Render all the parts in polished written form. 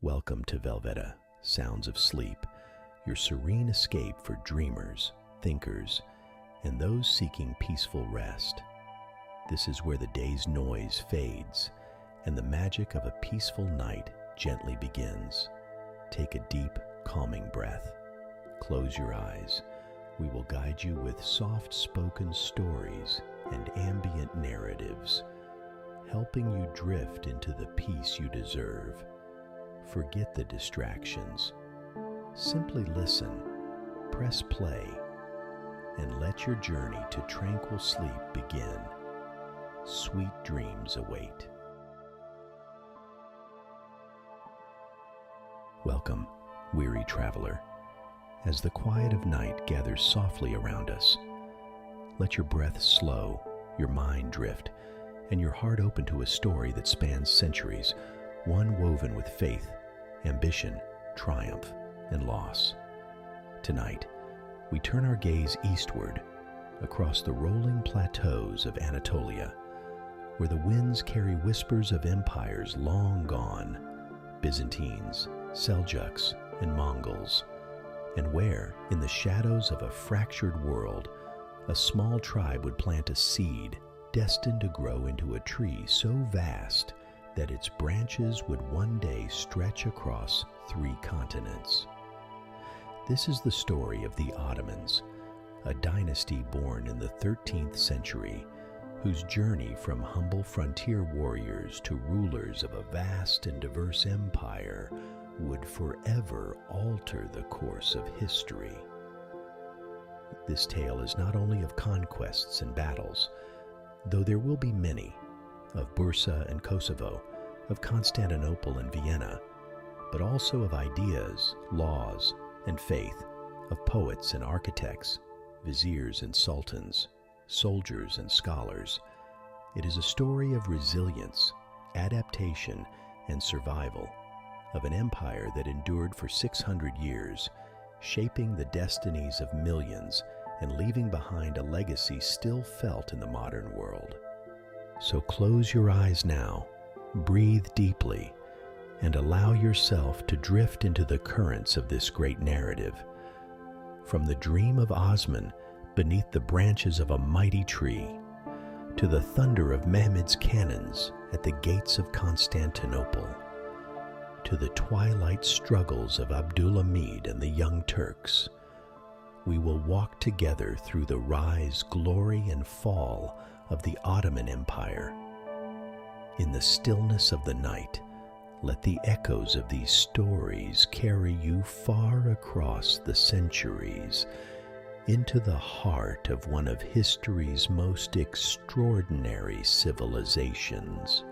Welcome to Velveta, Sounds of Sleep, your serene escape for dreamers, thinkers, and those seeking peaceful rest. This is where the day's noise fades and the magic of a peaceful night gently begins. Take a deep, calming breath. Close your eyes. We will guide you with soft-spoken stories and ambient narratives, helping you drift into the peace you deserve. Forget the distractions. Simply listen, press play, and let your journey to tranquil sleep begin. Sweet dreams await. Welcome, weary traveler. As the quiet of night gathers softly around us, let your breath slow, your mind drift, and your heart open to a story that spans centuries, one woven with faith, ambition, triumph, and loss. Tonight, we turn our gaze eastward, across the rolling plateaus of Anatolia, where the winds carry whispers of empires long gone, Byzantines, Seljuks, and Mongols, and where, in the shadows of a fractured world, a small tribe would plant a seed destined to grow into a tree so vast that its branches would one day stretch across 3 continents. This is the story of the Ottomans, a dynasty born in the 13th century, whose journey from humble frontier warriors to rulers of a vast and diverse empire would forever alter the course of history. This tale is not only of conquests and battles, though there will be many, of Bursa and Kosovo, of Constantinople and Vienna, but also of ideas, laws, and faith, of poets and architects, viziers and sultans, soldiers and scholars. It is a story of resilience, adaptation, and survival, of an empire that endured for 600 years, shaping the destinies of millions and leaving behind a legacy still felt in the modern world. So close your eyes now, breathe deeply, and allow yourself to drift into the currents of this great narrative. From the dream of Osman beneath the branches of a mighty tree, to the thunder of Mehmed's cannons at the gates of Constantinople, to the twilight struggles of Abdulhamid and the Young Turks, we will walk together through the rise, glory, and fall of the Ottoman Empire. In the stillness of the night, let the echoes of these stories carry you far across the centuries into the heart of one of history's most extraordinary civilizations.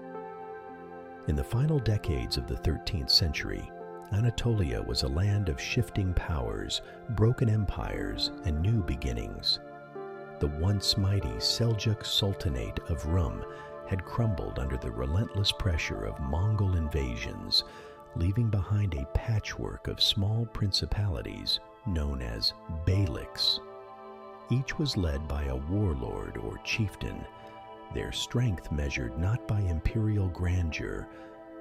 In the final decades of the 13th century, Anatolia was a land of shifting powers, broken empires, and new beginnings. The once mighty Seljuk Sultanate of Rum had crumbled under the relentless pressure of Mongol invasions, leaving behind a patchwork of small principalities known as beyliks. Each was led by a warlord or chieftain, their strength measured not by imperial grandeur,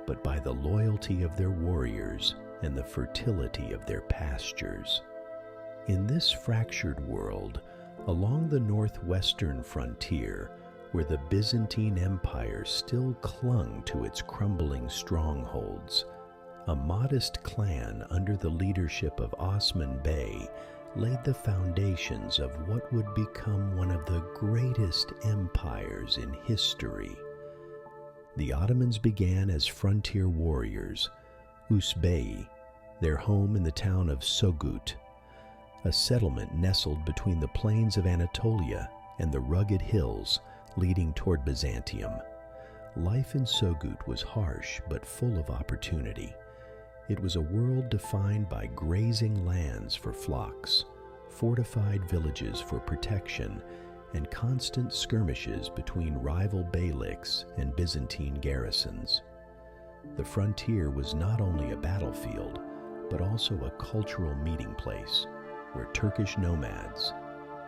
but by the loyalty of their warriors and the fertility of their pastures. In this fractured world, along the northwestern frontier, where the Byzantine Empire still clung to its crumbling strongholds, a modest clan under the leadership of Osman Bey laid the foundations of what would become one of the greatest empires in history. The Ottomans began as frontier warriors, Usbeyi, their home in the town of Sogut, a settlement nestled between the plains of Anatolia and the rugged hills leading toward Byzantium. Life in Sogut was harsh but full of opportunity. It was a world defined by grazing lands for flocks, fortified villages for protection, and constant skirmishes between rival beyliks and Byzantine garrisons. The frontier was not only a battlefield, but also a cultural meeting place, where Turkish nomads,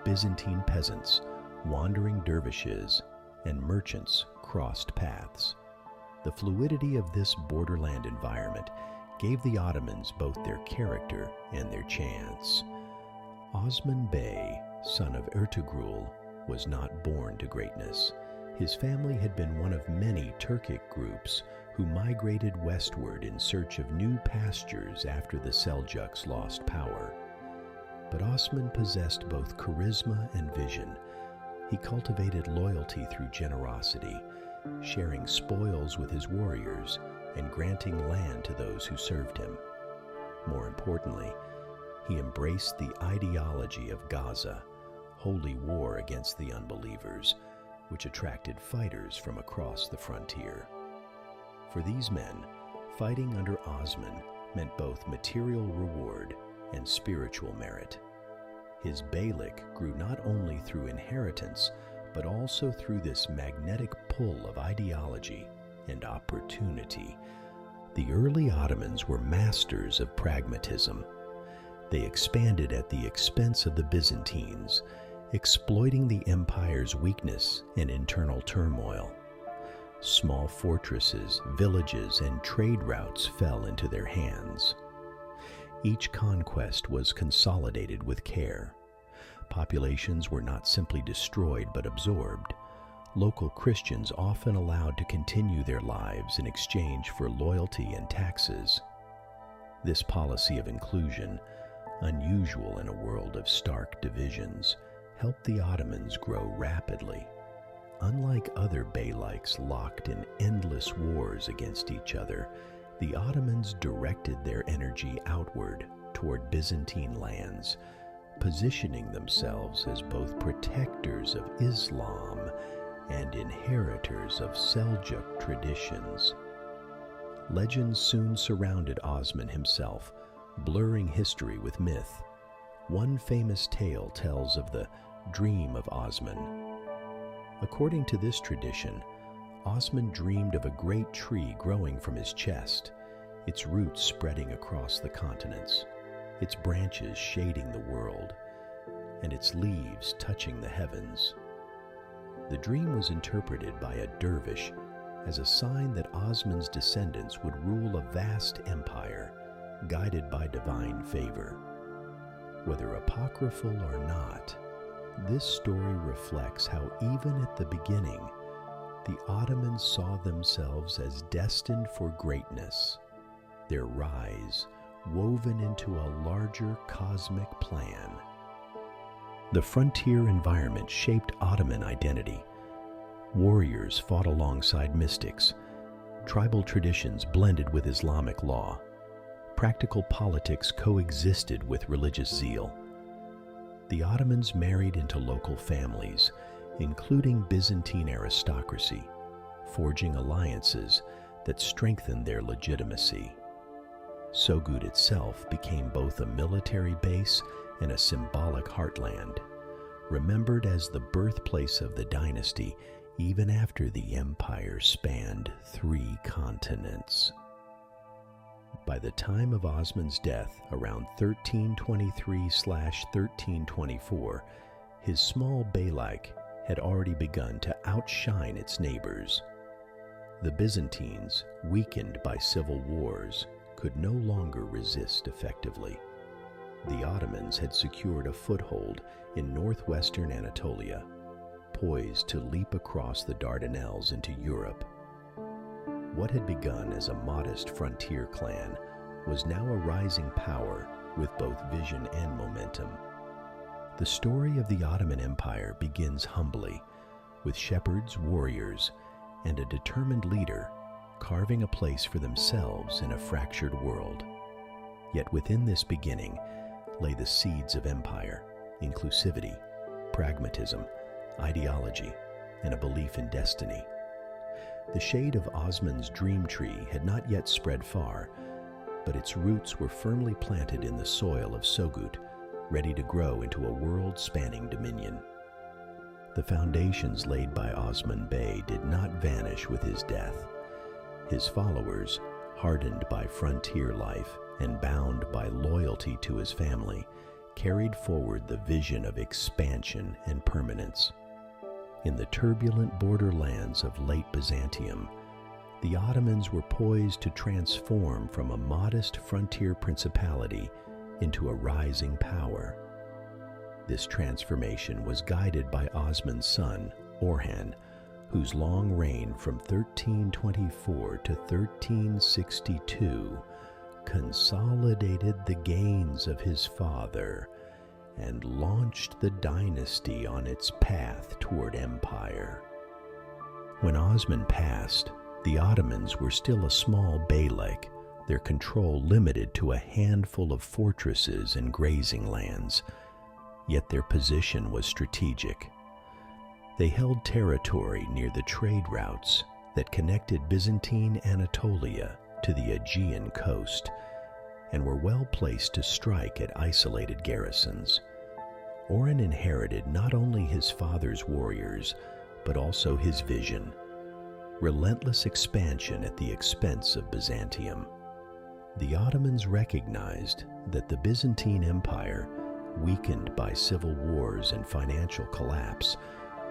Byzantine peasants, wandering dervishes, and merchants crossed paths. The fluidity of this borderland environment gave the Ottomans both their character and their chance. Osman Bey, son of Ertugrul, was not born to greatness. His family had been one of many Turkic groups who migrated westward in search of new pastures after the Seljuks lost power. But Osman possessed both charisma and vision. He cultivated loyalty through generosity, sharing spoils with his warriors and granting land to those who served him. More importantly, he embraced the ideology of Gaza, holy war against the unbelievers, which attracted fighters from across the frontier. For these men, fighting under Osman meant both material reward and spiritual merit. His beylik grew not only through inheritance, but also through this magnetic pull of ideology and opportunity. The early Ottomans were masters of pragmatism. They expanded at the expense of the Byzantines, exploiting the empire's weakness and internal turmoil. Small fortresses, villages, and trade routes fell into their hands. Each conquest was consolidated with care. Populations were not simply destroyed but absorbed. Local Christians often allowed to continue their lives in exchange for loyalty and taxes. This policy of inclusion, unusual in a world of stark divisions, helped the Ottomans grow rapidly. Unlike other beyliks locked in endless wars against each other, the Ottomans directed their energy outward toward Byzantine lands, positioning themselves as both protectors of Islam and inheritors of Seljuk traditions. Legends soon surrounded Osman himself, blurring history with myth. One famous tale tells of the dream of Osman. According to this tradition, Osman dreamed of a great tree growing from his chest, its roots spreading across the continents, its branches shading the world, and its leaves touching the heavens. The dream was interpreted by a dervish as a sign that Osman's descendants would rule a vast empire, guided by divine favor. Whether apocryphal or not, this story reflects how even at the beginning, the Ottomans saw themselves as destined for greatness, their rise woven into a larger cosmic plan. The frontier environment shaped Ottoman identity. Warriors fought alongside mystics. Tribal traditions blended with Islamic law. Practical politics coexisted with religious zeal. The Ottomans married into local families, including Byzantine aristocracy, forging alliances that strengthened their legitimacy. Sogut itself became both a military base and a symbolic heartland, remembered as the birthplace of the dynasty even after the empire spanned 3 continents. By the time of Osman's death, around 1323/1324, his small beylik had already begun to outshine its neighbors. The Byzantines, weakened by civil wars, could no longer resist effectively. The Ottomans had secured a foothold in northwestern Anatolia, poised to leap across the Dardanelles into Europe. What had begun as a modest frontier clan was now a rising power with both vision and momentum. The story of the Ottoman Empire begins humbly, with shepherds, warriors, and a determined leader carving a place for themselves in a fractured world. Yet within this beginning lay the seeds of empire, inclusivity, pragmatism, ideology, and a belief in destiny. The shade of Osman's dream tree had not yet spread far, but its roots were firmly planted in the soil of Sogut, ready to grow into a world-spanning dominion. The foundations laid by Osman Bey did not vanish with his death. His followers, hardened by frontier life and bound by loyalty to his family, carried forward the vision of expansion and permanence. In the turbulent borderlands of late Byzantium, the Ottomans were poised to transform from a modest frontier principality into a rising power. This transformation was guided by Osman's son, Orhan, whose long reign from 1324 to 1362 consolidated the gains of his father and launched the dynasty on its path toward empire. When Osman passed, the Ottomans were still a small beylik, their control limited to a handful of fortresses and grazing lands, yet their position was strategic. They held territory near the trade routes that connected Byzantine Anatolia to the Aegean coast, and were well placed to strike at isolated garrisons. Orhan inherited not only his father's warriors, but also his vision: relentless expansion at the expense of Byzantium. The Ottomans recognized that the Byzantine Empire, weakened by civil wars and financial collapse,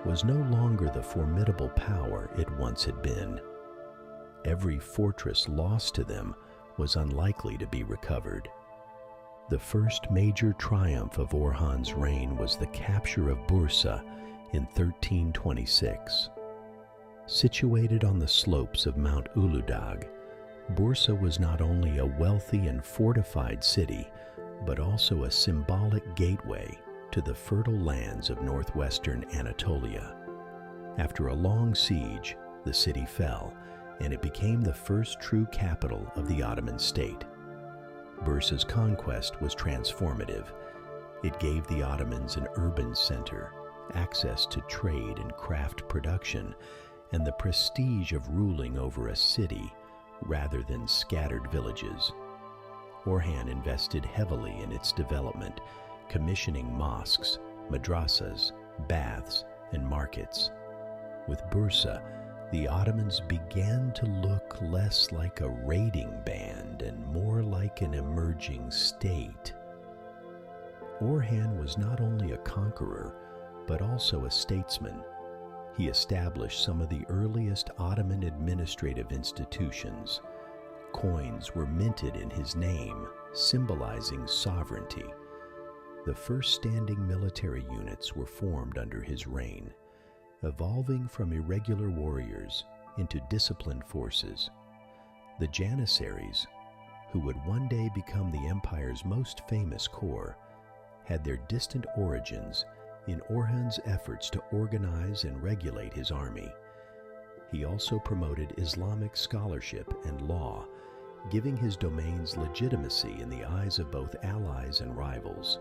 was no longer the formidable power it once had been. Every fortress lost to them was unlikely to be recovered. The first major triumph of Orhan's reign was the capture of Bursa in 1326. Situated on the slopes of Mount Uludag, Bursa was not only a wealthy and fortified city, but also a symbolic gateway to the fertile lands of northwestern Anatolia. After a long siege, the city fell, and it became the first true capital of the Ottoman state. Bursa's conquest was transformative. It gave the Ottomans an urban center, access to trade and craft production, and the prestige of ruling over a city rather than scattered villages. Orhan invested heavily in its development, commissioning mosques, madrasas, baths, and markets. With Bursa, the Ottomans began to look less like a raiding band and more like an emerging state. Orhan was not only a conqueror, but also a statesman. He established some of the earliest Ottoman administrative institutions. Coins were minted in his name, symbolizing sovereignty. The first standing military units were formed under his reign, evolving from irregular warriors into disciplined forces. The Janissaries, who would one day become the empire's most famous corps, had their distant origins in Orhan's efforts to organize and regulate his army. He also promoted Islamic scholarship and law, giving his domains legitimacy in the eyes of both allies and rivals.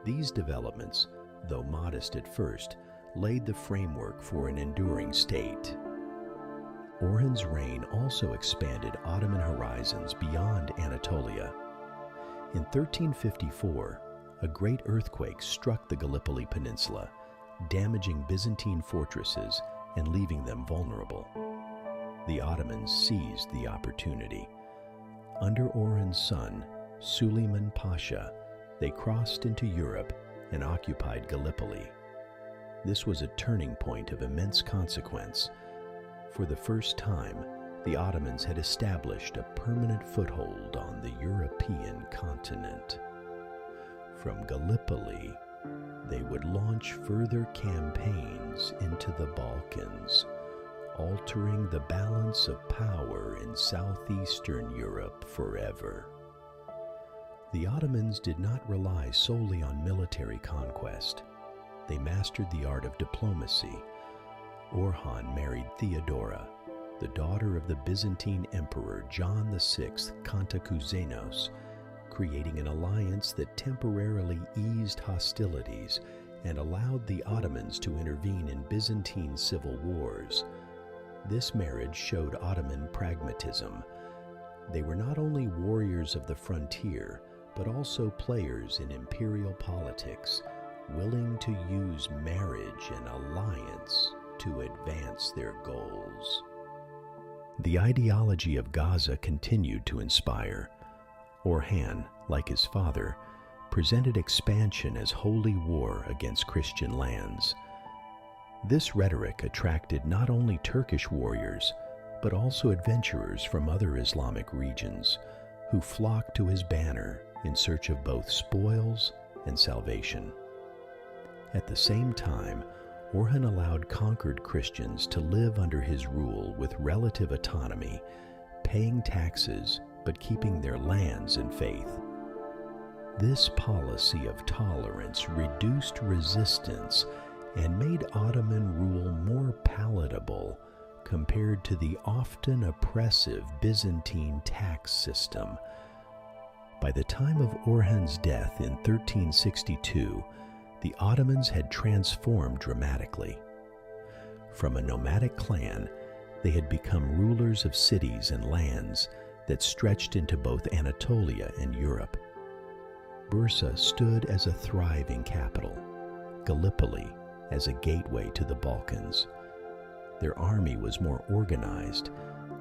These developments, though modest at first, laid the framework for an enduring state. Orhan's reign also expanded Ottoman horizons beyond Anatolia. In 1354, a great earthquake struck the Gallipoli Peninsula, damaging Byzantine fortresses and leaving them vulnerable. The Ottomans seized the opportunity. Under Orhan's son, Suleiman Pasha, they crossed into Europe and occupied Gallipoli. This was a turning point of immense consequence. For the first time, the Ottomans had established a permanent foothold on the European continent. From Gallipoli, they would launch further campaigns into the Balkans, altering the balance of power in southeastern Europe forever. The Ottomans did not rely solely on military conquest. They mastered the art of diplomacy. Orhan married Theodora, the daughter of the Byzantine Emperor John VI Kantakouzenos, creating an alliance that temporarily eased hostilities and allowed the Ottomans to intervene in Byzantine civil wars. This marriage showed Ottoman pragmatism. They were not only warriors of the frontier, but also players in imperial politics, willing to use marriage and alliance to advance their goals. The ideology of Gaza continued to inspire. Orhan, like his father, presented expansion as holy war against Christian lands. This rhetoric attracted not only Turkish warriors, but also adventurers from other Islamic regions who flocked to his banner in search of both spoils and salvation. At the same time, Orhan allowed conquered Christians to live under his rule with relative autonomy, paying taxes but keeping their lands and faith. This policy of tolerance reduced resistance and made Ottoman rule more palatable compared to the often oppressive Byzantine tax system. By the time of Orhan's death in 1362, the Ottomans had transformed dramatically. From a nomadic clan, they had become rulers of cities and lands that stretched into both Anatolia and Europe. Bursa stood as a thriving capital, Gallipoli as a gateway to the Balkans. Their army was more organized,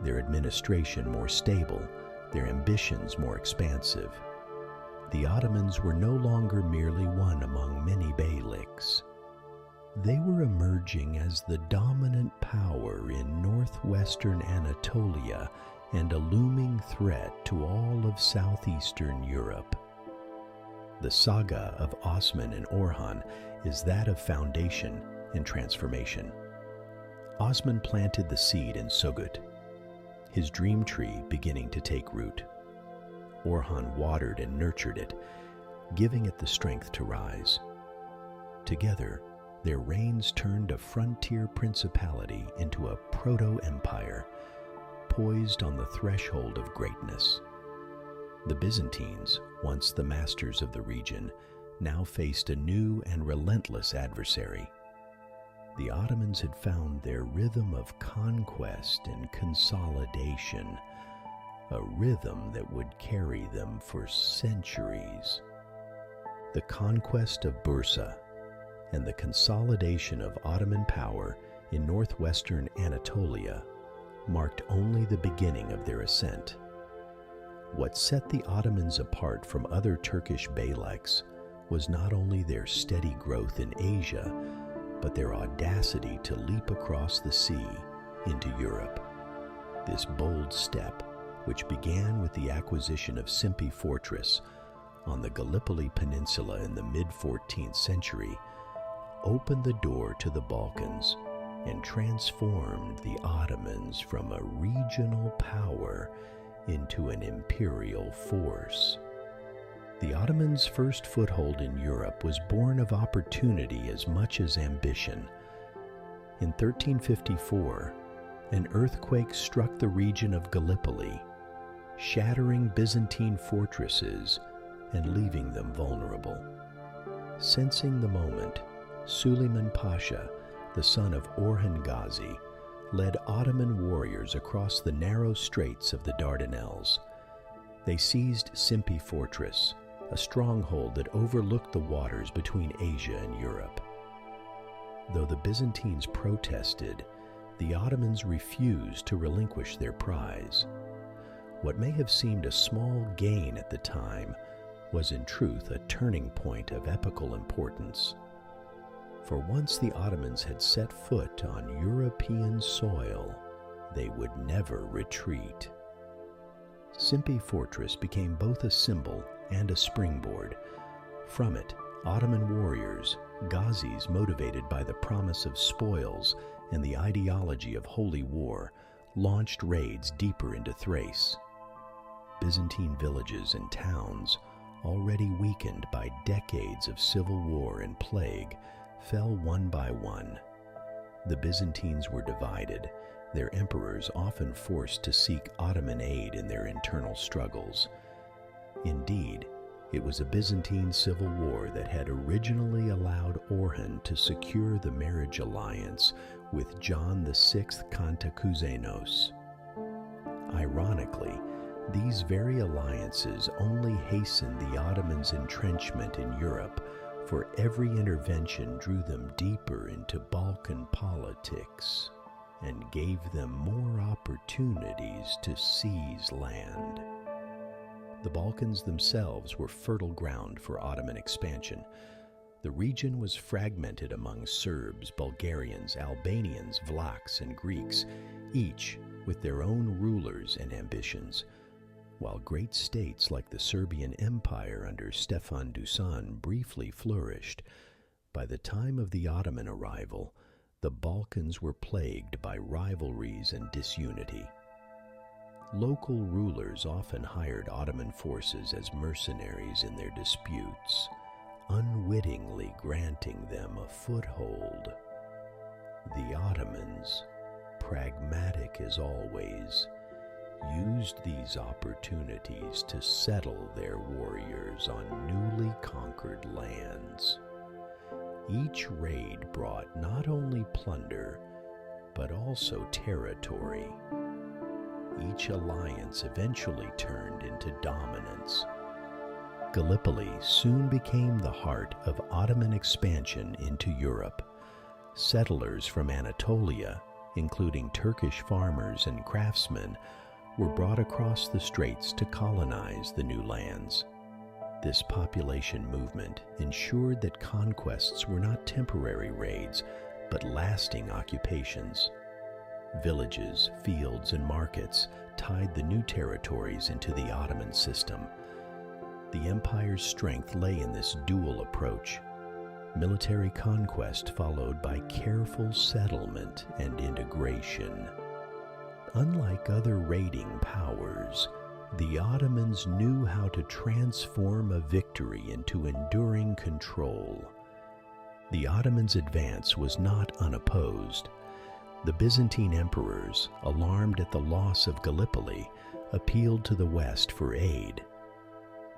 their administration more stable, their ambitions more expansive. The Ottomans were no longer merely one among many beyliks. They were emerging as the dominant power in northwestern Anatolia and a looming threat to all of southeastern Europe. The saga of Osman and Orhan is that of foundation and transformation. Osman planted the seed in Sugut, his dream tree beginning to take root. Orhan watered and nurtured it, giving it the strength to rise. Together, their reigns turned a frontier principality into a proto-empire, poised on the threshold of greatness. The Byzantines, once the masters of the region, now faced a new and relentless adversary. The Ottomans had found their rhythm of conquest and consolidation, a rhythm that would carry them for centuries. The conquest of Bursa and the consolidation of Ottoman power in northwestern Anatolia marked only the beginning of their ascent. What set the Ottomans apart from other Turkish beyliks was not only their steady growth in Asia, but their audacity to leap across the sea into Europe. This bold step, which began with the acquisition of Simpi Fortress on the Gallipoli Peninsula in the mid-14th century, opened the door to the Balkans and transformed the Ottomans from a regional power into an imperial force. The Ottomans' first foothold in Europe was born of opportunity as much as ambition. In 1354, an earthquake struck the region of Gallipoli, shattering Byzantine fortresses and leaving them vulnerable. Sensing the moment, Suleiman Pasha, the son of Orhan Gazi, led Ottoman warriors across the narrow straits of the Dardanelles. They seized Simpi Fortress, a stronghold that overlooked the waters between Asia and Europe. Though the Byzantines protested, the Ottomans refused to relinquish their prize. What may have seemed a small gain at the time was in truth a turning point of epical importance. For once the Ottomans had set foot on European soil, they would never retreat. Simpi Fortress became both a symbol and a springboard. From it, Ottoman warriors, Ghazis motivated by the promise of spoils and the ideology of holy war, launched raids deeper into Thrace. Byzantine villages and towns, already weakened by decades of civil war and plague, fell one by one. The Byzantines were divided, their emperors often forced to seek Ottoman aid in their internal struggles. Indeed, it was a Byzantine civil war that had originally allowed Orhan to secure the marriage alliance with John VI Cantacuzene. Ironically, these very alliances only hastened the Ottomans' entrenchment in Europe, for every intervention drew them deeper into Balkan politics and gave them more opportunities to seize land. The Balkans themselves were fertile ground for Ottoman expansion. The region was fragmented among Serbs, Bulgarians, Albanians, Vlachs, and Greeks, each with their own rulers and ambitions. While great states like the Serbian Empire under Stefan Dusan briefly flourished, by the time of the Ottoman arrival, the Balkans were plagued by rivalries and disunity. Local rulers often hired Ottoman forces as mercenaries in their disputes, unwittingly granting them a foothold. The Ottomans, pragmatic as always, used these opportunities to settle their warriors on newly conquered lands. Each raid brought not only plunder, but also territory. Each alliance eventually turned into dominance. Gallipoli soon became the heart of Ottoman expansion into Europe. Settlers from Anatolia, including Turkish farmers and craftsmen, were brought across the Straits to colonize the new lands. This population movement ensured that conquests were not temporary raids, but lasting occupations. Villages, fields, and markets tied the new territories into the Ottoman system. The empire's strength lay in this dual approach: military conquest followed by careful settlement and integration. Unlike other raiding powers, the Ottomans knew how to transform a victory into enduring control. The Ottomans' advance was not unopposed. The Byzantine emperors, alarmed at the loss of Gallipoli, appealed to the West for aid.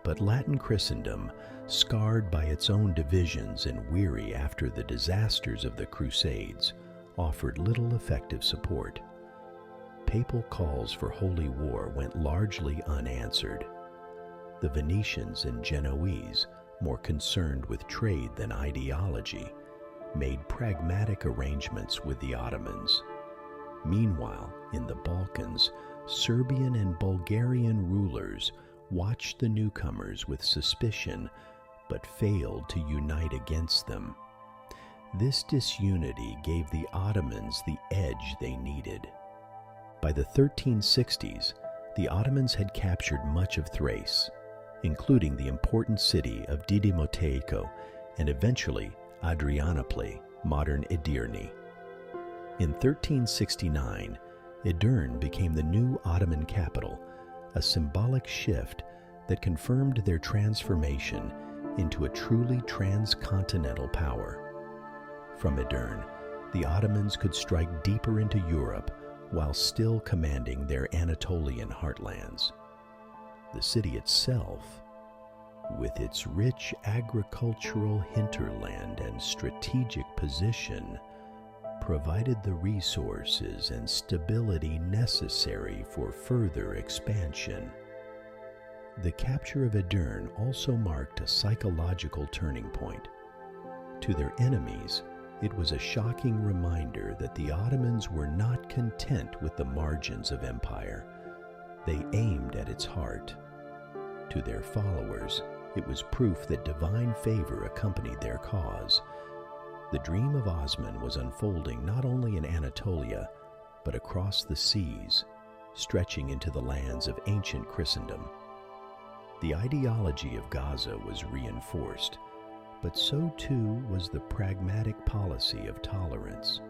But Latin Christendom, scarred by its own divisions and weary after the disasters of the Crusades, offered little effective support. Papal calls for holy war went largely unanswered. The Venetians and Genoese, more concerned with trade than ideology, made pragmatic arrangements with the Ottomans. Meanwhile, in the Balkans, Serbian and Bulgarian rulers watched the newcomers with suspicion, but failed to unite against them. This disunity gave the Ottomans the edge they needed. By the 1360s, the Ottomans had captured much of Thrace, including the important city of Didymoteicho and eventually Adrianople, modern Edirne. In 1369, Edirne became the new Ottoman capital, a symbolic shift that confirmed their transformation into a truly transcontinental power. From Edirne, the Ottomans could strike deeper into Europe while still commanding their Anatolian heartlands. The city itself, with its rich agricultural hinterland and strategic position, provided the resources and stability necessary for further expansion. The capture of Edirne also marked a psychological turning point. To their enemies, it was a shocking reminder that the Ottomans were not content with the margins of empire. They aimed at its heart. To their followers, it was proof that divine favor accompanied their cause. The dream of Osman was unfolding not only in Anatolia, but across the seas, stretching into the lands of ancient Christendom. The ideology of Gaza was reinforced, but so too was the pragmatic policy of tolerance.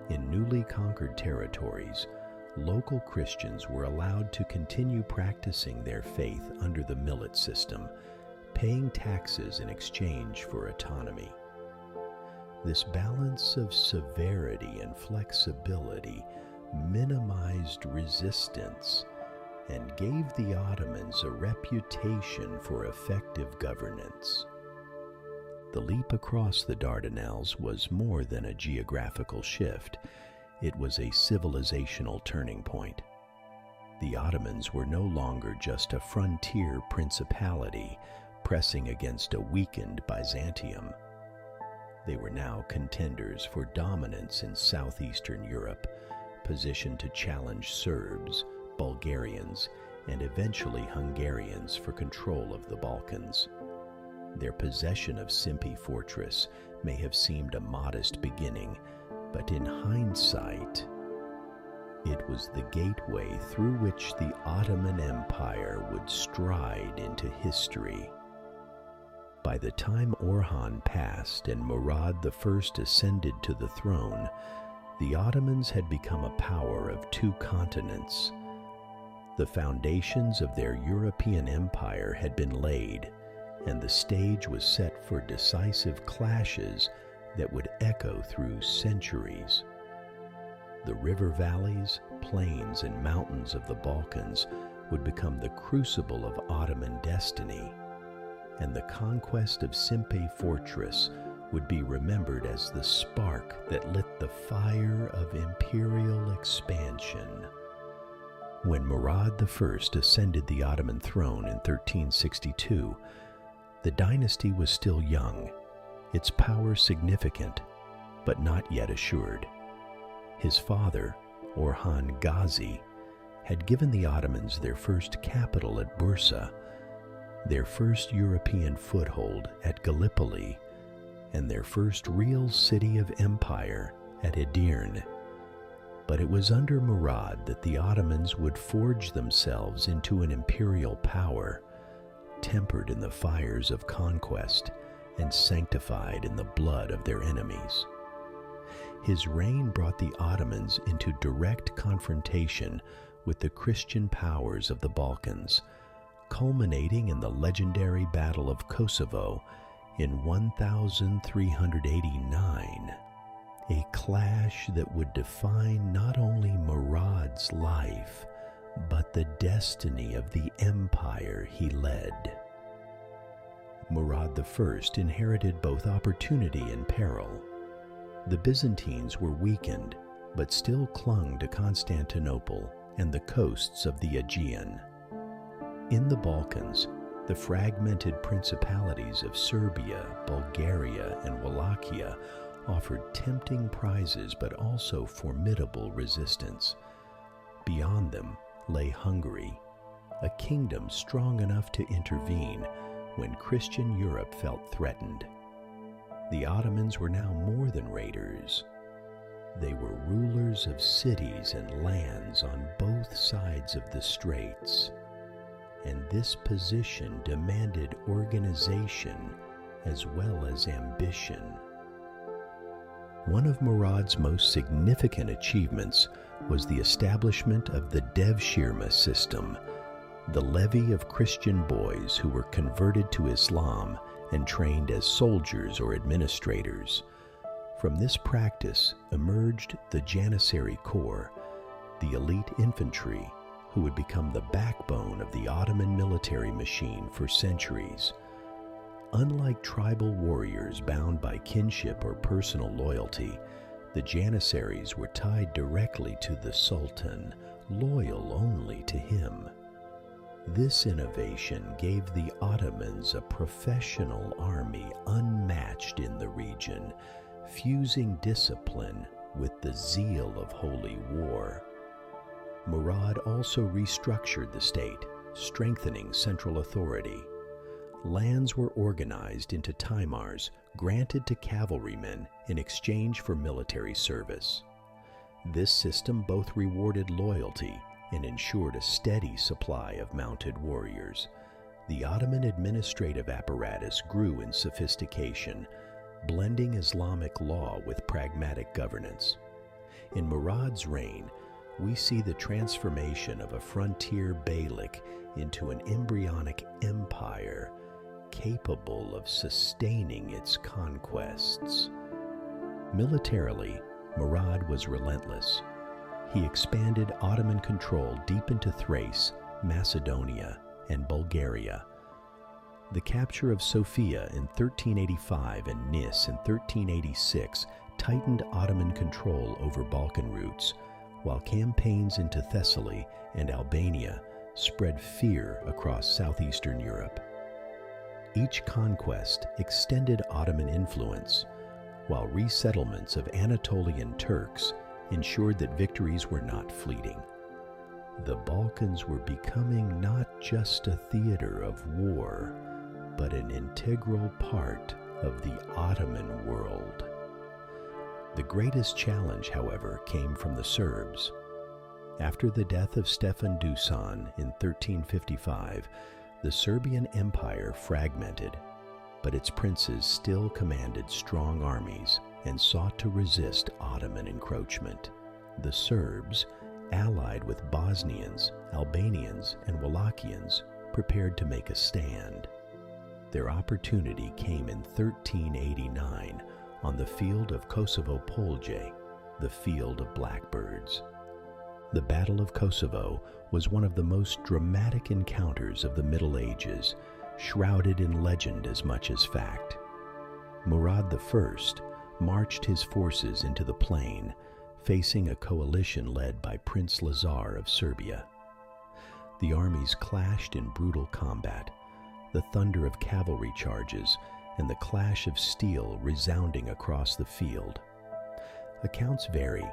In newly conquered territories, local Christians were allowed to continue practicing their faith under the millet system, paying taxes in exchange for autonomy. This balance of severity and flexibility minimized resistance and gave the Ottomans a reputation for effective governance. The leap across the Dardanelles was more than a geographical shift. It was a civilizational turning point. The Ottomans were no longer just a frontier principality pressing against a weakened Byzantium. They were now contenders for dominance in southeastern Europe, positioned to challenge Serbs, Bulgarians, and eventually Hungarians for control of the Balkans. Their possession of Simpi Fortress may have seemed a modest beginning, but in hindsight, It was the gateway through which the Ottoman Empire would stride into history. By the time Orhan passed and Murad I ascended to the throne, the Ottomans had become a power of two continents. The foundations of their European empire had been laid, and the stage was set for decisive clashes that would echo through centuries. The river valleys, plains, and mountains of the Balkans would become the crucible of Ottoman destiny, and the conquest of Simpe Fortress would be remembered as the spark that lit the fire of imperial expansion. When Murad I ascended the Ottoman throne in 1362, the dynasty was still young, its power significant, but not yet assured. His father, Orhan Gazi, had given the Ottomans their first capital at Bursa, their first European foothold at Gallipoli, and their first real city of empire at Edirne. But it was under Murad that the Ottomans would forge themselves into an imperial power, tempered in the fires of conquest and sanctified in the blood of their enemies. His reign brought the Ottomans into direct confrontation with the Christian powers of the Balkans, culminating in the legendary Battle of Kosovo in 1389, a clash that would define not only Murad's life, but the destiny of the empire he led. Murad I inherited both opportunity and peril. The Byzantines were weakened, but still clung to Constantinople and the coasts of the Aegean. In the Balkans, the fragmented principalities of Serbia, Bulgaria, and Wallachia offered tempting prizes but also formidable resistance. Beyond them lay Hungary, a kingdom strong enough to intervene when Christian Europe felt threatened. The Ottomans were now more than raiders. They were rulers of cities and lands on both sides of the Straits, and this position demanded organization as well as ambition. One of Murad's most significant achievements was the establishment of the Devshirme system, the levy of Christian boys who were converted to Islam and trained as soldiers or administrators. From this practice emerged the Janissary Corps, the elite infantry who would become the backbone of the Ottoman military machine for centuries. Unlike tribal warriors bound by kinship or personal loyalty, the Janissaries were tied directly to the Sultan, loyal only to him. This innovation gave the Ottomans a professional army unmatched in the region, fusing discipline with the zeal of holy war. Murad also restructured the state, strengthening central authority. Lands were organized into taimars granted to cavalrymen in exchange for military service. This system both rewarded loyalty and ensured a steady supply of mounted warriors. The Ottoman administrative apparatus grew in sophistication, blending Islamic law with pragmatic governance. In Murad's reign, we see the transformation of a frontier beylik into an embryonic empire capable of sustaining its conquests. Militarily, Murad was relentless. He expanded Ottoman control deep into Thrace, Macedonia, and Bulgaria. The capture of Sofia in 1385 and Nis in 1386 tightened Ottoman control over Balkan routes, while campaigns into Thessaly and Albania spread fear across southeastern Europe. Each conquest extended Ottoman influence, while resettlements of Anatolian Turks ensured that victories were not fleeting. The Balkans were becoming not just a theater of war, but an integral part of the Ottoman world. The greatest challenge, however, came from the Serbs. After the death of Stefan Dusan in 1355, the Serbian Empire fragmented, but its princes still commanded strong armies and sought to resist Ottoman encroachment. The Serbs, allied with Bosnians, Albanians, and Wallachians, prepared to make a stand. Their opportunity came in 1389 on the field of Kosovo Polje, the field of blackbirds. The Battle of Kosovo was one of the most dramatic encounters of the Middle Ages, shrouded in legend as much as fact. Murad I marched his forces into the plain, facing a coalition led by Prince Lazar of Serbia. The armies clashed in brutal combat, the thunder of cavalry charges and the clash of steel resounding across the field. Accounts vary,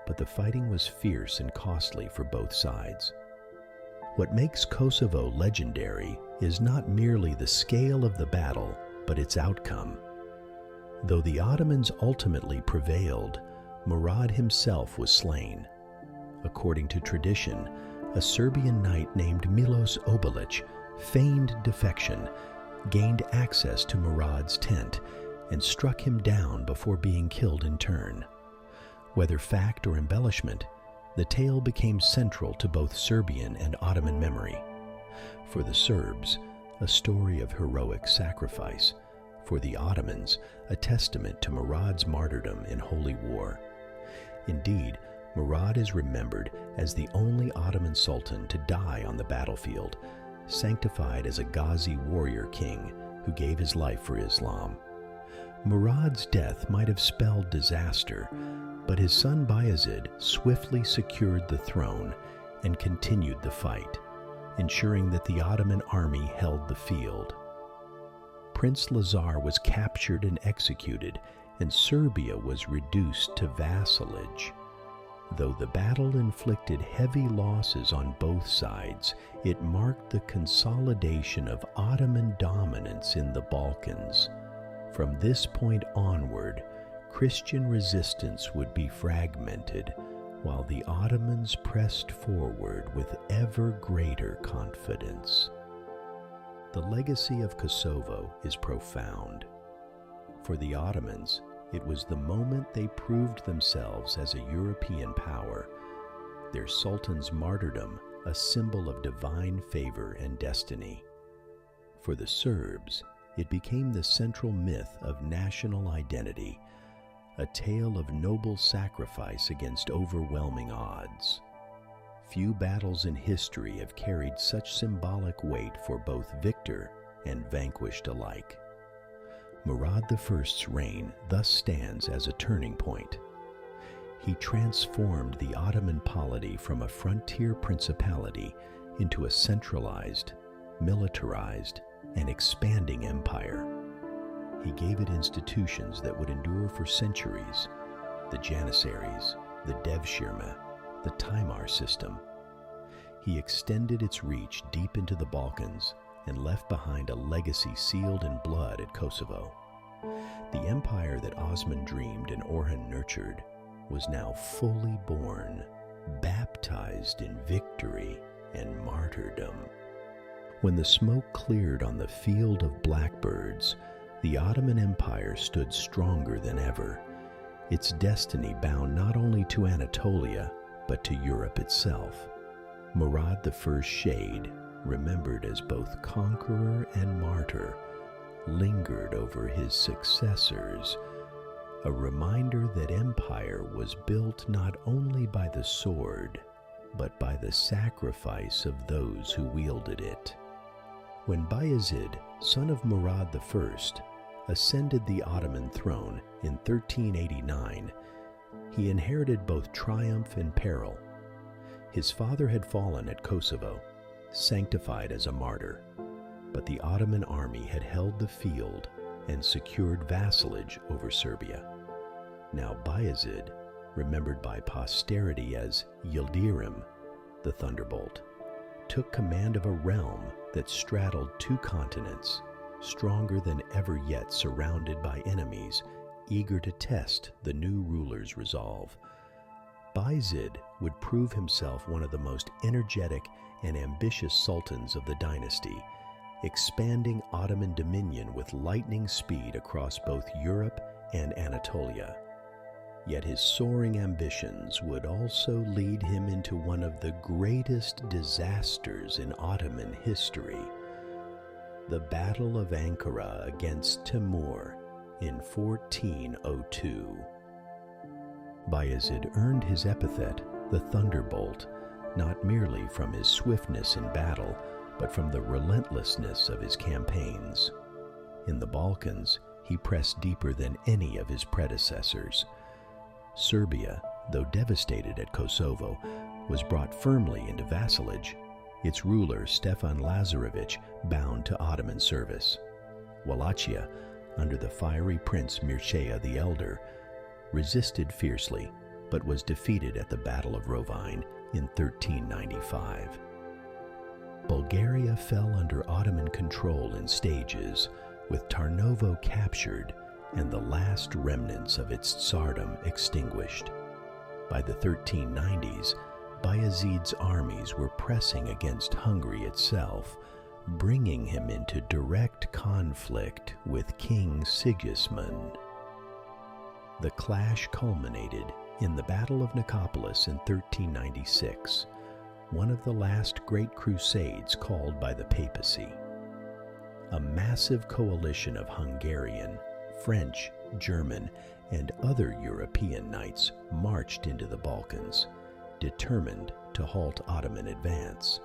but the fighting was fierce and costly for both sides. What makes Kosovo legendary is not merely the scale of the battle, but its outcome. Though the Ottomans ultimately prevailed, Murad himself was slain. According to tradition, a Serbian knight named Milos Obilic feigned defection, gained access to Murad's tent, and struck him down before being killed in turn. Whether fact or embellishment, the tale became central to both Serbian and Ottoman memory. For the Serbs, a story of heroic sacrifice. For the Ottomans, a testament to Murad's martyrdom in holy war. Indeed, Murad is remembered as the only Ottoman sultan to die on the battlefield, sanctified as a Ghazi warrior king who gave his life for Islam. Murad's death might have spelled disaster, but his son Bayezid swiftly secured the throne and continued the fight, ensuring that the Ottoman army held the field. Prince Lazar was captured and executed, and Serbia was reduced to vassalage. Though the battle inflicted heavy losses on both sides, it marked the consolidation of Ottoman dominance in the Balkans. From this point onward, Christian resistance would be fragmented, while the Ottomans pressed forward with ever greater confidence. The legacy of Kosovo is profound. For the Ottomans, it was the moment they proved themselves as a European power, their sultan's martyrdom a symbol of divine favor and destiny. For the Serbs, it became the central myth of national identity, a tale of noble sacrifice against overwhelming odds. Few battles in history have carried such symbolic weight for both victor and vanquished alike. Murad I's reign thus stands as a turning point. He transformed the Ottoman polity from a frontier principality into a centralized, militarized, and expanding empire. He gave it institutions that would endure for centuries: the Janissaries, the Devshirme, the Timar system. He extended its reach deep into the Balkans and left behind a legacy sealed in blood at Kosovo. The empire that Osman dreamed and Orhan nurtured was now fully born, baptized in victory and martyrdom. When the smoke cleared on the field of blackbirds, the Ottoman Empire stood stronger than ever, its destiny bound not only to Anatolia, but to Europe itself. Murad I's shade, remembered as both conqueror and martyr, lingered over his successors, a reminder that empire was built not only by the sword, but by the sacrifice of those who wielded it. When Bayezid, son of Murad I, ascended the Ottoman throne in 1389, he inherited both triumph and peril. His father had fallen at Kosovo, sanctified as a martyr, but the Ottoman army had held the field and secured vassalage over Serbia. Now Bayezid, remembered by posterity as Yildirim, the Thunderbolt, took command of a realm that straddled two continents, stronger than ever yet, surrounded by enemies eager to test the new ruler's resolve. Bayezid would prove himself one of the most energetic and ambitious sultans of the dynasty, expanding Ottoman dominion with lightning speed across both Europe and Anatolia. Yet his soaring ambitions would also lead him into one of the greatest disasters in Ottoman history, the Battle of Ankara against Timur in 1402. Bayezid earned his epithet, the Thunderbolt, not merely from his swiftness in battle, but from the relentlessness of his campaigns. In the Balkans, he pressed deeper than any of his predecessors. Serbia, though devastated at Kosovo, was brought firmly into vassalage, its ruler Stefan Lazarevic bound to Ottoman service. Wallachia, under the fiery Prince Mircea the Elder, resisted fiercely, but was defeated at the Battle of Rovine in 1395. Bulgaria fell under Ottoman control in stages, with Tarnovo captured and the last remnants of its tsardom extinguished. By the 1390s, Bayezid's armies were pressing against Hungary itself, bringing him into direct conflict with King Sigismund. The clash culminated in the Battle of Nicopolis in 1396, one of the last great crusades called by the papacy. A massive coalition of Hungarian, French, German, and other European knights marched into the Balkans, determined to halt Ottoman advance.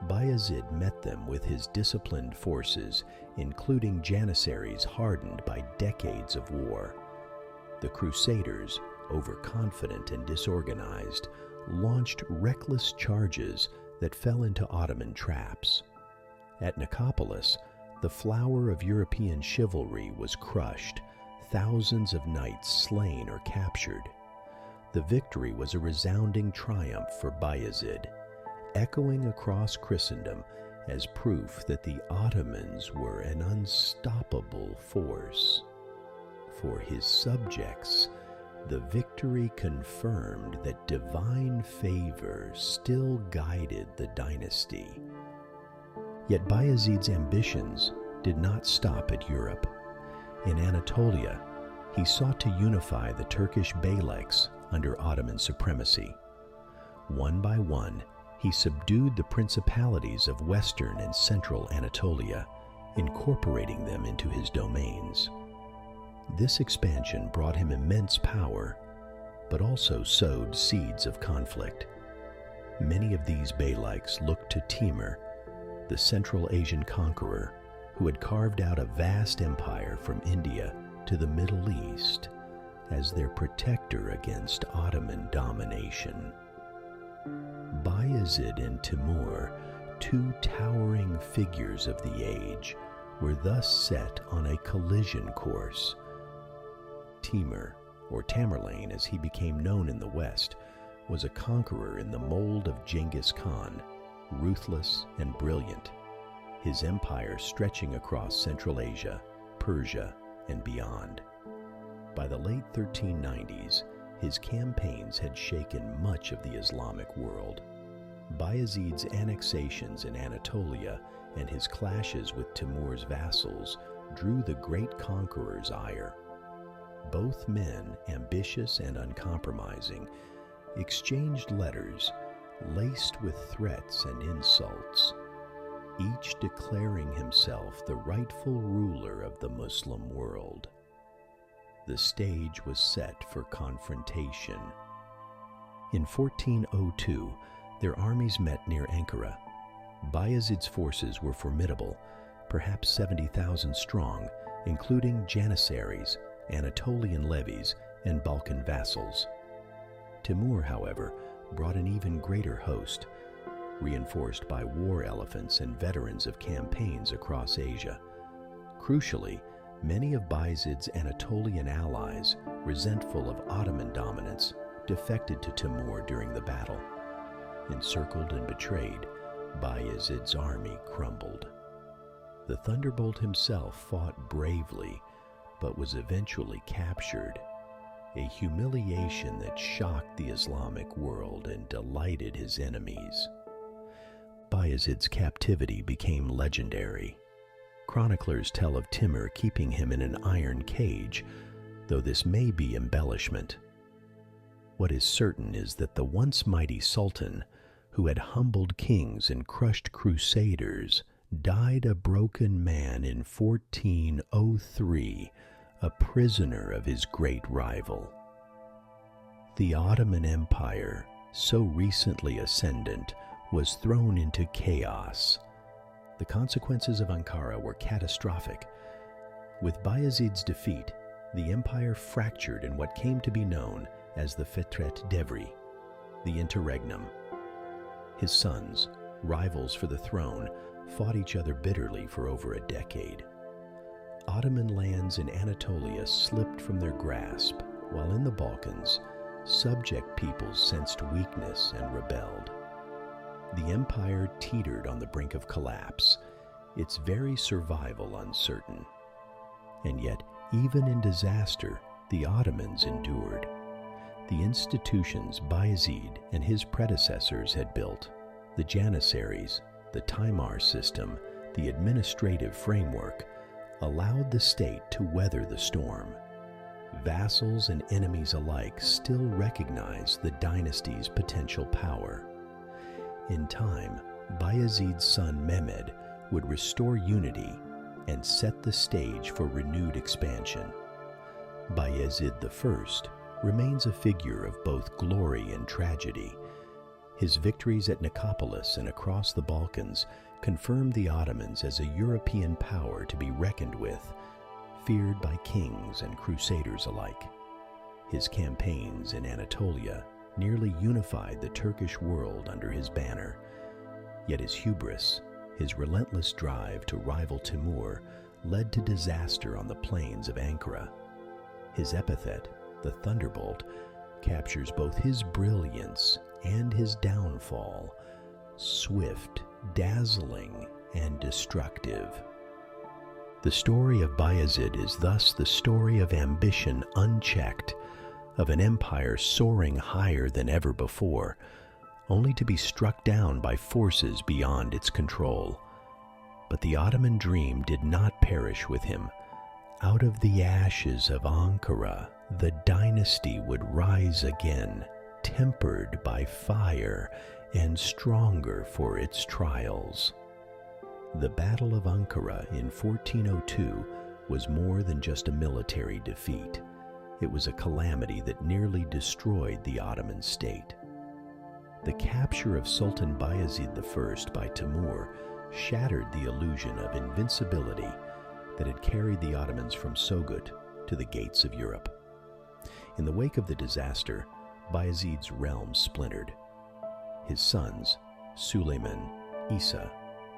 Bayezid met them with his disciplined forces, including janissaries hardened by decades of war. The Crusaders, overconfident and disorganized, launched reckless charges that fell into Ottoman traps. At Nicopolis, the flower of European chivalry was crushed, thousands of knights slain or captured. The victory was a resounding triumph for Bayezid, echoing across Christendom as proof that the Ottomans were an unstoppable force. For his subjects, the victory confirmed that divine favor still guided the dynasty. Yet Bayezid's ambitions did not stop at Europe. In Anatolia, he sought to unify the Turkish beyliks under Ottoman supremacy. One by one, he subdued the principalities of western and central Anatolia, incorporating them into his domains. This expansion brought him immense power, but also sowed seeds of conflict. Many of these beyliks looked to Timur, the Central Asian conqueror, who had carved out a vast empire from India to the Middle East, as their protector against Ottoman domination. Bayezid and Timur, two towering figures of the age, were thus set on a collision course. Timur, or Tamerlane as he became known in the West, was a conqueror in the mold of Genghis Khan, ruthless and brilliant, his empire stretching across Central Asia, Persia, and beyond. By the late 1390s, his campaigns had shaken much of the Islamic world. Bayezid's annexations in Anatolia and his clashes with Timur's vassals drew the great conqueror's ire. Both men, ambitious and uncompromising, exchanged letters laced with threats and insults, each declaring himself the rightful ruler of the Muslim world. The stage was set for confrontation. In 1402, their armies met near Ankara. Bayezid's forces were formidable, perhaps 70,000 strong, including janissaries, Anatolian levies, and Balkan vassals. Timur, however, brought an even greater host, reinforced by war elephants and veterans of campaigns across Asia. Crucially, many of Bayezid's Anatolian allies, resentful of Ottoman dominance, defected to Timur during the battle. Encircled and betrayed, Bayezid's army crumbled. The Thunderbolt himself fought bravely, but was eventually captured. a humiliation that shocked the Islamic world and delighted his enemies. Bayezid's captivity became legendary. Chroniclers tell of Timur keeping him in an iron cage, though this may be embellishment. What is certain is that the once mighty sultan, who had humbled kings and crushed crusaders, died a broken man in 1403, a prisoner of his great rival. The Ottoman Empire, so recently ascendant, was thrown into chaos. The consequences of Ankara were catastrophic. With Bayezid's defeat, the empire fractured in what came to be known as the Fetret Devri, the interregnum. His sons, rivals for the throne, fought each other bitterly for over a decade. Ottoman lands in Anatolia slipped from their grasp, while in the Balkans, subject peoples sensed weakness and rebelled. The empire teetered on the brink of collapse, its very survival uncertain. And yet, even in disaster, the Ottomans endured. The institutions Bayezid and his predecessors had built, the Janissaries, the Timar system, the administrative framework, allowed the state to weather the storm. Vassals and enemies alike still recognize the dynasty's potential power. In time, Bayezid's son Mehmed would restore unity and set the stage for renewed expansion. Bayezid I remains a figure of both glory and tragedy. His victories at Nicopolis and across the Balkans confirmed the Ottomans as a European power to be reckoned with, feared by kings and crusaders alike. His campaigns in Anatolia nearly unified the Turkish world under his banner. Yet his hubris, his relentless drive to rival Timur, led to disaster on the plains of Ankara. His epithet, the Thunderbolt, captures both his brilliance and his downfall, swift, dazzling, and destructive. The story of Bayezid is thus the story of ambition unchecked, of an empire soaring higher than ever before, only to be struck down by forces beyond its control. But the Ottoman dream did not perish with him. Out of the ashes of Ankara, the dynasty would rise again, tempered by fire and stronger for its trials. The Battle of Ankara in 1402 was more than just a military defeat. It was a calamity that nearly destroyed the Ottoman state. The capture of Sultan Bayezid I by Timur shattered the illusion of invincibility that had carried the Ottomans from Sogut to the gates of Europe. In the wake of the disaster, Bayezid's realm splintered. His sons, Suleiman, Isa,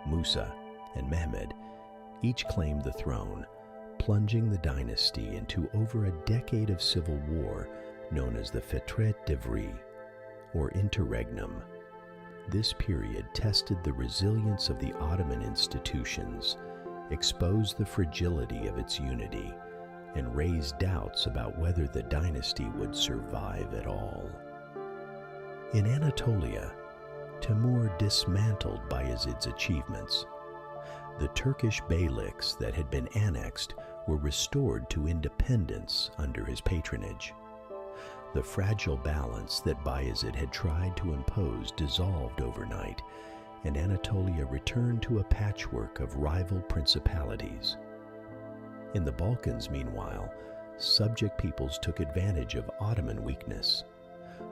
Musa, and Mehmed, each claimed the throne, plunging the dynasty into over a decade of civil war known as the Fetret Devri, or interregnum. This period tested the resilience of the Ottoman institutions, exposed the fragility of its unity, and raised doubts about whether the dynasty would survive at all. In Anatolia, Timur dismantled Bayezid's achievements. The Turkish beyliks that had been annexed were restored to independence under his patronage. The fragile balance that Bayezid had tried to impose dissolved overnight, and Anatolia returned to a patchwork of rival principalities. In the Balkans, meanwhile, subject peoples took advantage of Ottoman weakness.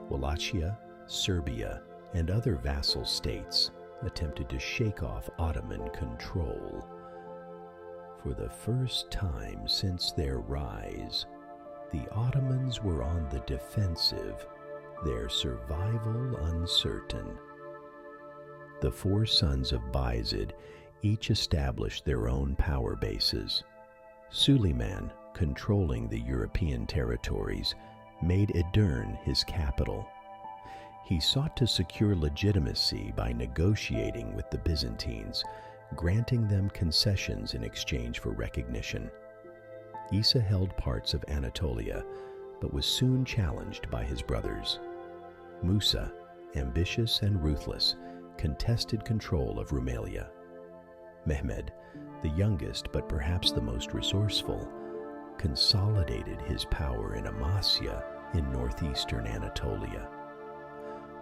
Wallachia, Serbia, and other vassal states attempted to shake off Ottoman control. For the first time since their rise, the Ottomans were on the defensive, their survival uncertain. The four sons of Bayezid each established their own power bases. Suleiman, controlling the European territories, made Edirne his capital. He sought to secure legitimacy by negotiating with the Byzantines, granting them concessions in exchange for recognition. Isa held parts of Anatolia, but was soon challenged by his brothers. Musa, ambitious and ruthless, contested control of Rumelia. Mehmed, the youngest but perhaps the most resourceful, consolidated his power in Amasya in northeastern Anatolia.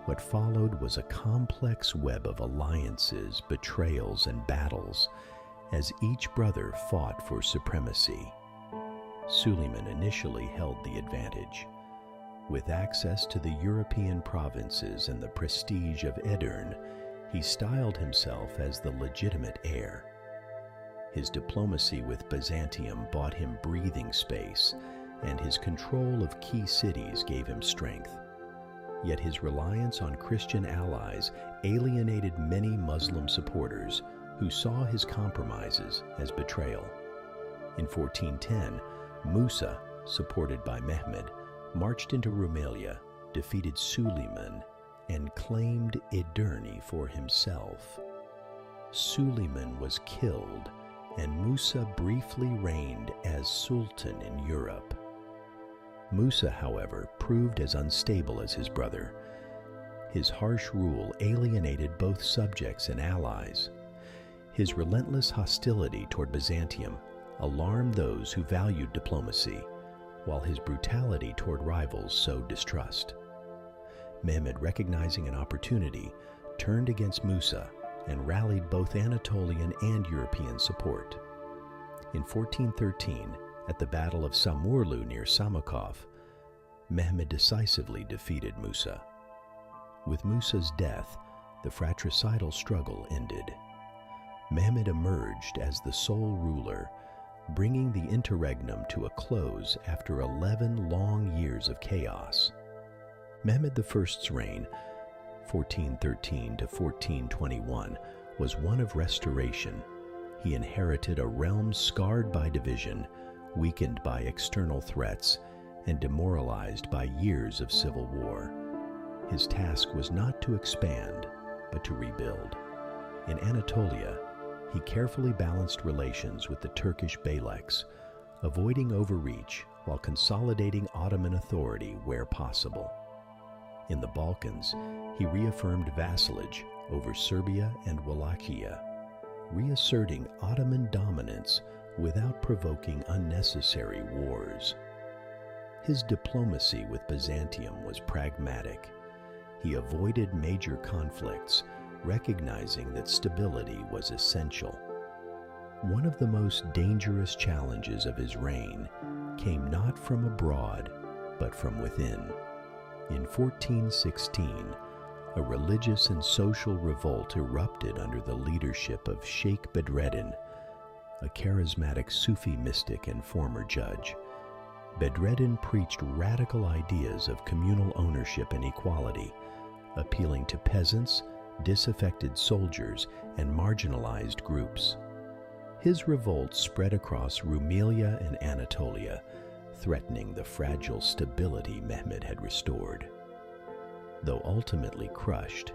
What followed was a complex web of alliances, betrayals, and battles as each brother fought for supremacy. Suleiman initially held the advantage. With access to the European provinces and the prestige of Edirne, he styled himself as the legitimate heir. His diplomacy with Byzantium bought him breathing space, and his control of key cities gave him strength. Yet his reliance on Christian allies alienated many Muslim supporters who saw his compromises as betrayal. In 1410, Musa, supported by Mehmed, marched into Rumelia, defeated Suleiman, and claimed Edirne for himself. Suleiman was killed, and Musa briefly reigned as Sultan in Europe. Musa, however, proved as unstable as his brother. His harsh rule alienated both subjects and allies. His relentless hostility toward Byzantium alarmed those who valued diplomacy, while his brutality toward rivals sowed distrust. Mehmed, recognizing an opportunity, turned against Musa and rallied both Anatolian and European support. In 1413, at the Battle of Samurlu near Samarkand, Mehmed decisively defeated Musa. With Musa's death, the fratricidal struggle ended. Mehmed emerged as the sole ruler, bringing the interregnum to a close after 11 long years of chaos. Mehmed I's reign, 1413 to 1421, was one of restoration. He inherited a realm scarred by division, weakened by external threats, and demoralized by years of civil war. His task was not to expand, but to rebuild. In Anatolia, he carefully balanced relations with the Turkish Beyliks, avoiding overreach while consolidating Ottoman authority where possible. In the Balkans, he reaffirmed vassalage over Serbia and Wallachia, reasserting Ottoman dominance without provoking unnecessary wars. His diplomacy with Byzantium was pragmatic. He avoided major conflicts, recognizing that stability was essential. One of the most dangerous challenges of his reign came not from abroad, but from within. In 1416, a religious and social revolt erupted under the leadership of Sheikh Bedreddin, a charismatic Sufi mystic and former judge. Bedreddin preached radical ideas of communal ownership and equality, appealing to peasants, disaffected soldiers, and marginalized groups. His revolt spread across Rumelia and Anatolia, threatening the fragile stability Mehmed had restored. Though ultimately crushed,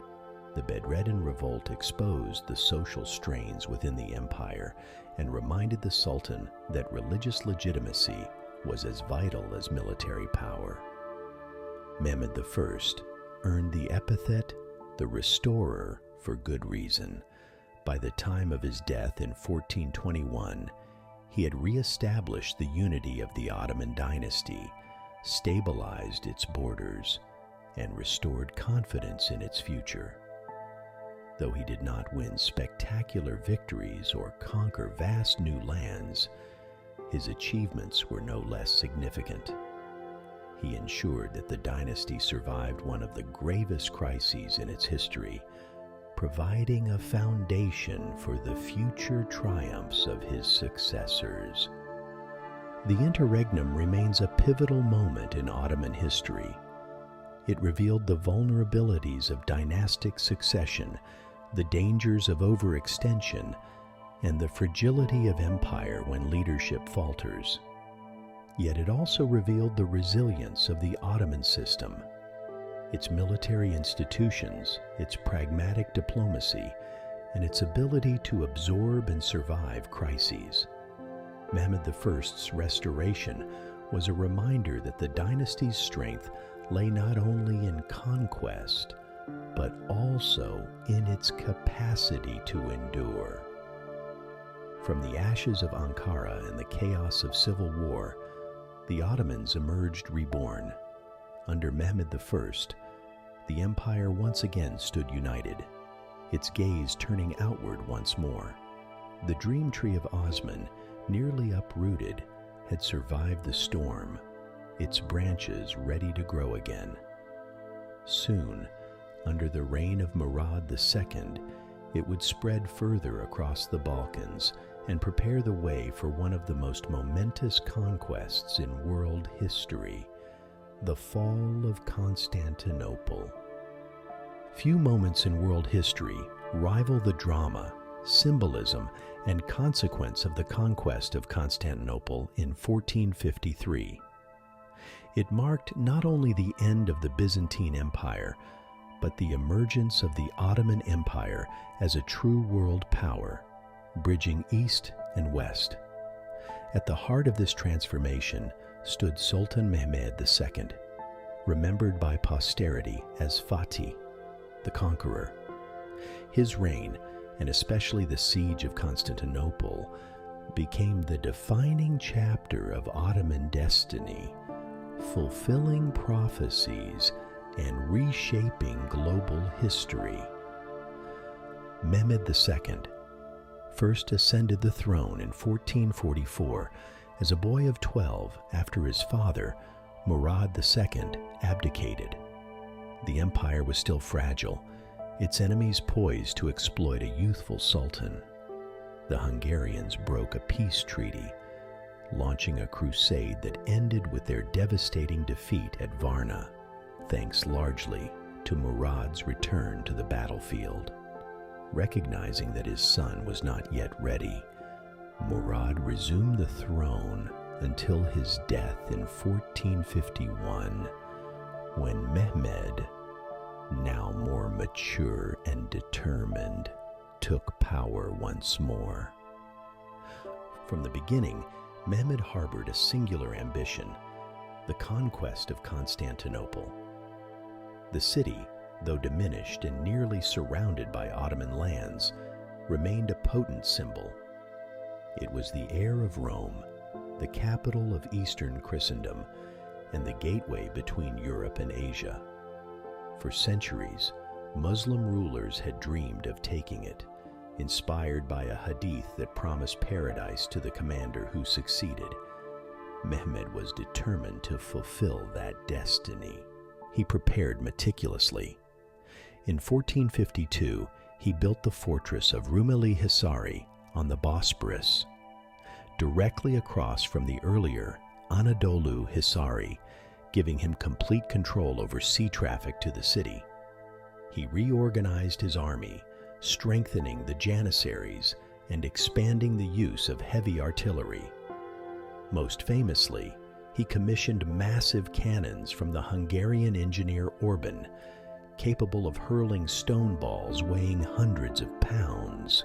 the Bedreddin revolt exposed the social strains within the empire and reminded the Sultan that religious legitimacy was as vital as military power. Mehmed I earned the epithet the Restorer for good reason. By the time of his death in 1421, he had re-established the unity of the Ottoman dynasty, stabilized its borders, and restored confidence in its future. Though he did not win spectacular victories or conquer vast new lands, his achievements were no less significant. He ensured that the dynasty survived one of the gravest crises in its history, providing a foundation for the future triumphs of his successors. The interregnum remains a pivotal moment in Ottoman history. It revealed the vulnerabilities of dynastic succession, the dangers of overextension, and the fragility of empire when leadership falters. Yet it also revealed the resilience of the Ottoman system, its military institutions, its pragmatic diplomacy, and its ability to absorb and survive crises. Mehmed I's restoration was a reminder that the dynasty's strength lay not only in conquest, but also in its capacity to endure. From the ashes of Ankara and the chaos of civil war, the Ottomans emerged reborn. Under Mehmed I, the empire once again stood united, its gaze turning outward once more. The dream tree of Osman, nearly uprooted, had survived the storm, its branches ready to grow again. Soon, under the reign of Murad II, it would spread further across the Balkans and prepare the way for one of the most momentous conquests in world history, the fall of Constantinople. Few moments in world history rival the drama, symbolism, and consequence of the conquest of Constantinople in 1453. It marked not only the end of the Byzantine Empire, but the emergence of the Ottoman Empire as a true world power, bridging east and west. At the heart of this transformation stood Sultan Mehmed II, remembered by posterity as Fatih, the conqueror. His reign, and especially the siege of Constantinople, became the defining chapter of Ottoman destiny, fulfilling prophecies and reshaping global history. Mehmed II first ascended the throne in 1444 as a boy of 12 after his father, Murad II, abdicated. The empire was still fragile, its enemies poised to exploit a youthful sultan. The Hungarians broke a peace treaty, launching a crusade that ended with their devastating defeat at Varna, thanks largely to Murad's return to the battlefield. Recognizing that his son was not yet ready, Murad resumed the throne until his death in 1451, when Mehmed, now more mature and determined, took power once more. From the beginning, Mehmed harbored a singular ambition: the conquest of Constantinople. The city, though diminished and nearly surrounded by Ottoman lands, remained a potent symbol. It was the heir of Rome, the capital of Eastern Christendom, and the gateway between Europe and Asia. For centuries, Muslim rulers had dreamed of taking it, inspired by a hadith that promised paradise to the commander who succeeded. Mehmed was determined to fulfill that destiny. He prepared meticulously. In 1452, he built the fortress of Rumeli Hisari on the Bosporus, directly across from the earlier Anadolu Hisari, giving him complete control over sea traffic to the city. He reorganized his army, strengthening the Janissaries and expanding the use of heavy artillery. Most famously, he commissioned massive cannons from the Hungarian engineer Orban, capable of hurling stone balls weighing hundreds of pounds.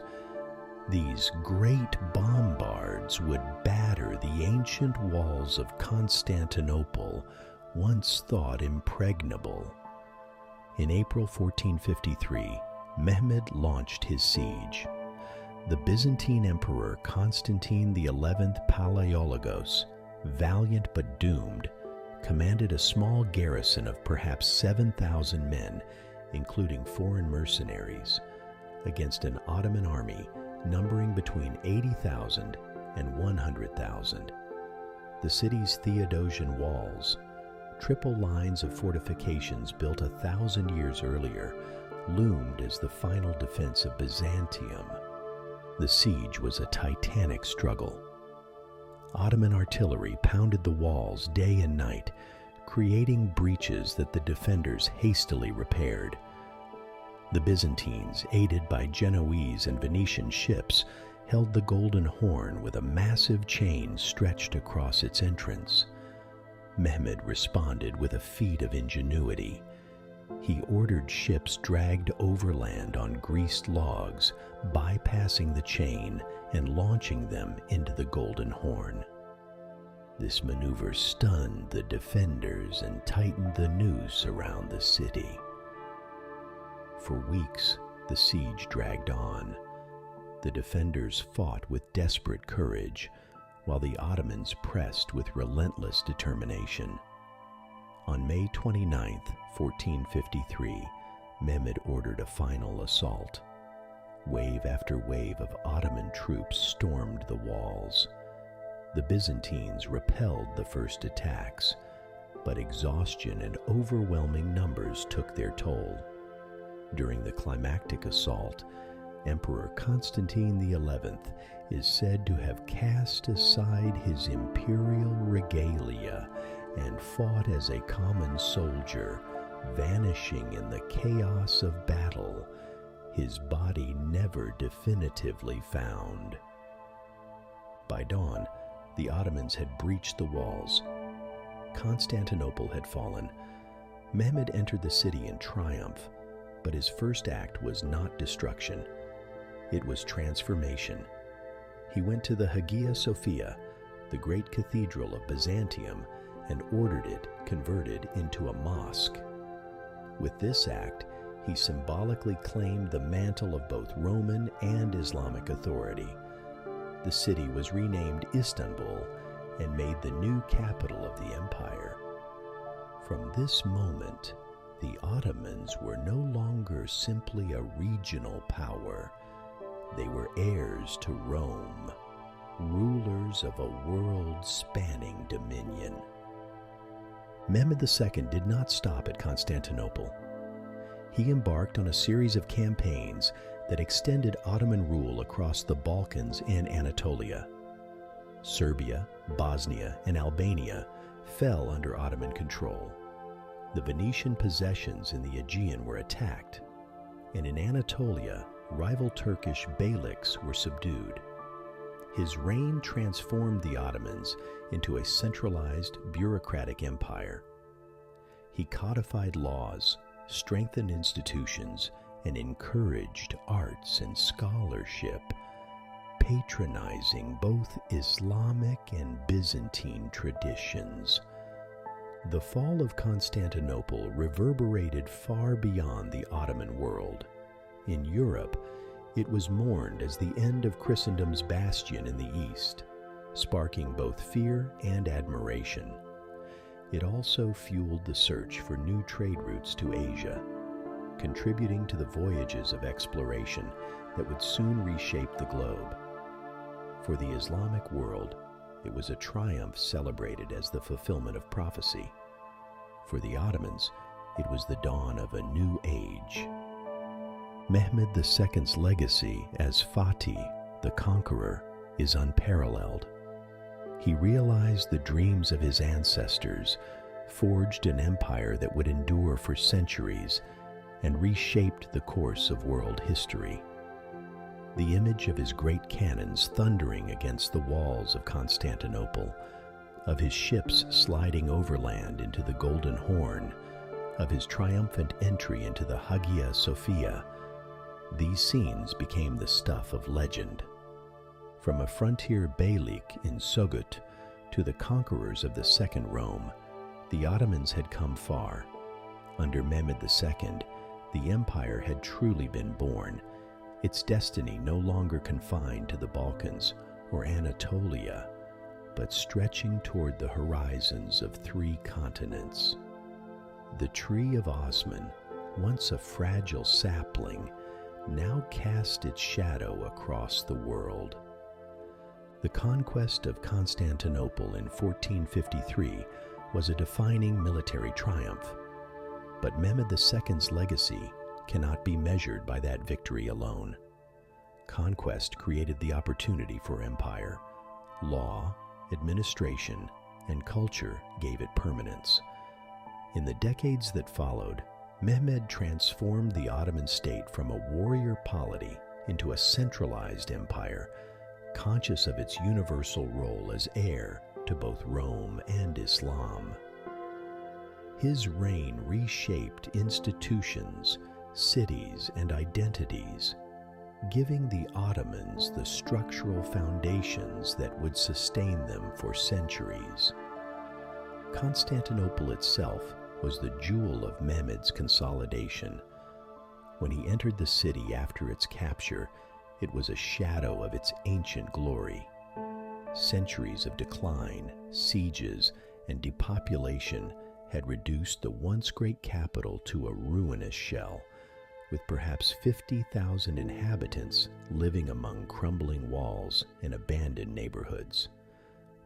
These great bombards would batter the ancient walls of Constantinople, once thought impregnable. In April 1453, Mehmed launched his siege. The Byzantine Emperor Constantine XI Palaiologos, valiant but doomed, commanded a small garrison of perhaps 7,000 men, including foreign mercenaries, against an Ottoman army numbering between 80,000 and 100,000. The city's Theodosian walls, triple lines of fortifications built 1,000 years earlier, loomed as the final defense of Byzantium. The siege was a titanic struggle. Ottoman artillery pounded the walls day and night, creating breaches that the defenders hastily repaired. The Byzantines, aided by Genoese and Venetian ships, held the Golden Horn with a massive chain stretched across its entrance. Mehmed responded with a feat of ingenuity. He ordered ships dragged overland on greased logs, bypassing the chain and launching them into the Golden Horn. This maneuver stunned the defenders and tightened the noose around the city. For weeks, the siege dragged on. The defenders fought with desperate courage, while the Ottomans pressed with relentless determination. On May 29, 1453, Mehmed ordered a final assault. Wave after wave of Ottoman troops stormed the walls. The Byzantines repelled the first attacks, but exhaustion and overwhelming numbers took their toll. During the climactic assault, Emperor Constantine XI is said to have cast aside his imperial regalia and fought as a common soldier, vanishing in the chaos of battle, his body never definitively found. By dawn, the Ottomans had breached the walls. Constantinople had fallen. Mehmed entered the city in triumph, but his first act was not destruction. It was transformation. He went to the Hagia Sophia, the great cathedral of Byzantium, and ordered it converted into a mosque. With this act, he symbolically claimed the mantle of both Roman and Islamic authority. The city was renamed Istanbul and made the new capital of the empire. From this moment, the Ottomans were no longer simply a regional power. They were heirs to Rome, rulers of a world-spanning dominion. Mehmed II did not stop at Constantinople. He embarked on a series of campaigns that extended Ottoman rule across the Balkans and Anatolia. Serbia, Bosnia, and Albania fell under Ottoman control. The Venetian possessions in the Aegean were attacked, and in Anatolia, rival Turkish beyliks were subdued. His reign transformed the Ottomans into a centralized, bureaucratic empire. He codified laws, strengthened institutions, and encouraged arts and scholarship, patronizing both Islamic and Byzantine traditions. The fall of Constantinople reverberated far beyond the Ottoman world. In Europe, it was mourned as the end of Christendom's bastion in the East, sparking both fear and admiration. It also fueled the search for new trade routes to Asia, contributing to the voyages of exploration that would soon reshape the globe. For the Islamic world, it was a triumph celebrated as the fulfillment of prophecy. For the Ottomans, it was the dawn of a new age. Mehmed II's legacy as Fatih, the conqueror, is unparalleled. He realized the dreams of his ancestors, forged an empire that would endure for centuries, and reshaped the course of world history. The image of his great cannons thundering against the walls of Constantinople, of his ships sliding overland into the Golden Horn, of his triumphant entry into the Hagia Sophia, these scenes became the stuff of legend. From a frontier beylik in Sogut to the conquerors of the Second Rome, the Ottomans had come far. Under Mehmed II, the empire had truly been born, its destiny no longer confined to the Balkans or Anatolia, but stretching toward the horizons of 3 continents. The tree of Osman, once a fragile sapling, now cast its shadow across the world. The conquest of Constantinople in 1453 was a defining military triumph, but Mehmed II's legacy cannot be measured by that victory alone. Conquest created the opportunity for empire. Law, administration, and culture gave it permanence. In the decades that followed, Mehmed transformed the Ottoman state from a warrior polity into a centralized empire, conscious of its universal role as heir to both Rome and Islam. His reign reshaped institutions, cities, and identities. giving the Ottomans the structural foundations that would sustain them for centuries. Constantinople itself was the jewel of Mehmed's consolidation. When he entered the city after its capture, it was a shadow of its ancient glory. Centuries of decline, sieges, and depopulation had reduced the once great capital to a ruinous shell, with perhaps 50,000 inhabitants living among crumbling walls and abandoned neighborhoods.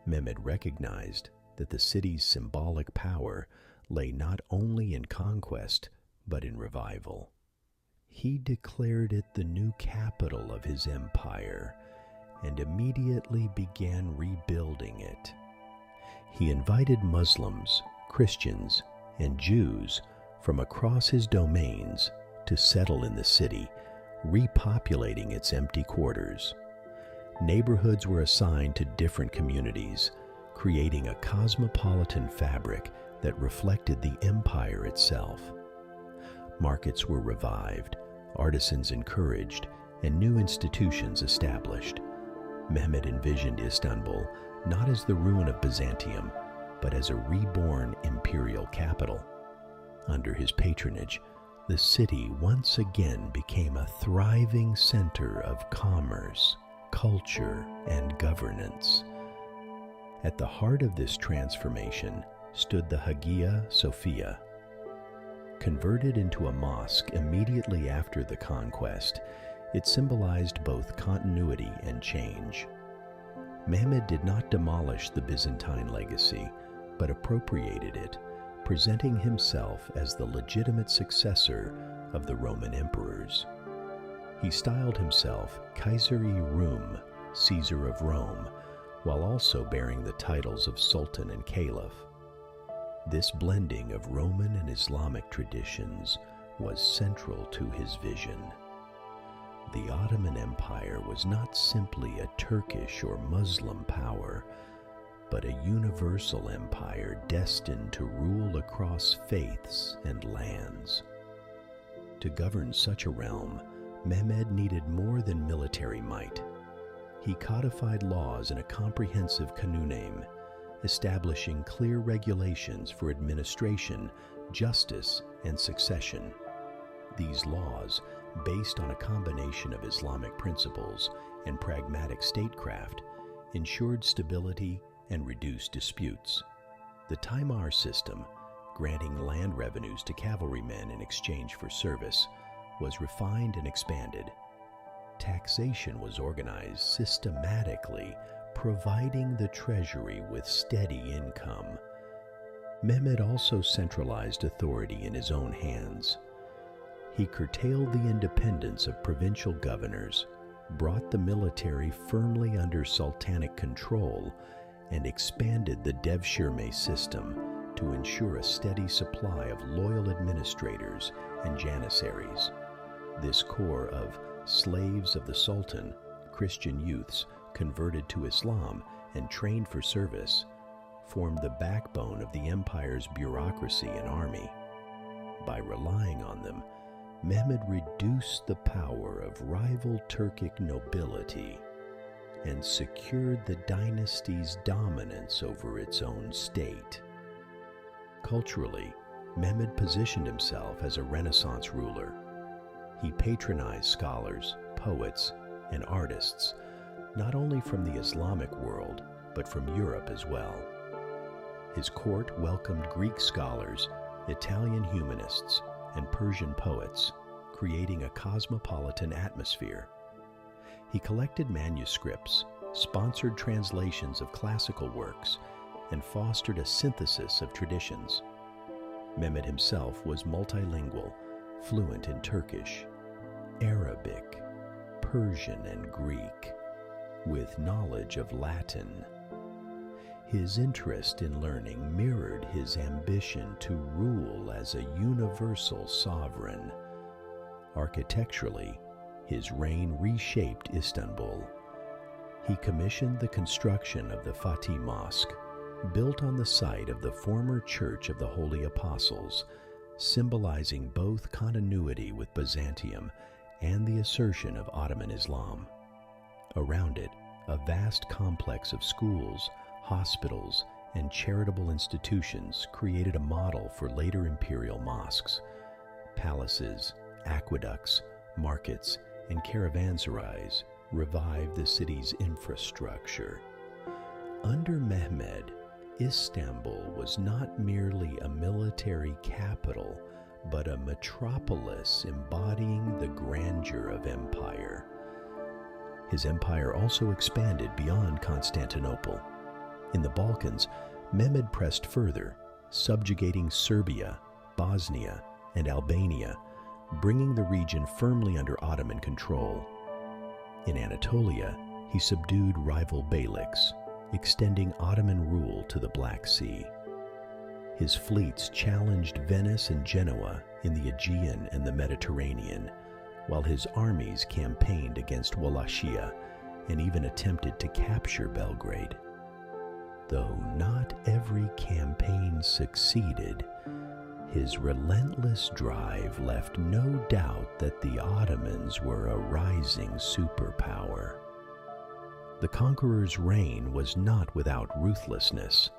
Mehmed recognized that the city's symbolic power lay not only in conquest, but in revival. He declared it the new capital of his empire and immediately began rebuilding it. He invited Muslims, Christians, and Jews from across his domains to settle in the city, repopulating its empty quarters. Neighborhoods were assigned to different communities, creating a cosmopolitan fabric that reflected the empire itself. Markets were revived, artisans encouraged, and new institutions established. Mehmed envisioned Istanbul not as the ruin of Byzantium, but as a reborn imperial capital. Under his patronage, the city once again became a thriving center of commerce, culture, and governance. At the heart of this transformation stood the Hagia Sophia. Converted into a mosque immediately after the conquest, it symbolized both continuity and change. Mehmed did not demolish the Byzantine legacy, but appropriated it, presenting himself as the legitimate successor of the Roman emperors. He styled himself Kaiseri Rum, Caesar of Rome, while also bearing the titles of Sultan and Caliph. This blending of Roman and Islamic traditions was central to his vision. The Ottoman Empire was not simply a Turkish or Muslim power, but a universal empire destined to rule across faiths and lands. To govern such a realm, Mehmed needed more than military might. He codified laws in a comprehensive kanuname, establishing clear regulations for administration, justice, and succession. These laws, based on a combination of Islamic principles and pragmatic statecraft, ensured stability and reduced disputes. The Taimar system, granting land revenues to cavalrymen in exchange for service, was refined and expanded. Taxation was organized systematically, providing the treasury with steady income. Mehmed also centralized authority in his own hands. He curtailed the independence of provincial governors, brought the military firmly under sultanic control, and expanded the devshirme system to ensure a steady supply of loyal administrators and janissaries. This corps of slaves of the Sultan, Christian youths converted to Islam and trained for service, formed the backbone of the empire's bureaucracy and army. By relying on them, Mehmed reduced the power of rival Turkic nobility and secured the dynasty's dominance over its own state. Culturally, Mehmed positioned himself as a Renaissance ruler. He patronized scholars, poets, and artists, not only from the Islamic world, but from Europe as well. His court welcomed Greek scholars, Italian humanists, and Persian poets, creating a cosmopolitan atmosphere. He collected manuscripts, sponsored translations of classical works, and fostered a synthesis of traditions. Mehmed himself was multilingual, fluent in Turkish, Arabic, Persian, and Greek, with knowledge of Latin. His interest in learning mirrored his ambition to rule as a universal sovereign. Architecturally, his reign reshaped Istanbul. He commissioned the construction of the Fatih Mosque, built on the site of the former Church of the Holy Apostles, symbolizing both continuity with Byzantium and the assertion of Ottoman Islam. Around it, a vast complex of schools, hospitals, and charitable institutions created a model for later imperial mosques. Palaces, aqueducts, markets, and caravanserais revived the city's infrastructure. Under Mehmed, Istanbul was not merely a military capital, but a metropolis embodying the grandeur of empire. His empire also expanded beyond Constantinople. In the Balkans, Mehmed pressed further, subjugating Serbia, Bosnia, and Albania, bringing the region firmly under Ottoman control. In Anatolia, he subdued rival beyliks, extending Ottoman rule to the Black Sea. His fleets challenged Venice and Genoa in the Aegean and the Mediterranean, while his armies campaigned against Wallachia and even attempted to capture Belgrade. Though not every campaign succeeded, his relentless drive left no doubt that the Ottomans were a rising superpower. The conqueror's reign was not without ruthlessness.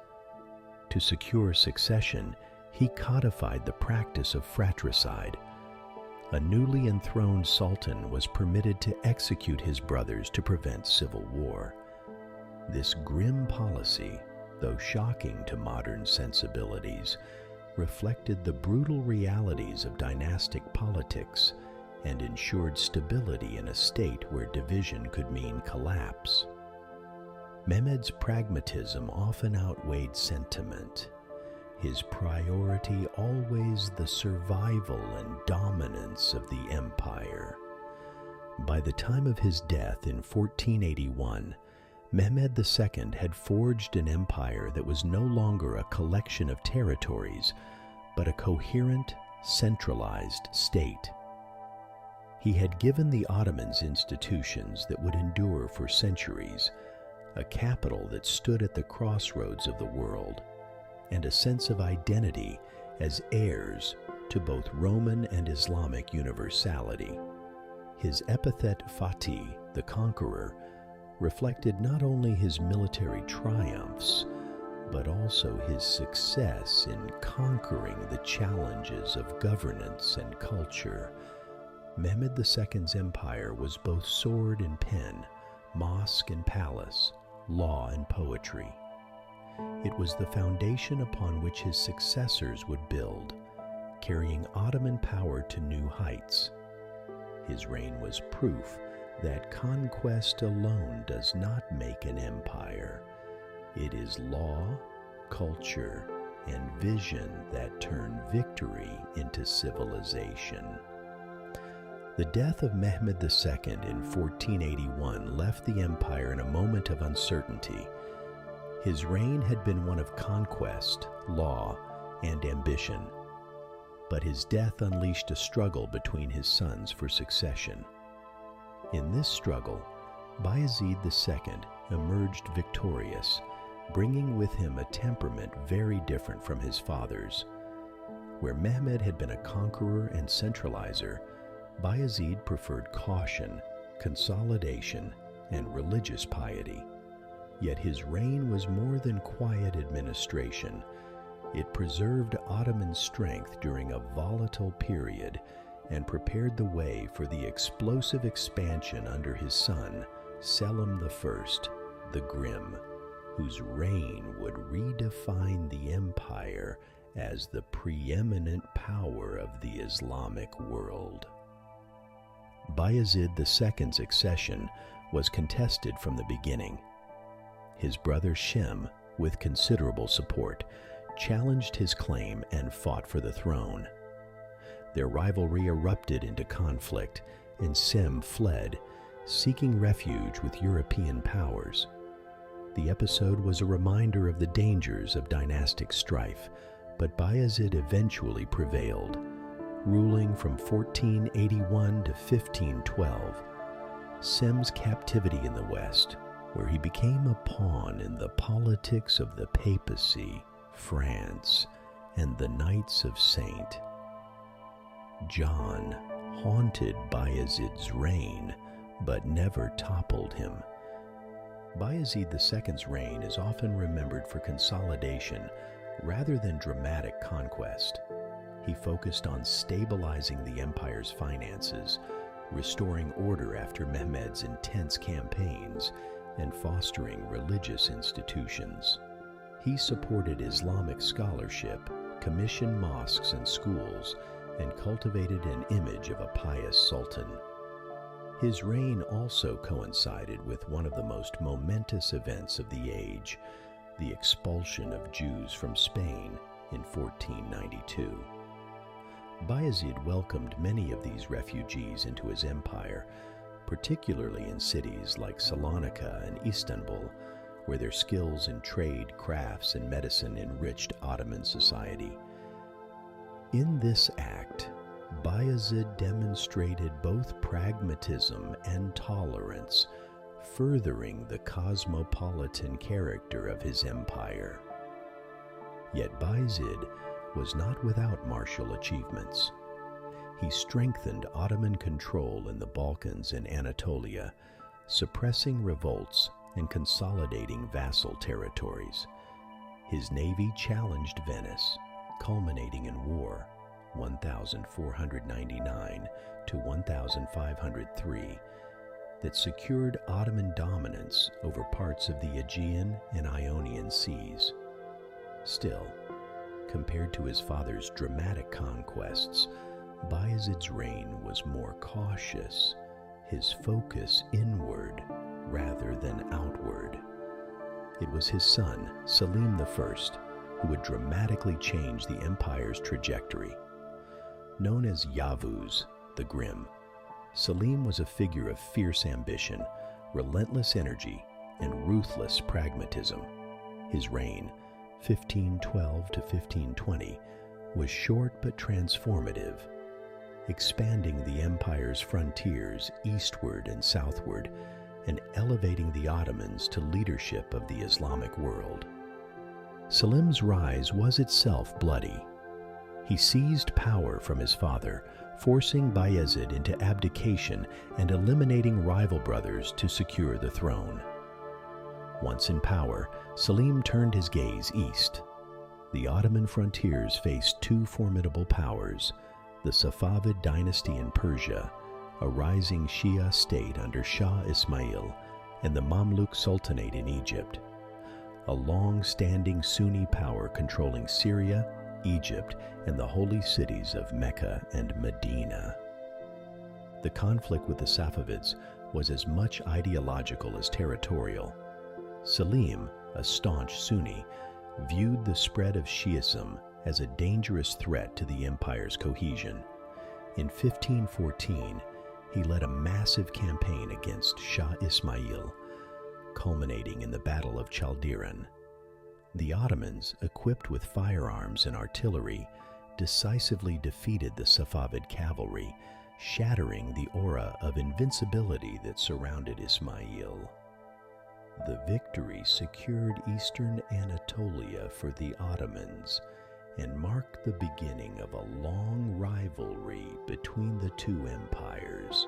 To secure succession, he codified the practice of fratricide. A newly enthroned sultan was permitted to execute his brothers to prevent civil war. This grim policy, though shocking to modern sensibilities, reflected the brutal realities of dynastic politics and ensured stability in a state where division could mean collapse. Mehmed's pragmatism often outweighed sentiment, his priority always the survival and dominance of the empire. By the time of his death in 1481, Mehmed II had forged an empire that was no longer a collection of territories, but a coherent, centralized state. He had given the Ottomans institutions that would endure for centuries, a capital that stood at the crossroads of the world, and a sense of identity as heirs to both Roman and Islamic universality. His epithet Fatih, the conqueror, reflected not only his military triumphs, but also his success in conquering the challenges of governance and culture. Mehmed II's empire was both sword and pen, mosque and palace, law and poetry. It was the foundation upon which his successors would build, carrying Ottoman power to new heights. His reign was proof that conquest alone does not make an empire. It is law, culture, and vision that turn victory into civilization. The death of Mehmed II in 1481 left the empire in a moment of uncertainty. His reign had been one of conquest, law, and ambition, but his death unleashed a struggle between his sons for succession. In this struggle, Bayezid II emerged victorious, bringing with him a temperament very different from his father's. Where Mehmed had been a conqueror and centralizer, Bayezid preferred caution, consolidation, and religious piety. Yet his reign was more than quiet administration. It preserved Ottoman strength during a volatile period and prepared the way for the explosive expansion under his son, Selim I, the Grim, whose reign would redefine the empire as the preeminent power of the Islamic world. Bayezid II's accession was contested from the beginning. His brother Shem, with considerable support, challenged his claim and fought for the throne. Their rivalry erupted into conflict, and Sem fled, seeking refuge with European powers. The episode was a reminder of the dangers of dynastic strife, but Bayezid eventually prevailed, ruling from 1481 to 1512. Sem's captivity in the West, where he became a pawn in the politics of the papacy, France, and the Knights of St. John, haunted Bayezid's reign, but never toppled him. Bayezid II's reign is often remembered for consolidation rather than dramatic conquest. He focused on stabilizing the empire's finances, restoring order after Mehmed's intense campaigns, and fostering religious institutions. He supported Islamic scholarship, commissioned mosques and schools, and cultivated an image of a pious sultan. His reign also coincided with one of the most momentous events of the age, the expulsion of Jews from Spain in 1492. Bayezid welcomed many of these refugees into his empire, particularly in cities like Salonika and Istanbul, where their skills in trade, crafts, and medicine enriched Ottoman society. In this act, Bayezid demonstrated both pragmatism and tolerance, furthering the cosmopolitan character of his empire. Yet Bayezid was not without martial achievements. He strengthened Ottoman control in the Balkans and Anatolia, suppressing revolts and consolidating vassal territories. His navy challenged Venice, culminating in war 1499 to 1503 that secured Ottoman dominance over parts of the Aegean and Ionian seas. Still, compared to his father's dramatic conquests, Bayezid's reign was more cautious, his focus inward rather than outward. It was his son, Selim I, who would dramatically change the empire's trajectory. Known as Yavuz, the Grim, Selim was a figure of fierce ambition, relentless energy, and ruthless pragmatism. His reign, 1512 to 1520, was short but transformative, expanding the empire's frontiers eastward and southward and elevating the Ottomans to leadership of the Islamic world. Selim's rise was itself bloody. He seized power from his father, forcing Bayezid into abdication and eliminating rival brothers to secure the throne. Once in power, Selim turned his gaze east. The Ottoman frontiers faced two formidable powers, the Safavid dynasty in Persia, a rising Shia state under Shah Ismail, and the Mamluk Sultanate in Egypt, a long-standing Sunni power controlling Syria, Egypt, and the holy cities of Mecca and Medina. The conflict with the Safavids was as much ideological as territorial. Selim, a staunch Sunni, viewed the spread of Shiism as a dangerous threat to the empire's cohesion. In 1514, he led a massive campaign against Shah Ismail, culminating in the Battle of Chaldiran. The Ottomans, equipped with firearms and artillery, decisively defeated the Safavid cavalry, shattering the aura of invincibility that surrounded Ismail. The victory secured eastern Anatolia for the Ottomans and marked the beginning of a long rivalry between the two empires.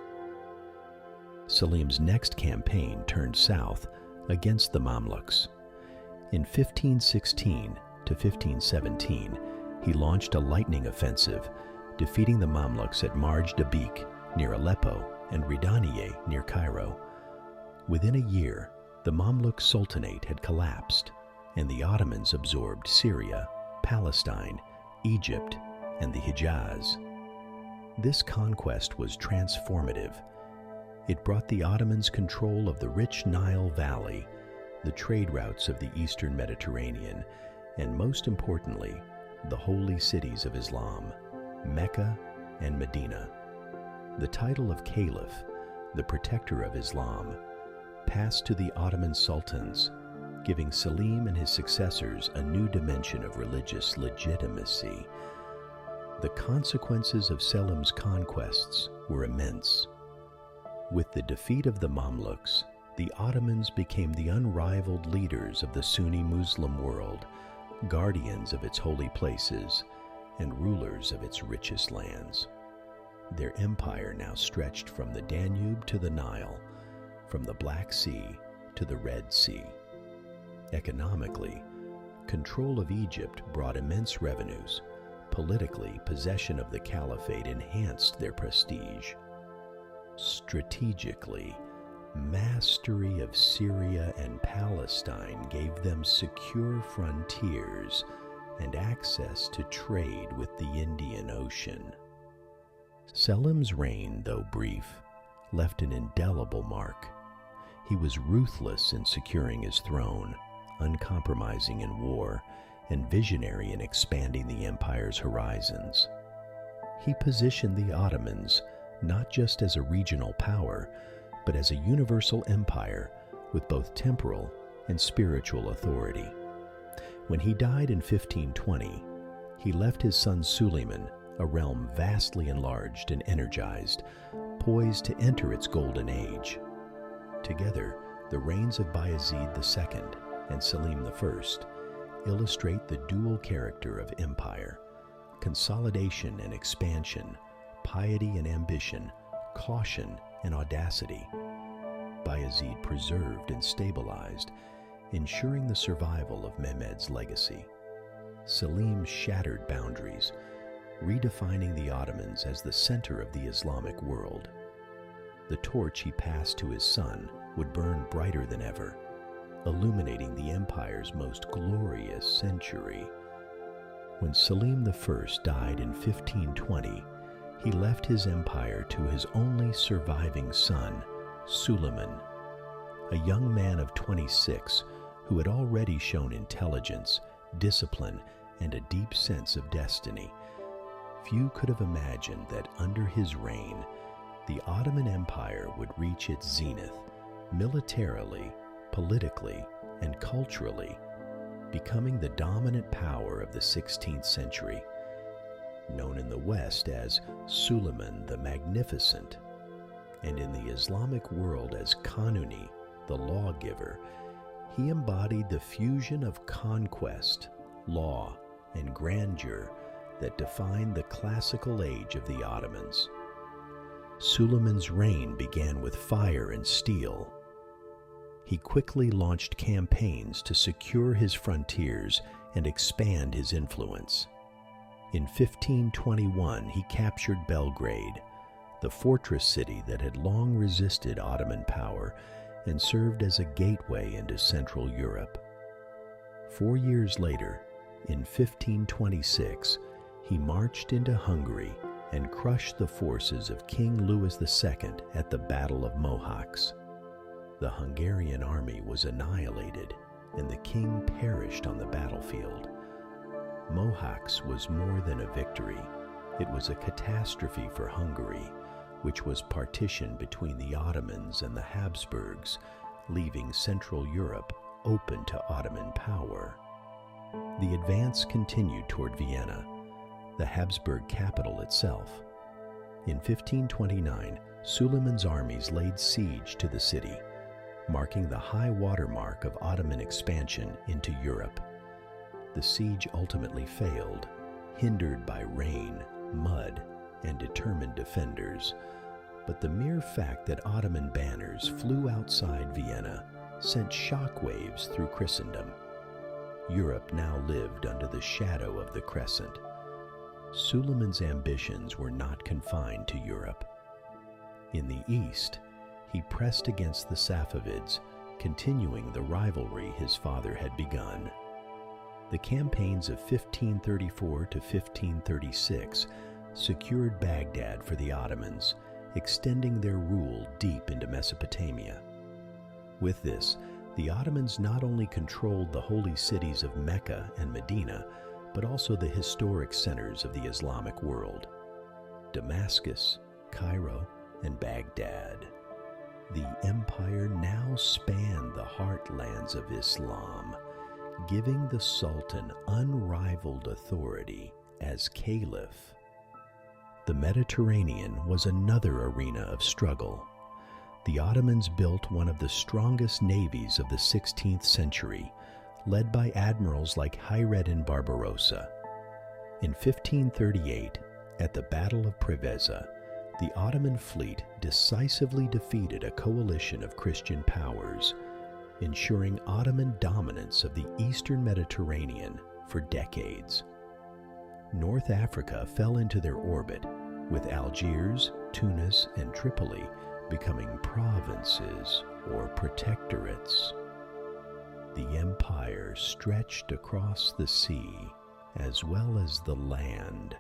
Selim's next campaign turned south against the Mamluks. In 1516 to 1517, he launched a lightning offensive, defeating the Mamluks at Marj Dabik near Aleppo and Ridaniye near Cairo. Within a year, the Mamluk Sultanate had collapsed, and the Ottomans absorbed Syria, Palestine, Egypt, and the Hijaz. This conquest was transformative. It brought the Ottomans control of the rich Nile Valley, the trade routes of the Eastern Mediterranean, and most importantly, the holy cities of Islam, Mecca and Medina. The title of Caliph, the protector of Islam, passed to the Ottoman sultans, giving Selim and his successors a new dimension of religious legitimacy. The consequences of Selim's conquests were immense. With the defeat of the Mamluks, the Ottomans became the unrivaled leaders of the Sunni Muslim world, guardians of its holy places, and rulers of its richest lands. Their empire now stretched from the Danube to the Nile, from the Black Sea to the Red Sea. Economically, control of Egypt brought immense revenues. Politically, possession of the caliphate enhanced their prestige. Strategically, mastery of Syria and Palestine gave them secure frontiers and access to trade with the Indian Ocean. Selim's reign, though brief, left an indelible mark. He was ruthless in securing his throne, uncompromising in war, and visionary in expanding the empire's horizons. He positioned the Ottomans not just as a regional power, but as a universal empire with both temporal and spiritual authority. When he died in 1520, he left his son Suleiman a realm vastly enlarged and energized, poised to enter its golden age. Together, the reigns of Bayezid II and Selim I illustrate the dual character of empire: consolidation and expansion, piety and ambition, caution and audacity. Bayezid preserved and stabilized, ensuring the survival of Mehmed's legacy. Selim shattered boundaries, redefining the Ottomans as the center of the Islamic world. The torch he passed to his son would burn brighter than ever, illuminating the empire's most glorious century. When Selim I died in 1520, he left his empire to his only surviving son, Suleiman, a young man of 26 who had already shown intelligence, discipline, and a deep sense of destiny. Few could have imagined that under his reign, the Ottoman Empire would reach its zenith, militarily, politically, and culturally, becoming the dominant power of the 16th century. Known in the West as Suleiman the Magnificent, and in the Islamic world as Kanuni, the lawgiver, he embodied the fusion of conquest, law, and grandeur that defined the classical age of the Ottomans. Suleiman's reign began with fire and steel. He quickly launched campaigns to secure his frontiers and expand his influence. In 1521, he captured Belgrade, the fortress city that had long resisted Ottoman power and served as a gateway into Central Europe. 4 years later, in 1526, he marched into Hungary and crushed the forces of King Louis II at the Battle of Mohacs. The Hungarian army was annihilated, and the king perished on the battlefield. Mohacs was more than a victory. It was a catastrophe for Hungary, which was partitioned between the Ottomans and the Habsburgs, leaving Central Europe open to Ottoman power. The advance continued toward Vienna, the Habsburg capital itself. In 1529, Suleiman's armies laid siege to the city, marking the high water mark of Ottoman expansion into Europe. The siege ultimately failed, hindered by rain, mud, and determined defenders. But the mere fact that Ottoman banners flew outside Vienna sent shockwaves through Christendom. Europe now lived under the shadow of the Crescent. Suleiman's ambitions were not confined to Europe. In the east, he pressed against the Safavids, continuing the rivalry his father had begun. The campaigns of 1534 to 1536 secured Baghdad for the Ottomans, extending their rule deep into Mesopotamia. With this, the Ottomans not only controlled the holy cities of Mecca and Medina, but also the historic centers of the Islamic world: Damascus, Cairo, and Baghdad. The empire now spanned the heartlands of Islam, giving the Sultan unrivaled authority as caliph. The Mediterranean was another arena of struggle. The Ottomans built one of the strongest navies of the 16th century, led by admirals like Hayreddin Barbarossa. In 1538, at the Battle of Preveza, the Ottoman fleet decisively defeated a coalition of Christian powers, ensuring Ottoman dominance of the Eastern Mediterranean for decades. North Africa fell into their orbit, with Algiers, Tunis, and Tripoli becoming provinces or protectorates. The empire stretched across the sea as well as the land,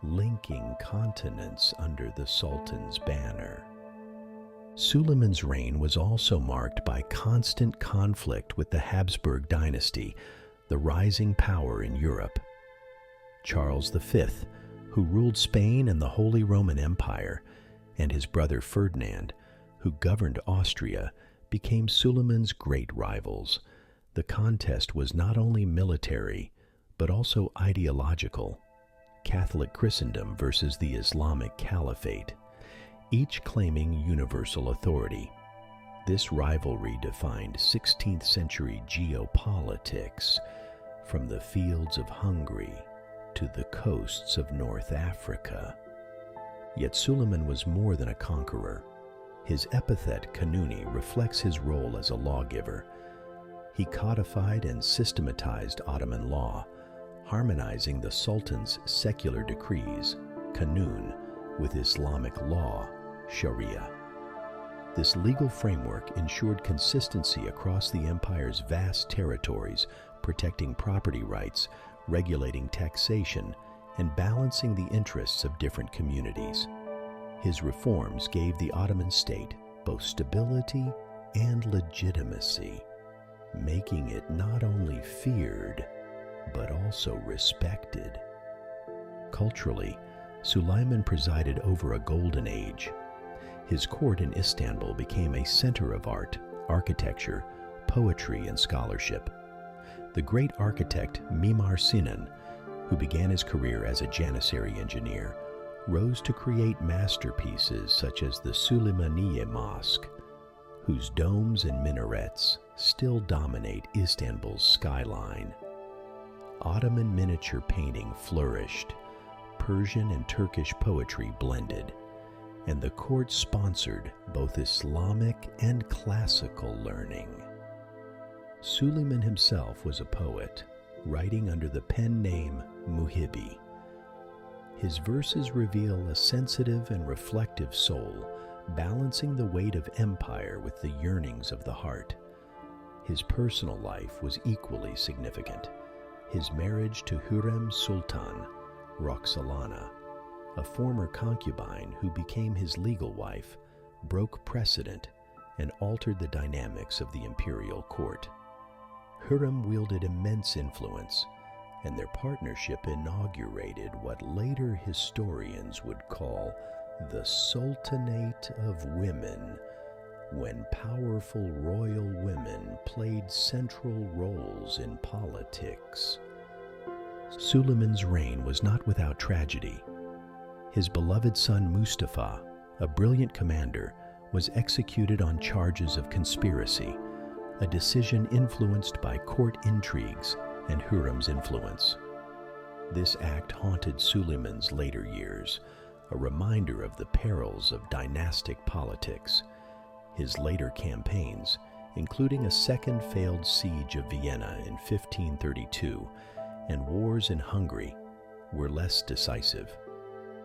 linking continents under the Sultan's banner. Suleiman's reign was also marked by constant conflict with the Habsburg dynasty, the rising power in Europe. Charles V, who ruled Spain and the Holy Roman Empire, and his brother Ferdinand, who governed Austria, became Suleiman's great rivals. The contest was not only military, but also ideological. Catholic Christendom versus the Islamic Caliphate, each claiming universal authority. This rivalry defined 16th century geopolitics, from the fields of Hungary to the coasts of North Africa. Yet Suleiman was more than a conqueror. His epithet Kanuni reflects his role as a lawgiver. He codified and systematized Ottoman law, harmonizing the Sultan's secular decrees, Kanun, with Islamic law, Sharia. This legal framework ensured consistency across the empire's vast territories, protecting property rights, regulating taxation, and balancing the interests of different communities. His reforms gave the Ottoman state both stability and legitimacy, making it not only feared, but also respected. Culturally, Suleiman presided over a golden age. His court in Istanbul became a center of art, architecture, poetry, and scholarship. The great architect Mimar Sinan, who began his career as a Janissary engineer, rose to create masterpieces such as the Süleymaniye Mosque, whose domes and minarets still dominate Istanbul's skyline. Ottoman miniature painting flourished, Persian and Turkish poetry blended, and the court sponsored both Islamic and classical learning. Suleiman himself was a poet, writing under the pen name Muhibi. His verses reveal a sensitive and reflective soul, balancing the weight of empire with the yearnings of the heart. His personal life was equally significant. His marriage to Hürrem Sultan, Roxolana, a former concubine who became his legal wife, broke precedent and altered the dynamics of the imperial court. Hürrem wielded immense influence, and their partnership inaugurated what later historians would call the Sultanate of Women, when powerful royal women played central roles in politics. Suleiman's reign was not without tragedy. His beloved son Mustafa, a brilliant commander, was executed on charges of conspiracy, a decision influenced by court intrigues and Hürrem's influence. This act haunted Suleiman's later years, a reminder of the perils of dynastic politics. His later campaigns, including a second failed siege of Vienna in 1532 and wars in Hungary, were less decisive.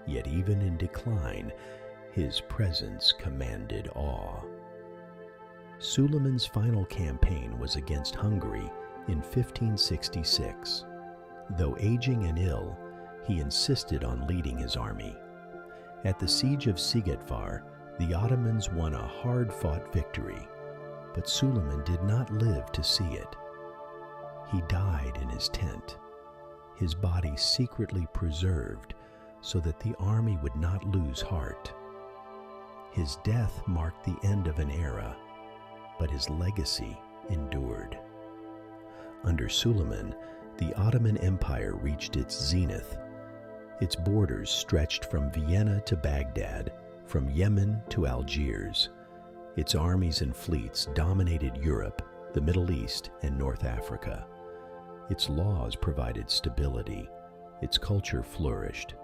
Yet even in decline, his presence commanded awe. Suleiman's final campaign was against Hungary in 1566. Though aging and ill, he insisted on leading his army. At the siege of Sigetvar, the Ottomans won a hard-fought victory, but Suleiman did not live to see it. He died in his tent, his body secretly preserved so that the army would not lose heart. His death marked the end of an era, but his legacy endured. Under Suleiman, the Ottoman Empire reached its zenith. Its borders stretched from Vienna to Baghdad, from Yemen to Algiers. Its armies and fleets dominated Europe, the Middle East, and North Africa. Its laws provided stability. Its culture flourished,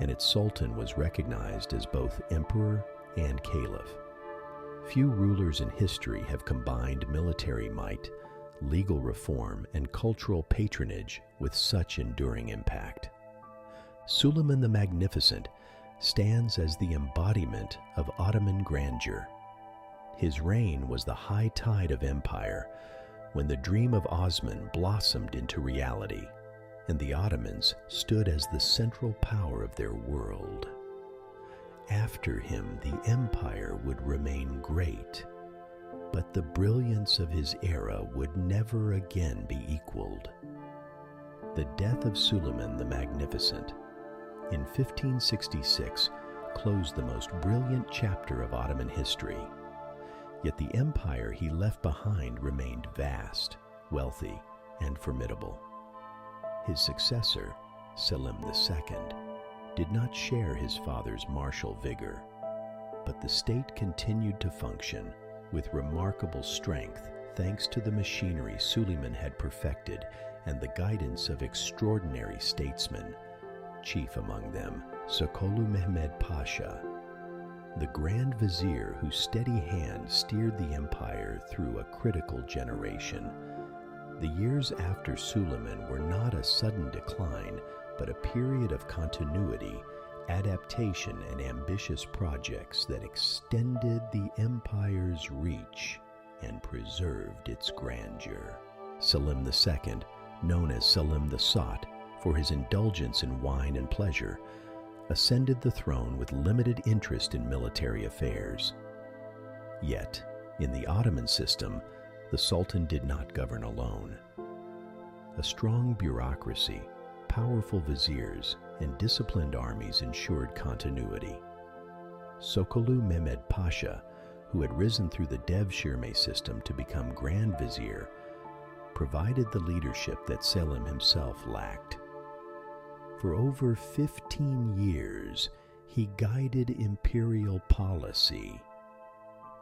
and its sultan was recognized as both emperor and caliph. Few rulers in history have combined military might, legal reform, and cultural patronage with such enduring impact. Suleiman the Magnificent stands as the embodiment of Ottoman grandeur. His reign was the high tide of empire, when the dream of Osman blossomed into reality, and the Ottomans stood as the central power of their world. After him, the empire would remain great, but the brilliance of his era would never again be equaled. The death of Suleiman the Magnificent in 1566 closed the most brilliant chapter of Ottoman history. Yet the empire he left behind remained vast, wealthy, and formidable. His successor, Selim II, did not share his father's martial vigor, but the state continued to function with remarkable strength thanks to the machinery Suleiman had perfected and the guidance of extraordinary statesmen, chief among them Sokolu Mehmed Pasha, the Grand Vizier whose steady hand steered the empire through a critical generation. The years after Suleiman were not a sudden decline, but a period of continuity, adaptation, and ambitious projects that extended the empire's reach and preserved its grandeur. Selim II, known as Selim the Sot for his indulgence in wine and pleasure, ascended the throne with limited interest in military affairs. Yet, in the Ottoman system, the Sultan did not govern alone. A strong bureaucracy, powerful viziers, and disciplined armies ensured continuity. Sokolu Mehmed Pasha, who had risen through the Devshirme system to become Grand Vizier, provided the leadership that Selim himself lacked. For over 15 years, he guided imperial policy,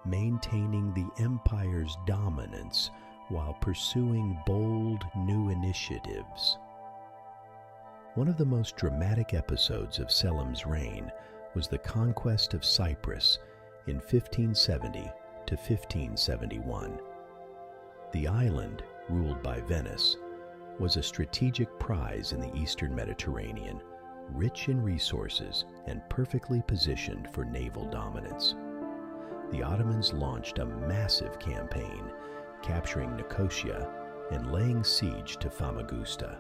maintaining the empire's dominance while pursuing bold new initiatives. One of the most dramatic episodes of Selim's reign was the conquest of Cyprus in 1570 to 1571. The island, ruled by Venice, was a strategic prize in the eastern Mediterranean, rich in resources and perfectly positioned for naval dominance. The Ottomans launched a massive campaign, capturing Nicosia and laying siege to Famagusta.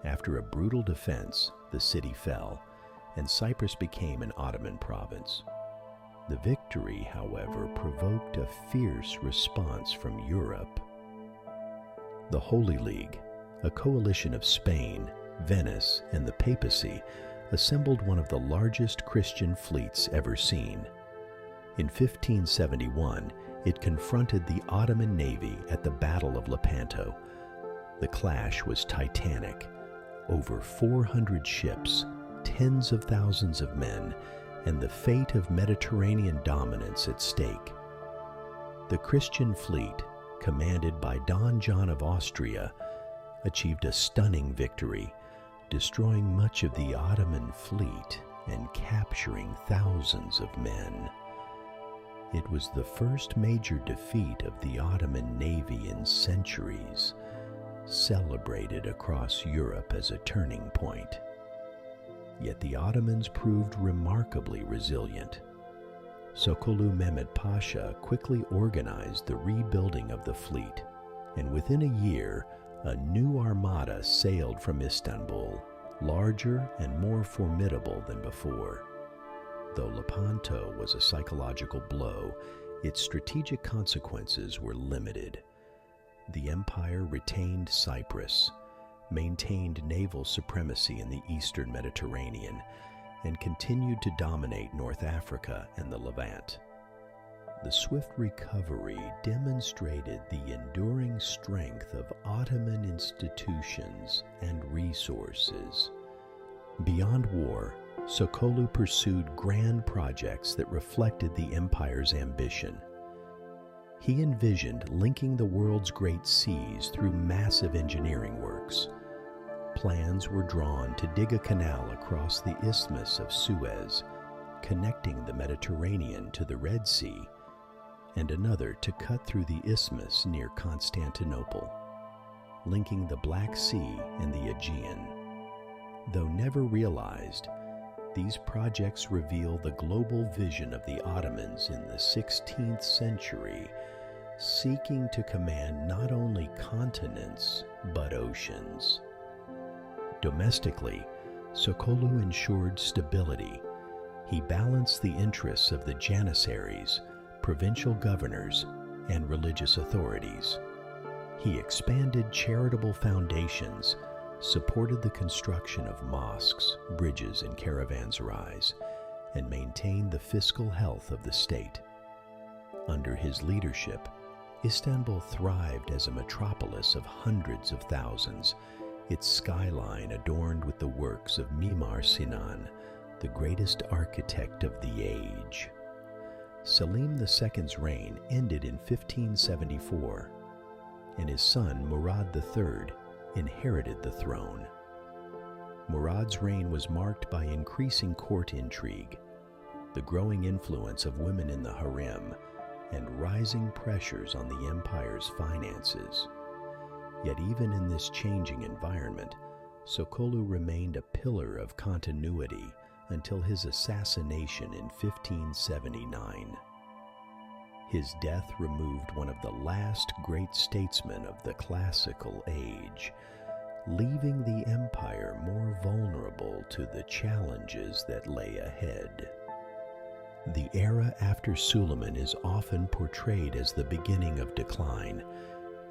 After a brutal defense, the city fell, and Cyprus became an Ottoman province. The victory, however, provoked a fierce response from Europe. The Holy League, a coalition of Spain, Venice, and the papacy, assembled one of the largest Christian fleets ever seen. In 1571, it confronted the Ottoman navy at the Battle of Lepanto. The clash was titanic. Over 400 ships, tens of thousands of men, and the fate of Mediterranean dominance at stake. The Christian fleet, commanded by Don John of Austria, achieved a stunning victory, destroying much of the Ottoman fleet and capturing thousands of men. It was the first major defeat of the Ottoman navy in centuries, celebrated across Europe as a turning point. Yet the Ottomans proved remarkably resilient. Sokolu Mehmed Pasha quickly organized the rebuilding of the fleet, and within a year, a new armada sailed from Istanbul, larger and more formidable than before. Though Lepanto was a psychological blow, its strategic consequences were limited. The empire retained Cyprus, maintained naval supremacy in the eastern Mediterranean, and continued to dominate North Africa and the Levant. The swift recovery demonstrated the enduring strength of Ottoman institutions and resources. Beyond war, Sokolu pursued grand projects that reflected the empire's ambition. He envisioned linking the world's great seas through massive engineering works, plans were drawn to dig a canal across the Isthmus of Suez, connecting the Mediterranean to the Red Sea, and another to cut through the isthmus near Constantinople, linking the Black Sea and the Aegean. Though never realized, these projects reveal the global vision of the Ottomans in the 16th century, seeking to command not only continents but oceans. Domestically, Sokollu ensured stability. He balanced the interests of the janissaries, provincial governors, and religious authorities. He expanded charitable foundations, supported the construction of mosques, bridges, and caravanserais, and maintained the fiscal health of the state. Under his leadership, Istanbul thrived as a metropolis of hundreds of thousands, its skyline adorned with the works of Mimar Sinan, the greatest architect of the age. Selim II's reign ended in 1574, and his son Murad III inherited the throne. Murad's reign was marked by increasing court intrigue, the growing influence of women in the harem, and rising pressures on the empire's finances. Yet even in this changing environment, Sokollu remained a pillar of continuity until his assassination in 1579. His death removed one of the last great statesmen of the classical age, leaving the empire more vulnerable to the challenges that lay ahead. The era after Suleiman is often portrayed as the beginning of decline,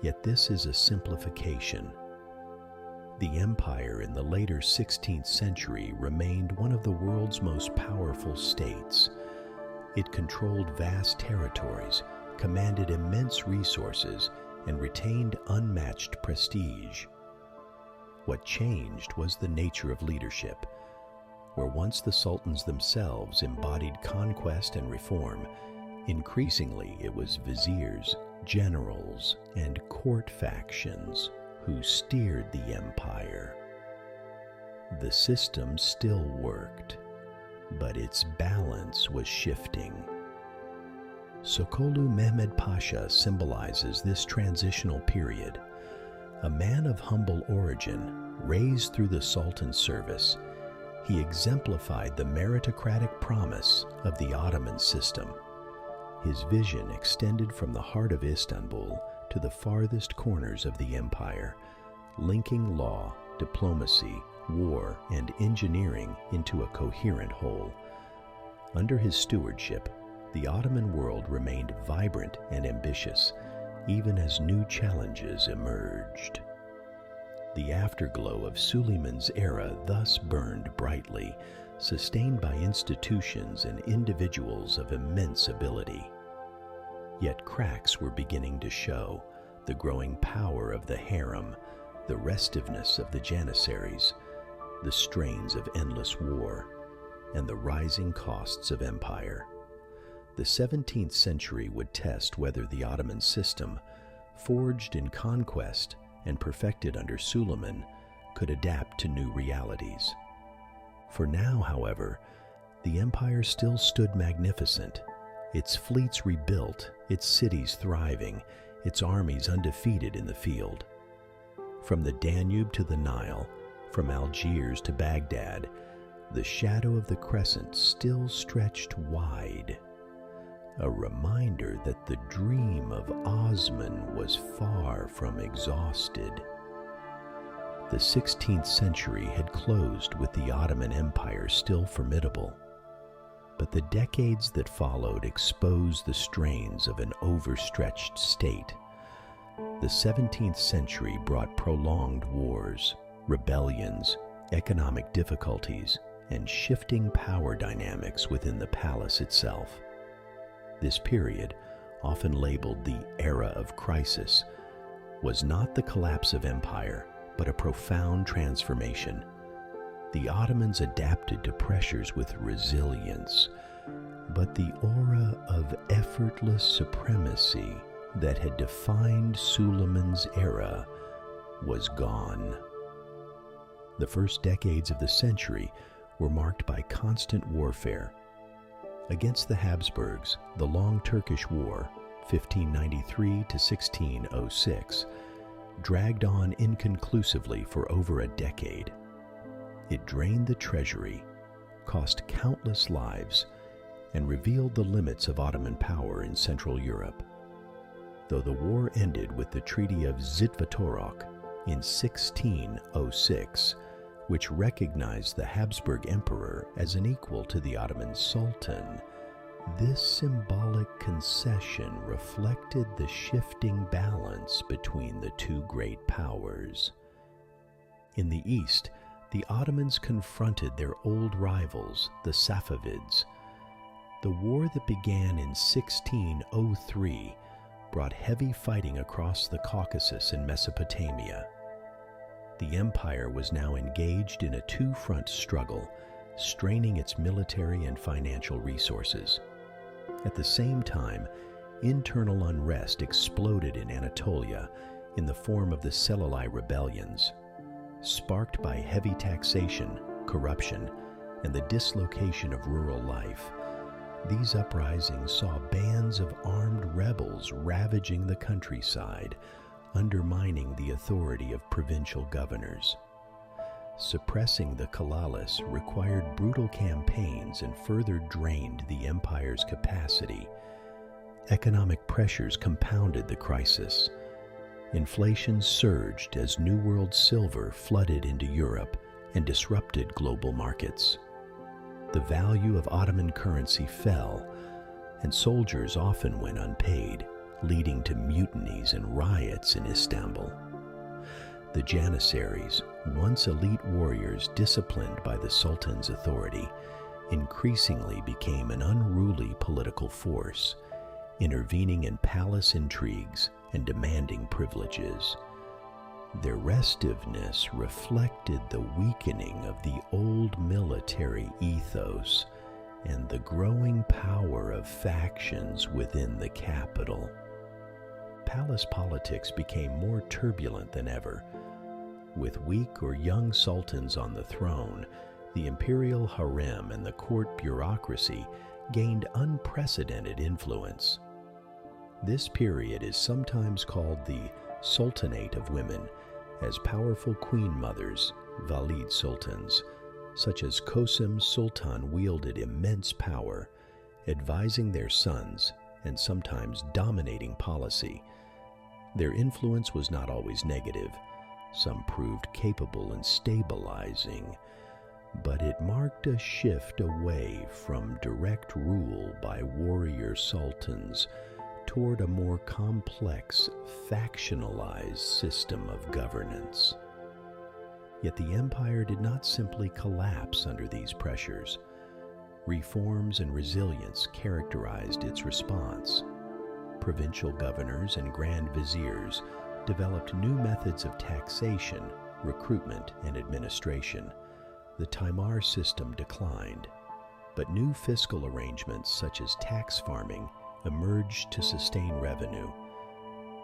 yet this is a simplification. The empire in the later 16th century remained one of the world's most powerful states. It controlled vast territories, commanded immense resources, and retained unmatched prestige. What changed was the nature of leadership. Where once the sultans themselves embodied conquest and reform, increasingly it was viziers, generals, and court factions who steered the empire. The system still worked, but its balance was shifting. Sokollu Mehmed Pasha symbolizes this transitional period. A man of humble origin, raised through the Sultan's service, he exemplified the meritocratic promise of the Ottoman system. His vision extended from the heart of Istanbul to the farthest corners of the empire, linking law, diplomacy, war, and engineering into a coherent whole. Under his stewardship, the Ottoman world remained vibrant and ambitious, even as new challenges emerged. The afterglow of Suleiman's era thus burned brightly, sustained by institutions and individuals of immense ability. Yet cracks were beginning to show: the growing power of the harem, the restiveness of the janissaries, the strains of endless war, and the rising costs of empire. The 17th century would test whether the Ottoman system, forged in conquest and perfected under Suleiman, could adapt to new realities. For now, however, the empire still stood magnificent, its fleets rebuilt, its cities thriving, its armies undefeated in the field. From the Danube to the Nile, from Algiers to Baghdad, the shadow of the crescent still stretched wide, a reminder that the dream of Osman was far from exhausted. The 16th century had closed with the Ottoman Empire still formidable, but the decades that followed exposed the strains of an overstretched state. The 17th century brought prolonged wars, rebellions, economic difficulties, and shifting power dynamics within the palace itself. This period, often labeled the Era of Crisis, was not the collapse of empire, but a profound transformation. The Ottomans adapted to pressures with resilience, but the aura of effortless supremacy that had defined Suleiman's era was gone. The first decades of the century were marked by constant warfare. Against the Habsburgs, the Long Turkish War, 1593 to 1606, dragged on inconclusively for over a decade. It drained the treasury, cost countless lives, and revealed the limits of Ottoman power in Central Europe. Though the war ended with the Treaty of Zitvatorok in 1606, which recognized the Habsburg Emperor as an equal to the Ottoman Sultan, this symbolic concession reflected the shifting balance between the two great powers. In the east, the Ottomans confronted their old rivals, the Safavids. The war that began in 1603 brought heavy fighting across the Caucasus and Mesopotamia. The empire was now engaged in a two-front struggle, straining its military and financial resources. At the same time, internal unrest exploded in Anatolia in the form of the Seleucid rebellions. Sparked by heavy taxation, corruption, and the dislocation of rural life, these uprisings saw bands of armed rebels ravaging the countryside, undermining the authority of provincial governors. Suppressing the Kalalis required brutal campaigns and further drained the empire's capacity. Economic pressures compounded the crisis. Inflation surged as New World silver flooded into Europe and disrupted global markets. The value of Ottoman currency fell, and soldiers often went unpaid, leading to mutinies and riots in Istanbul. The Janissaries, once elite warriors disciplined by the Sultan's authority, increasingly became an unruly political force, intervening in palace intrigues and demanding privileges. Their restiveness reflected the weakening of the old military ethos and the growing power of factions within the capital. Palace politics became more turbulent than ever. With weak or young sultans on the throne, the imperial harem and the court bureaucracy gained unprecedented influence. This period is sometimes called the Sultanate of Women, as powerful queen mothers, Valid sultans, such as Kosim Sultan, wielded immense power, advising their sons and sometimes dominating policy. Their influence was not always negative. Some proved capable and stabilizing, but it marked a shift away from direct rule by warrior sultans toward a more complex, factionalized system of governance. Yet the empire did not simply collapse under these pressures. Reforms and resilience characterized its response. Provincial governors and grand viziers developed new methods of taxation, recruitment, and administration. The Timar system declined, but new fiscal arrangements such as tax farming emerged to sustain revenue.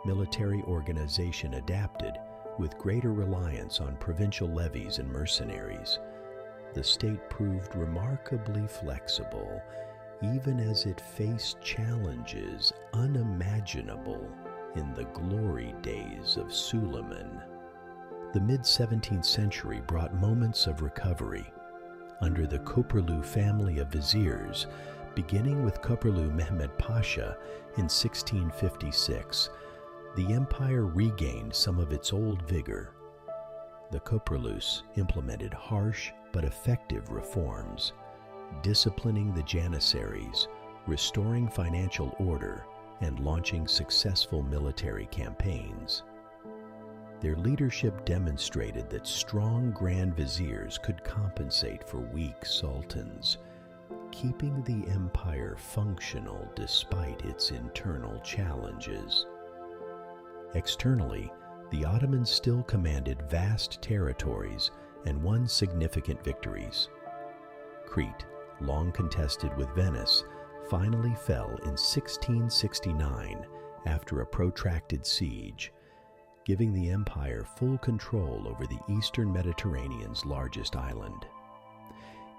Military organization adapted, with greater reliance on provincial levies and mercenaries. The state proved remarkably flexible, even as it faced challenges unimaginable in the glory days of Suleiman. The mid-17th century brought moments of recovery. Under the Köprülü family of viziers, beginning with Köprülü Mehmed Pasha in 1656, the empire regained some of its old vigor. The Köprülüs implemented harsh but effective reforms, disciplining the Janissaries, restoring financial order, and launching successful military campaigns. Their leadership demonstrated that strong grand viziers could compensate for weak sultans, keeping the empire functional despite its internal challenges. Externally, the Ottomans still commanded vast territories and won significant victories. Crete, long contested with Venice, finally fell in 1669 after a protracted siege, giving the empire full control over the eastern Mediterranean's largest island.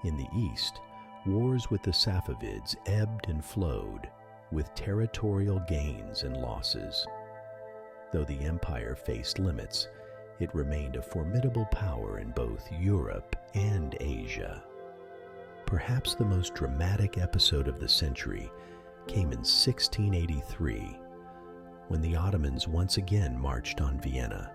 In the east, wars with the Safavids ebbed and flowed, with territorial gains and losses. Though the empire faced limits, it remained a formidable power in both Europe and Asia. Perhaps the most dramatic episode of the century came in 1683, when the Ottomans once again marched on Vienna.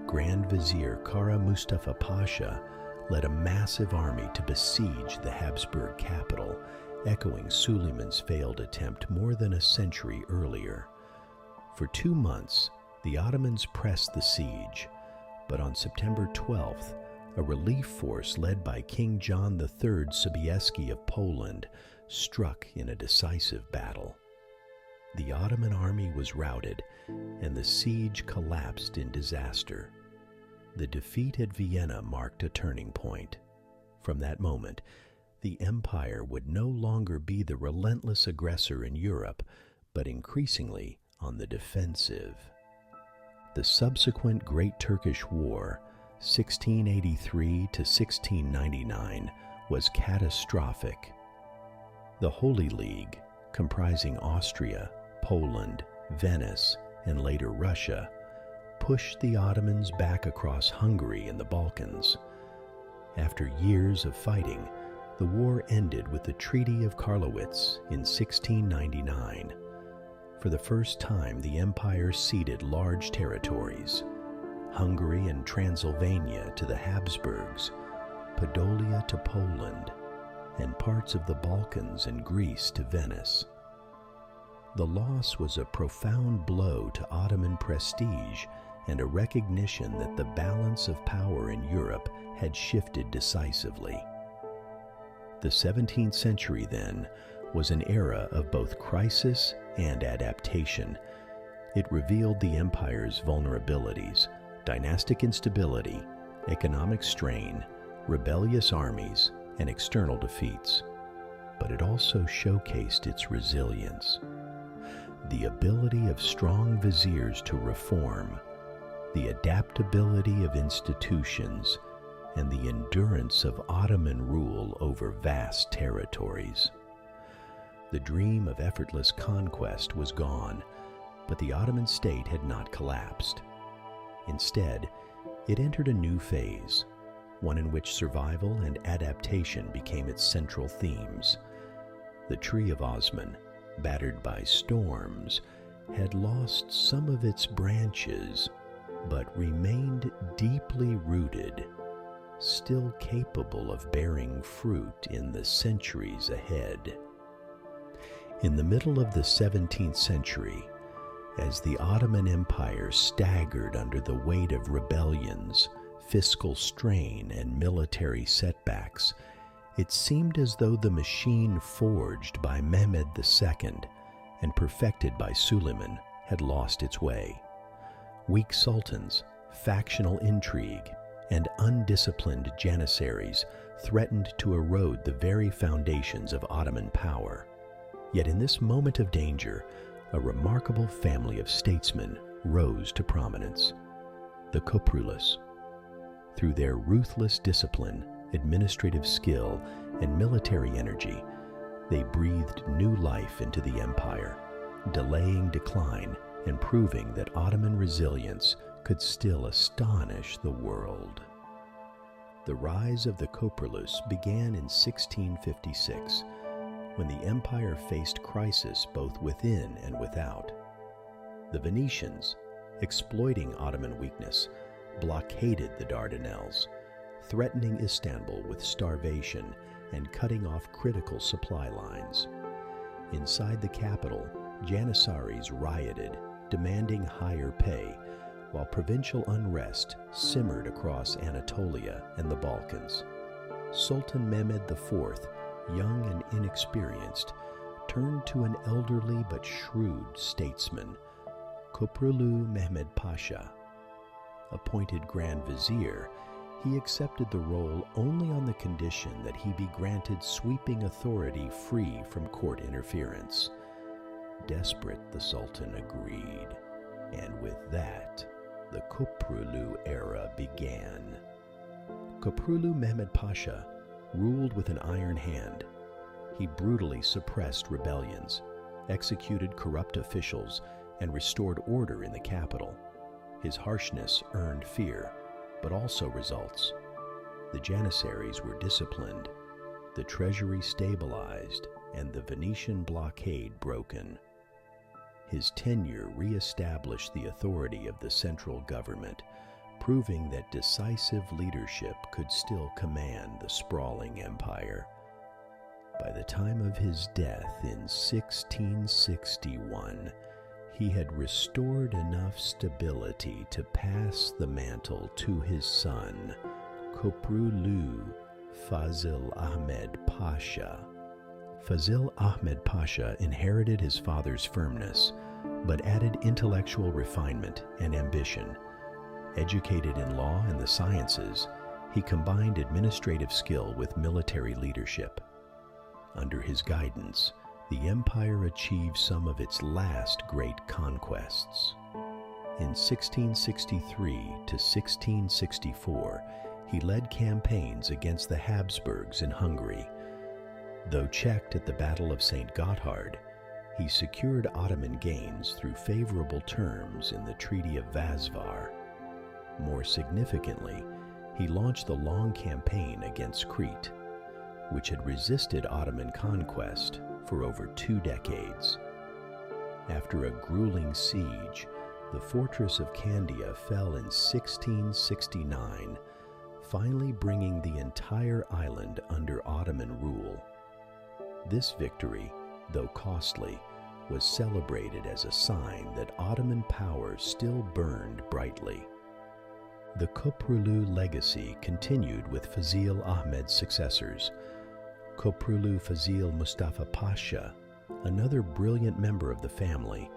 Grand Vizier Kara Mustafa Pasha led a massive army to besiege the Habsburg capital, echoing Suleiman's failed attempt more than a century earlier. For 2 months, the Ottomans pressed the siege, but on September 12th, a relief force led by King John III Sobieski of Poland struck in a decisive battle. The Ottoman army was routed, and the siege collapsed in disaster. The defeat at Vienna marked a turning point. From that moment, the empire would no longer be the relentless aggressor in Europe, but increasingly on the defensive. The subsequent Great Turkish War, 1683 to 1699, was catastrophic. The Holy League, comprising Austria, Poland, Venice, and later Russia, pushed the Ottomans back across Hungary and the Balkans. After years of fighting, the war ended with the Treaty of Karlowitz in 1699. For the first time, the empire ceded large territories: Hungary and Transylvania to the Habsburgs, Podolia to Poland, and parts of the Balkans and Greece to Venice. The loss was a profound blow to Ottoman prestige and a recognition that the balance of power in Europe had shifted decisively. The 17th century, then, was an era of both crisis and adaptation. It revealed the empire's vulnerabilities: dynastic instability, economic strain, rebellious armies, and external defeats. But it also showcased its resilience. The ability of strong viziers to reform, the adaptability of institutions, and the endurance of Ottoman rule over vast territories. The dream of effortless conquest was gone, but the Ottoman state had not collapsed. Instead, it entered a new phase, one in which survival and adaptation became its central themes. The tree of Osman, battered by storms, had lost some of its branches, but remained deeply rooted, still capable of bearing fruit in the centuries ahead. In the middle of the 17th century, as the Ottoman Empire staggered under the weight of rebellions, fiscal strain, and military setbacks, it seemed as though the machine forged by Mehmed II and perfected by Suleiman had lost its way. Weak sultans, factional intrigue, and undisciplined janissaries threatened to erode the very foundations of Ottoman power. Yet in this moment of danger, a remarkable family of statesmen rose to prominence: the Köprülüs. Through their ruthless discipline, administrative skill, and military energy, they breathed new life into the empire, delaying decline and proving that Ottoman resilience could still astonish the world. The rise of the Köprülüs began in 1656, when the empire faced crisis both within and without. The Venetians, exploiting Ottoman weakness, blockaded the Dardanelles, threatening Istanbul with starvation and cutting off critical supply lines. Inside the capital, janissaries rioted, demanding higher pay, while provincial unrest simmered across Anatolia and the Balkans. Sultan Mehmed IV, young and inexperienced, turned to an elderly but shrewd statesman, Köprülü Mehmed Pasha. Appointed Grand Vizier, he accepted the role only on the condition that he be granted sweeping authority free from court interference. Desperate, the Sultan agreed, and with that, the Köprülü era began. Köprülü Mehmed Pasha ruled with an iron hand. He brutally suppressed rebellions, executed corrupt officials, and restored order in the capital. His harshness earned fear, but also results. The Janissaries were disciplined, the treasury stabilized, and the Venetian blockade broken. His tenure re-established the authority of the central government, proving that decisive leadership could still command the sprawling empire. By the time of his death in 1661, he had restored enough stability to pass the mantle to his son, Köprülü Fazıl Ahmed Pasha. Fazıl Ahmed Pasha inherited his father's firmness, but added intellectual refinement and ambition. Educated in law and the sciences, he combined administrative skill with military leadership. Under his guidance, the empire achieved some of its last great conquests. In 1663 to 1664, he led campaigns against the Habsburgs in Hungary. Though checked at the Battle of St. Gotthard, he secured Ottoman gains through favorable terms in the Treaty of Vasvar. More significantly, he launched the long campaign against Crete, which had resisted Ottoman conquest for over 2 decades. After a grueling siege, the fortress of Candia fell in 1669, finally bringing the entire island under Ottoman rule. This victory, though costly, was celebrated as a sign that Ottoman power still burned brightly. The Köprülü legacy continued with Fazıl Ahmed's successors. Köprülü Fazıl Mustafa Pasha, another brilliant member of the family,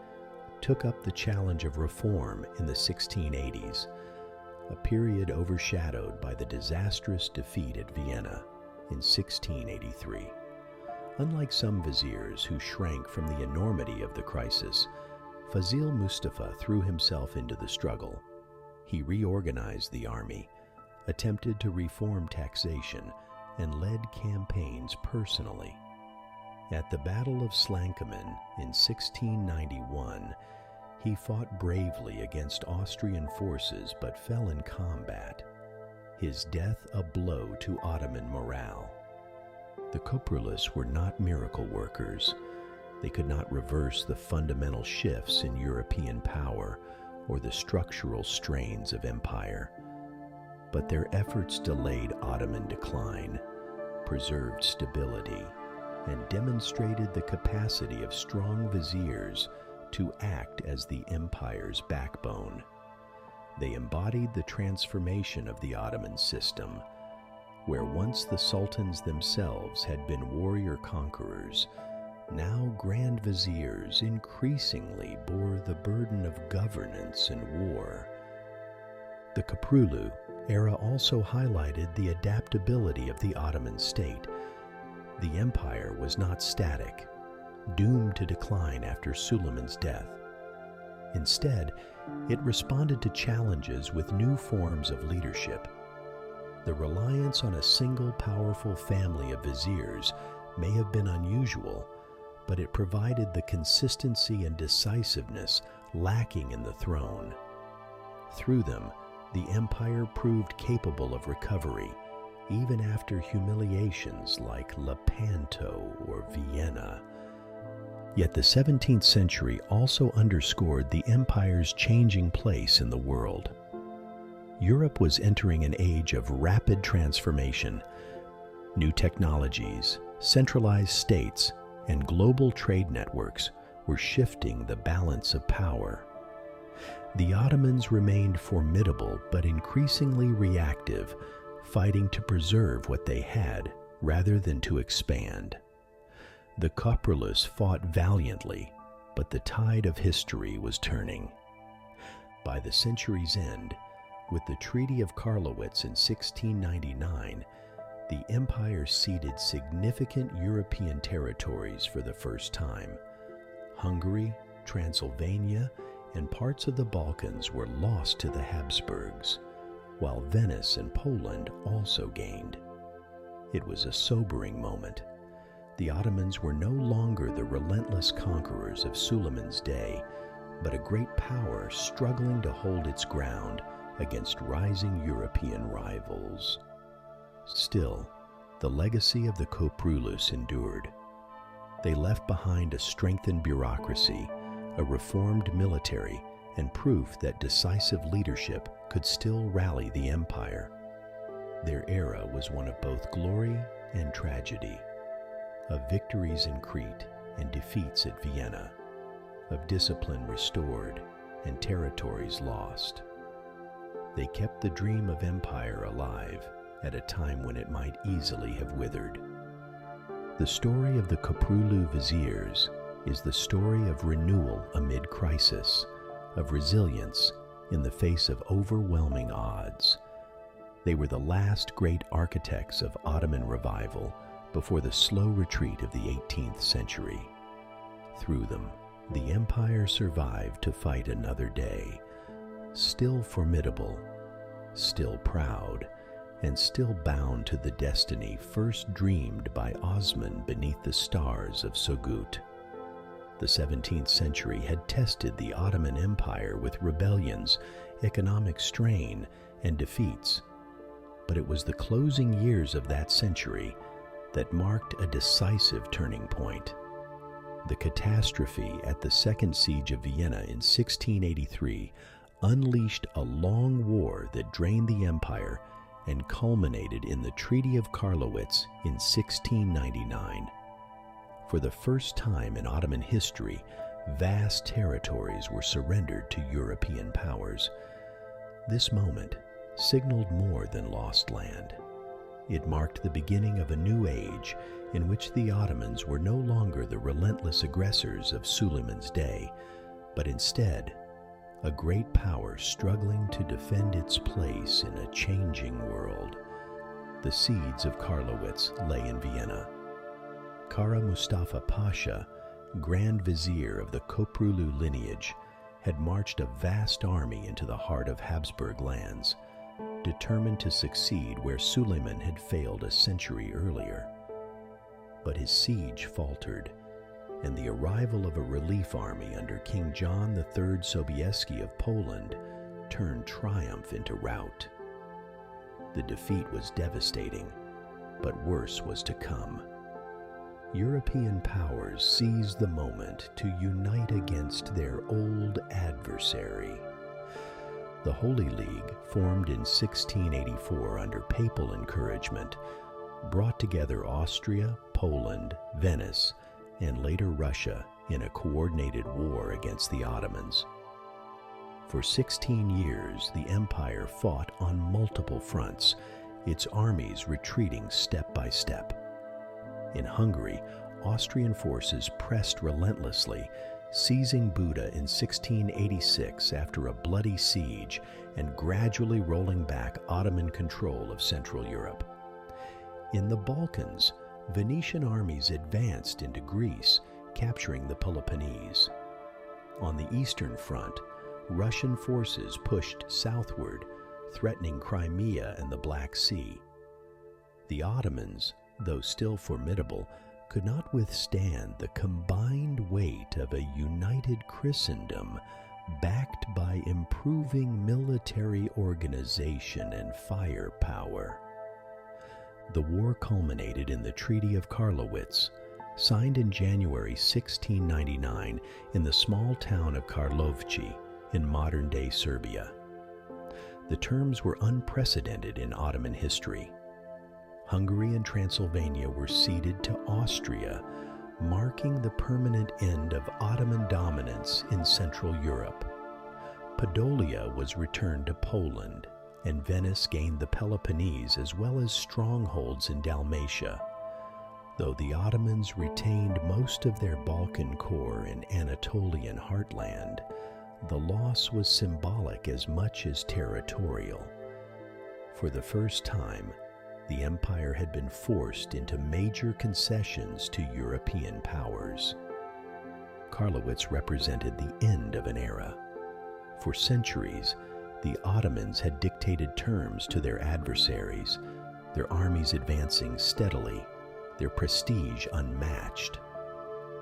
took up the challenge of reform in the 1680s, a period overshadowed by the disastrous defeat at Vienna in 1683. Unlike some viziers who shrank from the enormity of the crisis, Fazıl Mustafa threw himself into the struggle. He reorganized the army, attempted to reform taxation, and led campaigns personally. At the Battle of Slankamen in 1691, he fought bravely against Austrian forces but fell in combat, his death a blow to Ottoman morale. The Köprülüs were not miracle workers. They could not reverse the fundamental shifts in European power or the structural strains of empire. But their efforts delayed Ottoman decline, preserved stability, and demonstrated the capacity of strong viziers to act as the empire's backbone. They embodied the transformation of the Ottoman system, where once the sultans themselves had been warrior conquerors, now grand viziers increasingly bore the burden of governance and war. The Köprülü era also highlighted the adaptability of the Ottoman state. The empire was not static, doomed to decline after Suleiman's death. Instead, it responded to challenges with new forms of leadership. The reliance on a single powerful family of viziers may have been unusual, but it provided the consistency and decisiveness lacking in the throne. Through them, the empire proved capable of recovery, even after humiliations like Lepanto or Vienna. Yet the 17th century also underscored the empire's changing place in the world. Europe was entering an age of rapid transformation. New technologies, centralized states, and global trade networks were shifting the balance of power. The Ottomans remained formidable but increasingly reactive, fighting to preserve what they had rather than to expand. The Köprülüs fought valiantly, but the tide of history was turning. By the century's end, with the Treaty of Karlowitz in 1699, the empire ceded significant European territories for the first time. Hungary, Transylvania, and parts of the Balkans were lost to the Habsburgs, while Venice and Poland also gained. It was a sobering moment. The Ottomans were no longer the relentless conquerors of Suleiman's day, but a great power struggling to hold its ground against rising European rivals. Still, the legacy of the Köprülüs endured. They left behind a strengthened bureaucracy, a reformed military, and proof that decisive leadership could still rally the empire. Their era was one of both glory and tragedy, of victories in Crete and defeats at Vienna, of discipline restored and territories lost. They kept the dream of empire alive at a time when it might easily have withered. The story of the Köprülü viziers is the story of renewal amid crisis, of resilience in the face of overwhelming odds. They were the last great architects of Ottoman revival before the slow retreat of the 18th century. Through them, the empire survived to fight another day, still formidable, still proud, and still bound to the destiny first dreamed by Osman beneath the stars of Sogut. The 17th century had tested the Ottoman Empire with rebellions, economic strain, and defeats. But it was the closing years of that century that marked a decisive turning point. The catastrophe at the Second Siege of Vienna in 1683 unleashed a long war that drained the empire and culminated in the Treaty of Karlowitz in 1699. For the first time in Ottoman history, vast territories were surrendered to European powers. This moment signaled more than lost land. It marked the beginning of a new age in which the Ottomans were no longer the relentless aggressors of Suleiman's day, but instead a great power struggling to defend its place in a changing world. The seeds of Karlowitz lay in Vienna. Kara Mustafa Pasha, Grand Vizier of the Köprülü lineage, had marched a vast army into the heart of Habsburg lands, determined to succeed where Suleiman had failed a century earlier. But his siege faltered, and the arrival of a relief army under King John III Sobieski of Poland turned triumph into rout. The defeat was devastating, but worse was to come. European powers seized the moment to unite against their old adversary. The Holy League, formed in 1684 under papal encouragement, brought together Austria, Poland, Venice, and later Russia in a coordinated war against the Ottomans. For 16 years, the empire fought on multiple fronts, its armies retreating step by step. In Hungary, Austrian forces pressed relentlessly, seizing Buda in 1686 after a bloody siege and gradually rolling back Ottoman control of Central Europe. In the Balkans, Venetian armies advanced into Greece, capturing the Peloponnese. On the Eastern Front, Russian forces pushed southward, threatening Crimea and the Black Sea. The Ottomans, though still formidable, could not withstand the combined weight of a united Christendom backed by improving military organization and firepower. The war culminated in the Treaty of Karlowitz, signed in January 1699 in the small town of Karlovci in modern-day Serbia. The terms were unprecedented in Ottoman history. Hungary and Transylvania were ceded to Austria, marking the permanent end of Ottoman dominance in Central Europe. Podolia was returned to Poland, and Venice gained the Peloponnese as well as strongholds in Dalmatia. Though the Ottomans retained most of their Balkan core in Anatolian heartland, the loss was symbolic as much as territorial. For the first time, the empire had been forced into major concessions to European powers. Karlowitz represented the end of an era, For centuries, the Ottomans had dictated terms to their adversaries, their armies advancing steadily, their prestige unmatched.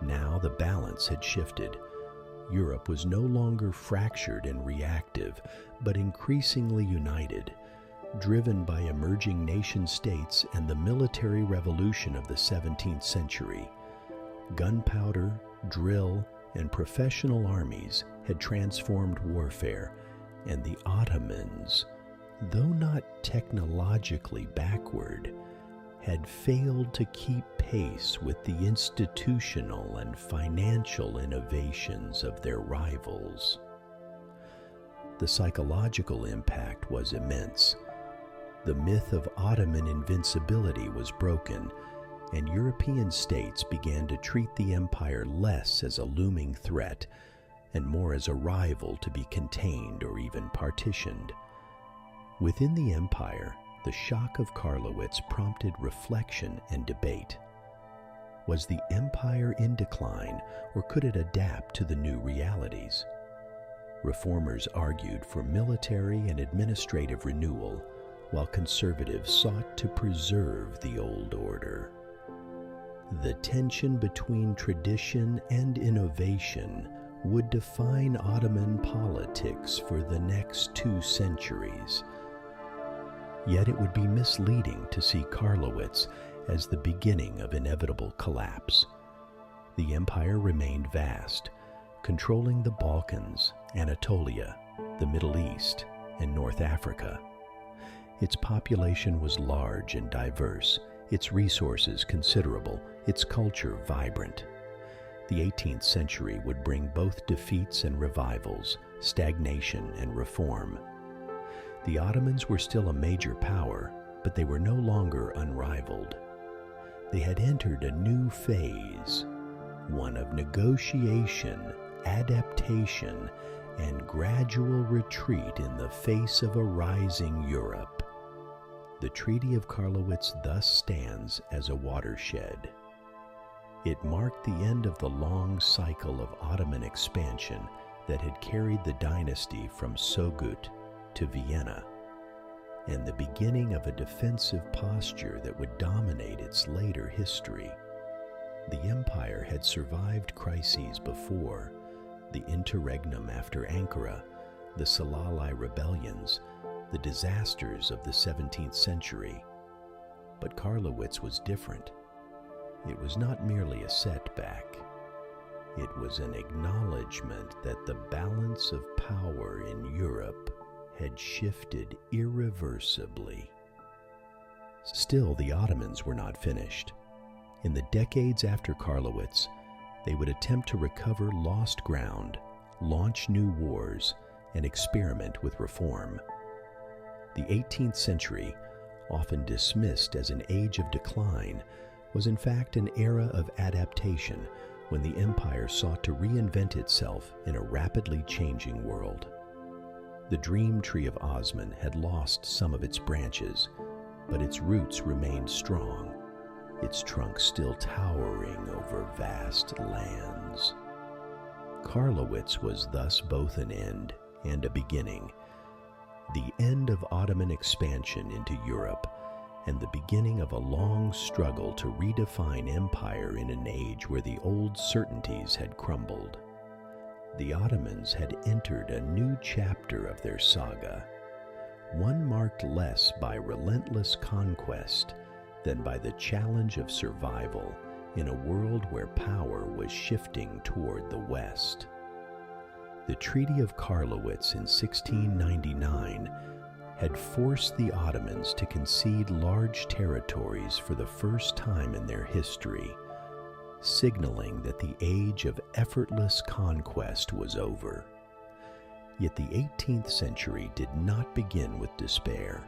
Now the balance had shifted. Europe was no longer fractured and reactive, but increasingly united, driven by emerging nation-states and the military revolution of the 17th century. Gunpowder, drill, and professional armies had transformed warfare, and the Ottomans, though not technologically backward, had failed to keep pace with the institutional and financial innovations of their rivals. The psychological impact was immense. The myth of Ottoman invincibility was broken, and European states began to treat the empire less as a looming threat and more as a rival to be contained or even partitioned. Within the empire, the shock of Karlowitz prompted reflection and debate. Was the empire in decline, or could it adapt to the new realities? Reformers argued for military and administrative renewal, while conservatives sought to preserve the old order. The tension between tradition and innovation would define Ottoman politics for the next 2 centuries. Yet it would be misleading to see Karlowitz as the beginning of inevitable collapse. The empire remained vast, controlling the Balkans, Anatolia, the Middle East, and North Africa. Its population was large and diverse, its resources considerable, its culture vibrant. The 18th century would bring both defeats and revivals, stagnation and reform. The Ottomans were still a major power, but they were no longer unrivaled. They had entered a new phase, one of negotiation, adaptation, and gradual retreat in the face of a rising Europe. The Treaty of Karlowitz thus stands as a watershed. It marked the end of the long cycle of Ottoman expansion that had carried the dynasty from Sogut to Vienna, and the beginning of a defensive posture that would dominate its later history. The empire had survived crises before: the interregnum after Ankara, the Salalai rebellions, the disasters of the 17th century. But Karlowitz was different. It was not merely a setback. It was an acknowledgement that the balance of power in Europe had shifted irreversibly. Still, the Ottomans were not finished. In the decades after Karlowitz, they would attempt to recover lost ground, launch new wars, and experiment with reform. The 18th century, often dismissed as an age of decline, was in fact an era of adaptation when the empire sought to reinvent itself in a rapidly changing world. The dream tree of Osman had lost some of its branches, but its roots remained strong, its trunk still towering over vast lands. Karlowitz was thus both an end and a beginning, the end of Ottoman expansion into Europe, and the beginning of a long struggle to redefine empire in an age where the old certainties had crumbled. The Ottomans had entered a new chapter of their saga, one marked less by relentless conquest than by the challenge of survival in a world where power was shifting toward the West. The Treaty of Karlowitz in 1699 had forced the Ottomans to concede large territories for the first time in their history, signaling that the age of effortless conquest was over. Yet the 18th century did not begin with despair.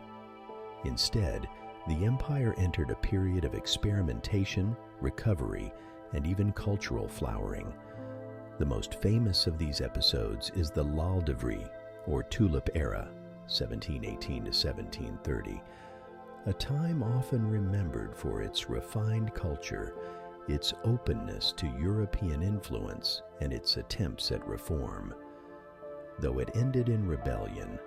Instead, the empire entered a period of experimentation, recovery, and even cultural flowering. The most famous of these episodes is the lull, or tulip era, 1718 to 1730, a time often remembered for its refined culture, its openness to European influence, and its attempts at reform. Though it ended in rebellion,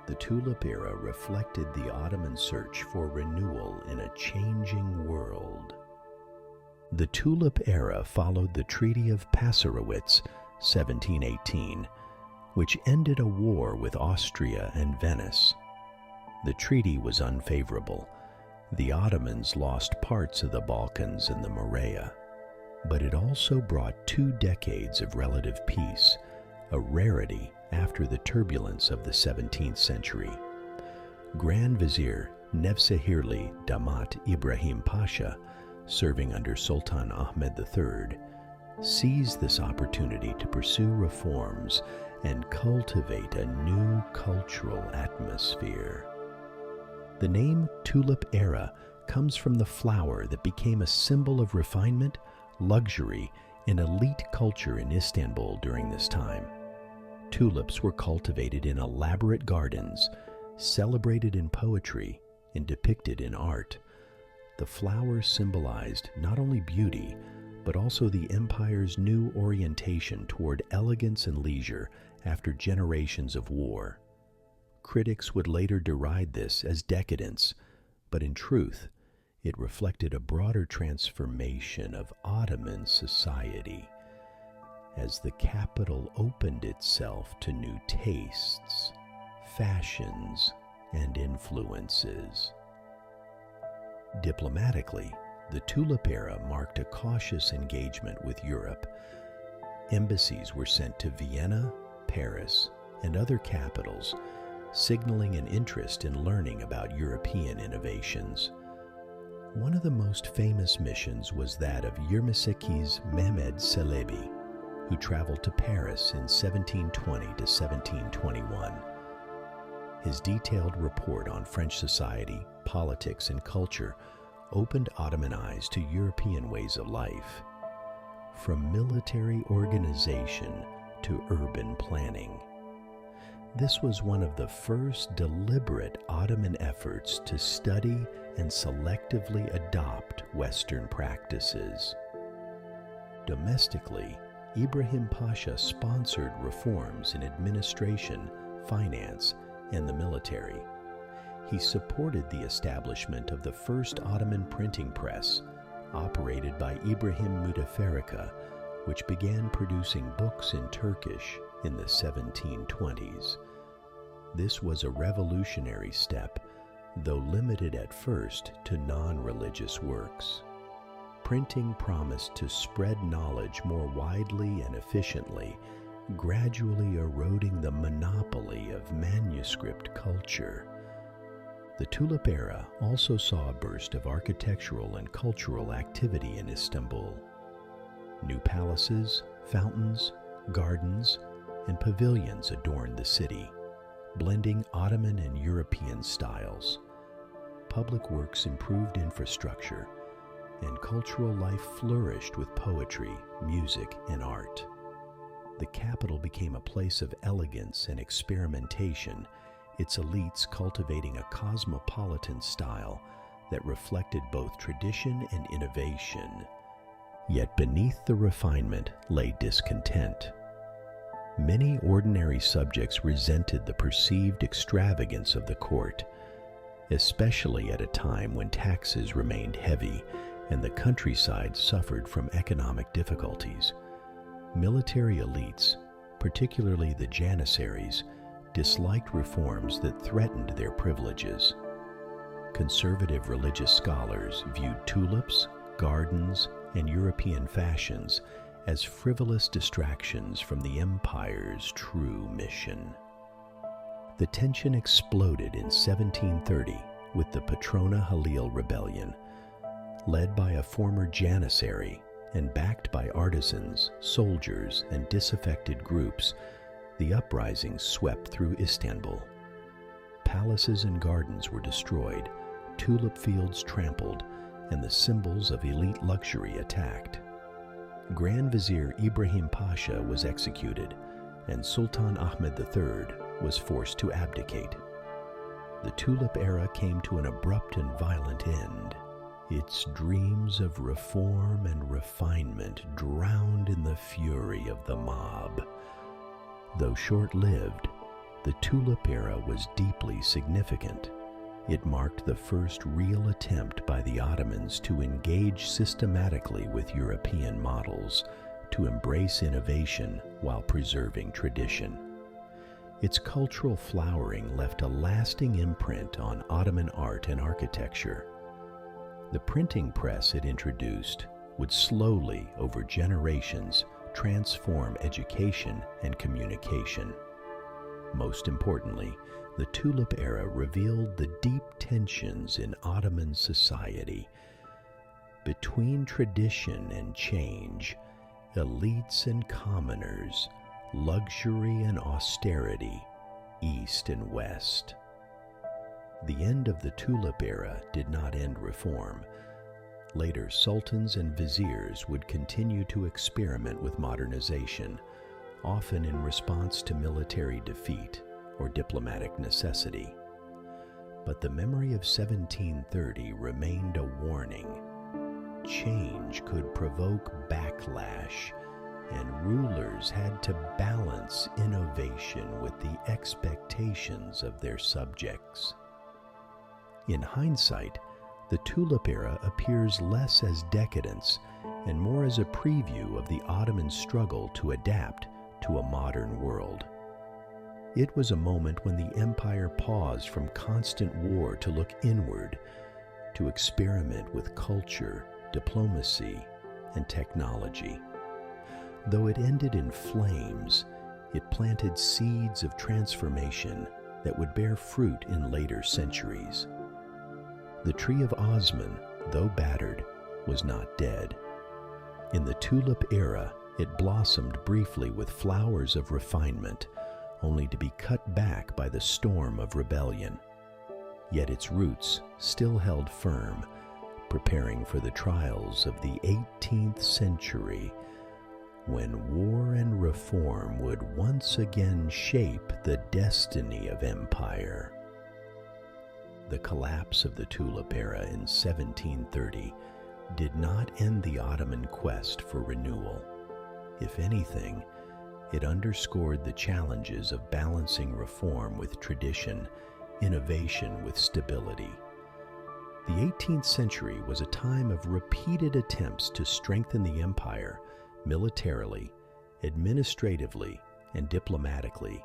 the Tulip era reflected the Ottoman search for renewal in a changing world. The Tulip era followed the Treaty of Passarowitz, 1718, which ended a war with Austria and Venice. The treaty was unfavorable. The Ottomans lost parts of the Balkans and the Morea, but it also brought 2 decades of relative peace, a rarity after the turbulence of the 17th century. Grand Vizier Nevzehirli Damat Ibrahim Pasha, serving under Sultan Ahmed III, seized this opportunity to pursue reforms and cultivate a new cultural atmosphere. The name Tulip Era comes from the flower that became a symbol of refinement, luxury, and elite culture in Istanbul during this time. Tulips were cultivated in elaborate gardens, celebrated in poetry, and depicted in art. The flower symbolized not only beauty, but also the empire's new orientation toward elegance and leisure after generations of war. Critics would later deride this as decadence, but in truth, it reflected a broader transformation of Ottoman society as the capital opened itself to new tastes, fashions, and influences. Diplomatically, the Tulip era marked a cautious engagement with Europe. Embassies were sent to Vienna, Paris, and other capitals, signaling an interest in learning about European innovations. One of the most famous missions was that of Yirmiseki's Mehmed Celebi, who traveled to Paris in 1720 to 1721. His detailed report on French society, politics, and culture opened Ottoman eyes to European ways of life, from military organization to urban planning. This was one of the first deliberate Ottoman efforts to study and selectively adopt Western practices. Domestically, Ibrahim Pasha sponsored reforms in administration, finance, and the military. He supported the establishment of the first Ottoman printing press, operated by Ibrahim Muteferrika, which began producing books in Turkish in the 1720s. This was a revolutionary step, though limited at first to non-religious works. Printing promised to spread knowledge more widely and efficiently, gradually eroding the monopoly of manuscript culture. The Tulip era also saw a burst of architectural and cultural activity in Istanbul. New palaces, fountains, gardens, and pavilions adorned the city, blending Ottoman and European styles. Public works improved infrastructure, and cultural life flourished with poetry, music, and art. The capital became a place of elegance and experimentation, its elites cultivating a cosmopolitan style that reflected both tradition and innovation. Yet beneath the refinement lay discontent. Many ordinary subjects resented the perceived extravagance of the court, especially at a time when taxes remained heavy and the countryside suffered from economic difficulties. Military elites, particularly the janissaries, disliked reforms that threatened their privileges. Conservative religious scholars viewed tulips, gardens, and European fashions as frivolous distractions from the empire's true mission. The tension exploded in 1730 with the Patrona Halil Rebellion. Led by a former janissary and backed by artisans, soldiers, and disaffected groups, the uprising swept through Istanbul. Palaces and gardens were destroyed, tulip fields trampled, and the symbols of elite luxury attacked. Grand Vizier Ibrahim Pasha was executed, and Sultan Ahmed III was forced to abdicate. The Tulip era came to an abrupt and violent end, its dreams of reform and refinement drowned in the fury of the mob. Though short-lived, the Tulip era was deeply significant. It marked the first real attempt by the Ottomans to engage systematically with European models, to embrace innovation while preserving tradition. Its cultural flowering left a lasting imprint on Ottoman art and architecture. The printing press it introduced would slowly, over generations, transform education and communication. Most importantly, the Tulip era revealed the deep tensions in Ottoman society. Between tradition and change, elites and commoners, luxury and austerity, east and west. The end of the Tulip era did not end reform. Later, sultans and viziers would continue to experiment with modernization, often in response to military defeat or diplomatic necessity. But the memory of 1730 remained a warning. Change could provoke backlash, and rulers had to balance innovation with the expectations of their subjects. In hindsight, the Tulip era appears less as decadence and more as a preview of the Ottoman struggle to adapt to a modern world. It was a moment when the empire paused from constant war to look inward, to experiment with culture, diplomacy, and technology. Though it ended in flames, it planted seeds of transformation that would bear fruit in later centuries. The tree of Osman, though battered, was not dead. In the Tulip era, it blossomed briefly with flowers of refinement, only to be cut back by the storm of rebellion. Yet its roots still held firm, preparing for the trials of the 18th century, when war and reform would once again shape the destiny of empire. The collapse of the Tulip era in 1730 did not end the Ottoman quest for renewal. If anything, it underscored the challenges of balancing reform with tradition, innovation with stability. The 18th century was a time of repeated attempts to strengthen the empire militarily, administratively, and diplomatically,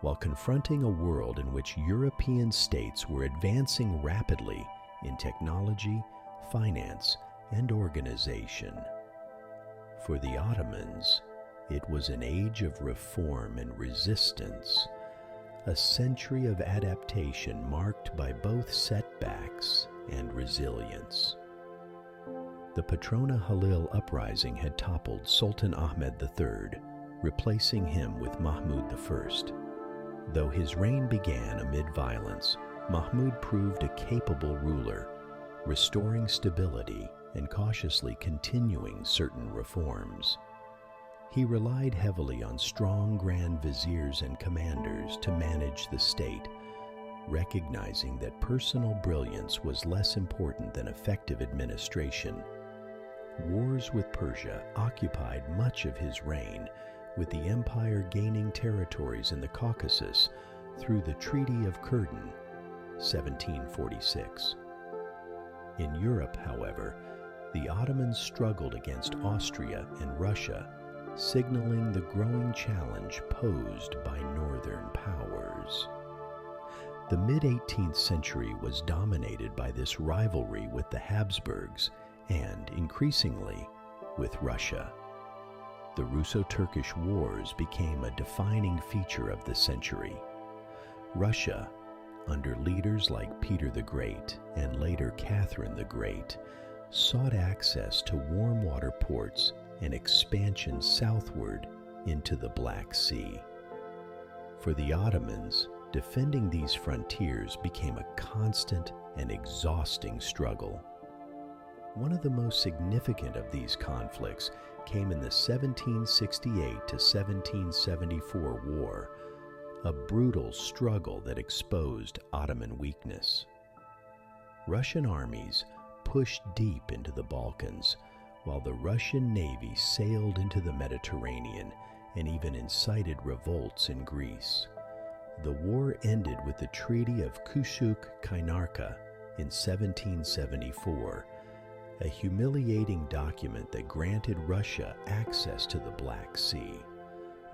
while confronting a world in which European states were advancing rapidly in technology, finance, and organization. For the Ottomans, it was an age of reform and resistance, a century of adaptation marked by both setbacks and resilience. The Patrona Halil uprising had toppled Sultan Ahmed III, replacing him with Mahmud I. Though his reign began amid violence, Mahmud proved a capable ruler, restoring stability and cautiously continuing certain reforms. He relied heavily on strong grand viziers and commanders to manage the state, recognizing that personal brilliance was less important than effective administration. Wars with Persia occupied much of his reign, with the empire gaining territories in the Caucasus through the Treaty of Curden, 1746. In Europe, however, the Ottomans struggled against Austria and Russia, signaling the growing challenge posed by northern powers. The mid-18th century was dominated by this rivalry with the Habsburgs and, increasingly, with Russia. The Russo-Turkish Wars became a defining feature of the century. Russia, under leaders like Peter the Great and later Catherine the Great, sought access to warm water ports and expansion southward into the Black Sea. For the Ottomans, defending these frontiers became a constant and exhausting struggle. One of the most significant of these conflicts came in the 1768 to 1774 war, a brutal struggle that exposed Ottoman weakness. Russian armies pushed deep into the Balkans, while the Russian Navy sailed into the Mediterranean, and even incited revolts in Greece. The war ended with the Treaty of Küçük-Kaynarca in 1774, a humiliating document that granted Russia access to the Black Sea,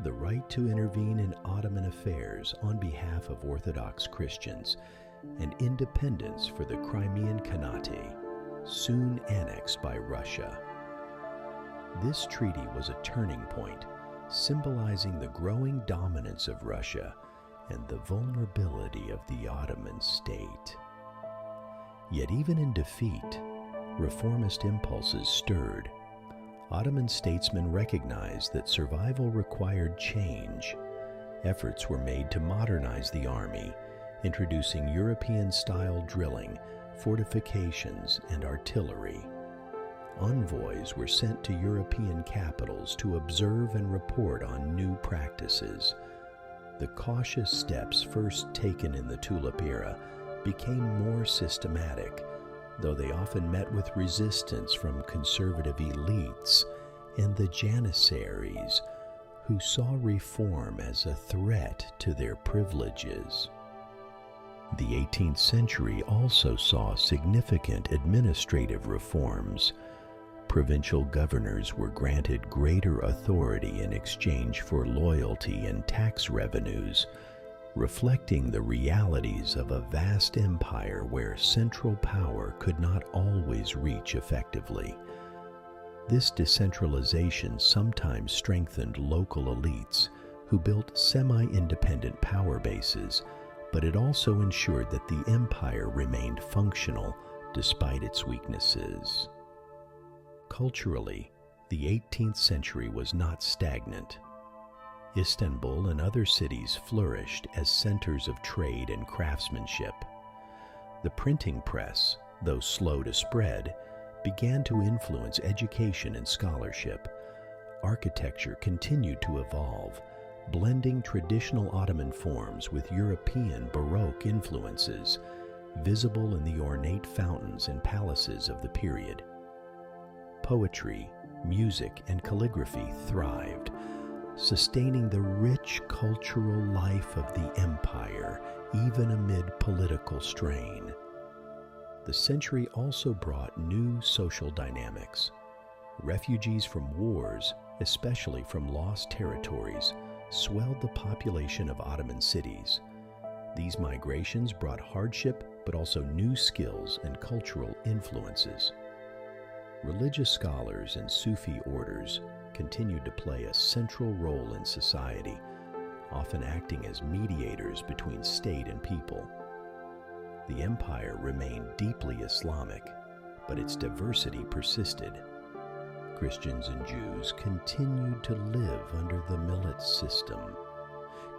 the right to intervene in Ottoman affairs on behalf of Orthodox Christians, and independence for the Crimean Khanate, soon annexed by Russia. This treaty was a turning point, symbolizing the growing dominance of Russia and the vulnerability of the Ottoman state. Yet even in defeat, reformist impulses stirred. Ottoman statesmen recognized that survival required change. Efforts were made to modernize the army, introducing European-style drilling, fortifications, and artillery. Envoys were sent to European capitals to observe and report on new practices. The cautious steps first taken in the Tulip era became more systematic, though they often met with resistance from conservative elites and the Janissaries, who saw reform as a threat to their privileges. The 18th century also saw significant administrative reforms. Provincial governors were granted greater authority in exchange for loyalty and tax revenues, reflecting the realities of a vast empire where central power could not always reach effectively. This decentralization sometimes strengthened local elites who built semi-independent power bases, but it also ensured that the empire remained functional despite its weaknesses. Culturally, the 18th century was not stagnant. Istanbul and other cities flourished as centers of trade and craftsmanship. The printing press, though slow to spread, began to influence education and scholarship. Architecture continued to evolve, blending traditional Ottoman forms with European Baroque influences, visible in the ornate fountains and palaces of the period. Poetry, music, and calligraphy thrived, sustaining the rich cultural life of the empire, even amid political strain. The century also brought new social dynamics. Refugees from wars, especially from lost territories, swelled the population of Ottoman cities. These migrations brought hardship, but also new skills and cultural influences. Religious scholars and Sufi orders continued to play a central role in society, often acting as mediators between state and people. The empire remained deeply Islamic, but its diversity persisted. Christians and Jews continued to live under the millet system,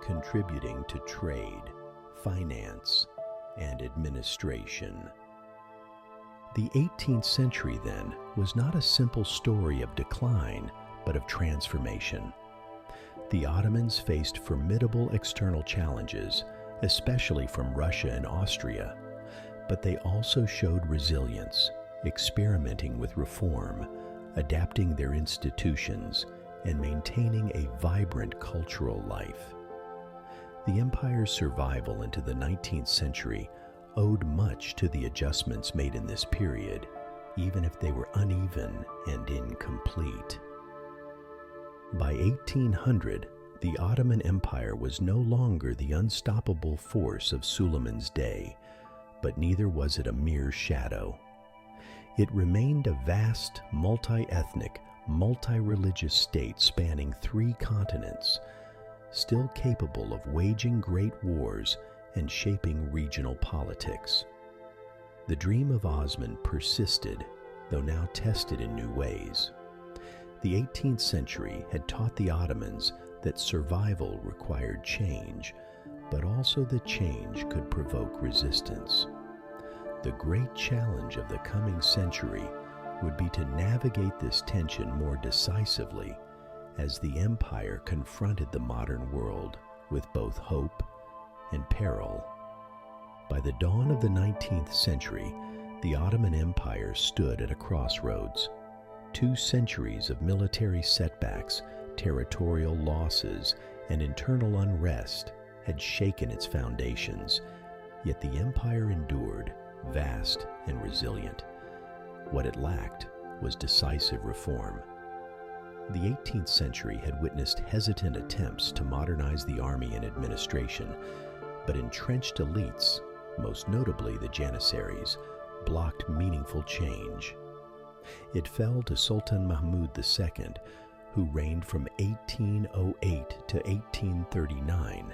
contributing to trade, finance, and administration. The 18th century, then, was not a simple story of decline, but of transformation. The Ottomans faced formidable external challenges, especially from Russia and Austria, but they also showed resilience, experimenting with reform, adapting their institutions, and maintaining a vibrant cultural life. The empire's survival into the 19th century owed much to the adjustments made in this period, even if they were uneven and incomplete. By 1800, the Ottoman Empire was no longer the unstoppable force of Suleiman's day, but neither was it a mere shadow. It remained a vast, multi-ethnic, multi-religious state spanning 3 continents, still capable of waging great wars and shaping regional politics. The dream of Osman persisted, though now tested in new ways. The 18th century had taught the Ottomans that survival required change, but also that change could provoke resistance. The great challenge of the coming century would be to navigate this tension more decisively as the empire confronted the modern world with both hope and peril. By the dawn of the 19th century, the Ottoman Empire stood at a crossroads. 2 centuries of military setbacks Territorial losses and internal unrest had shaken its foundations, yet the empire endured, vast and resilient. What it lacked was decisive reform. The 18th century had witnessed hesitant attempts to modernize the army and administration, but entrenched elites, most notably the Janissaries, blocked meaningful change. It fell to Sultan Mahmud II, who reigned from 1808 to 1839,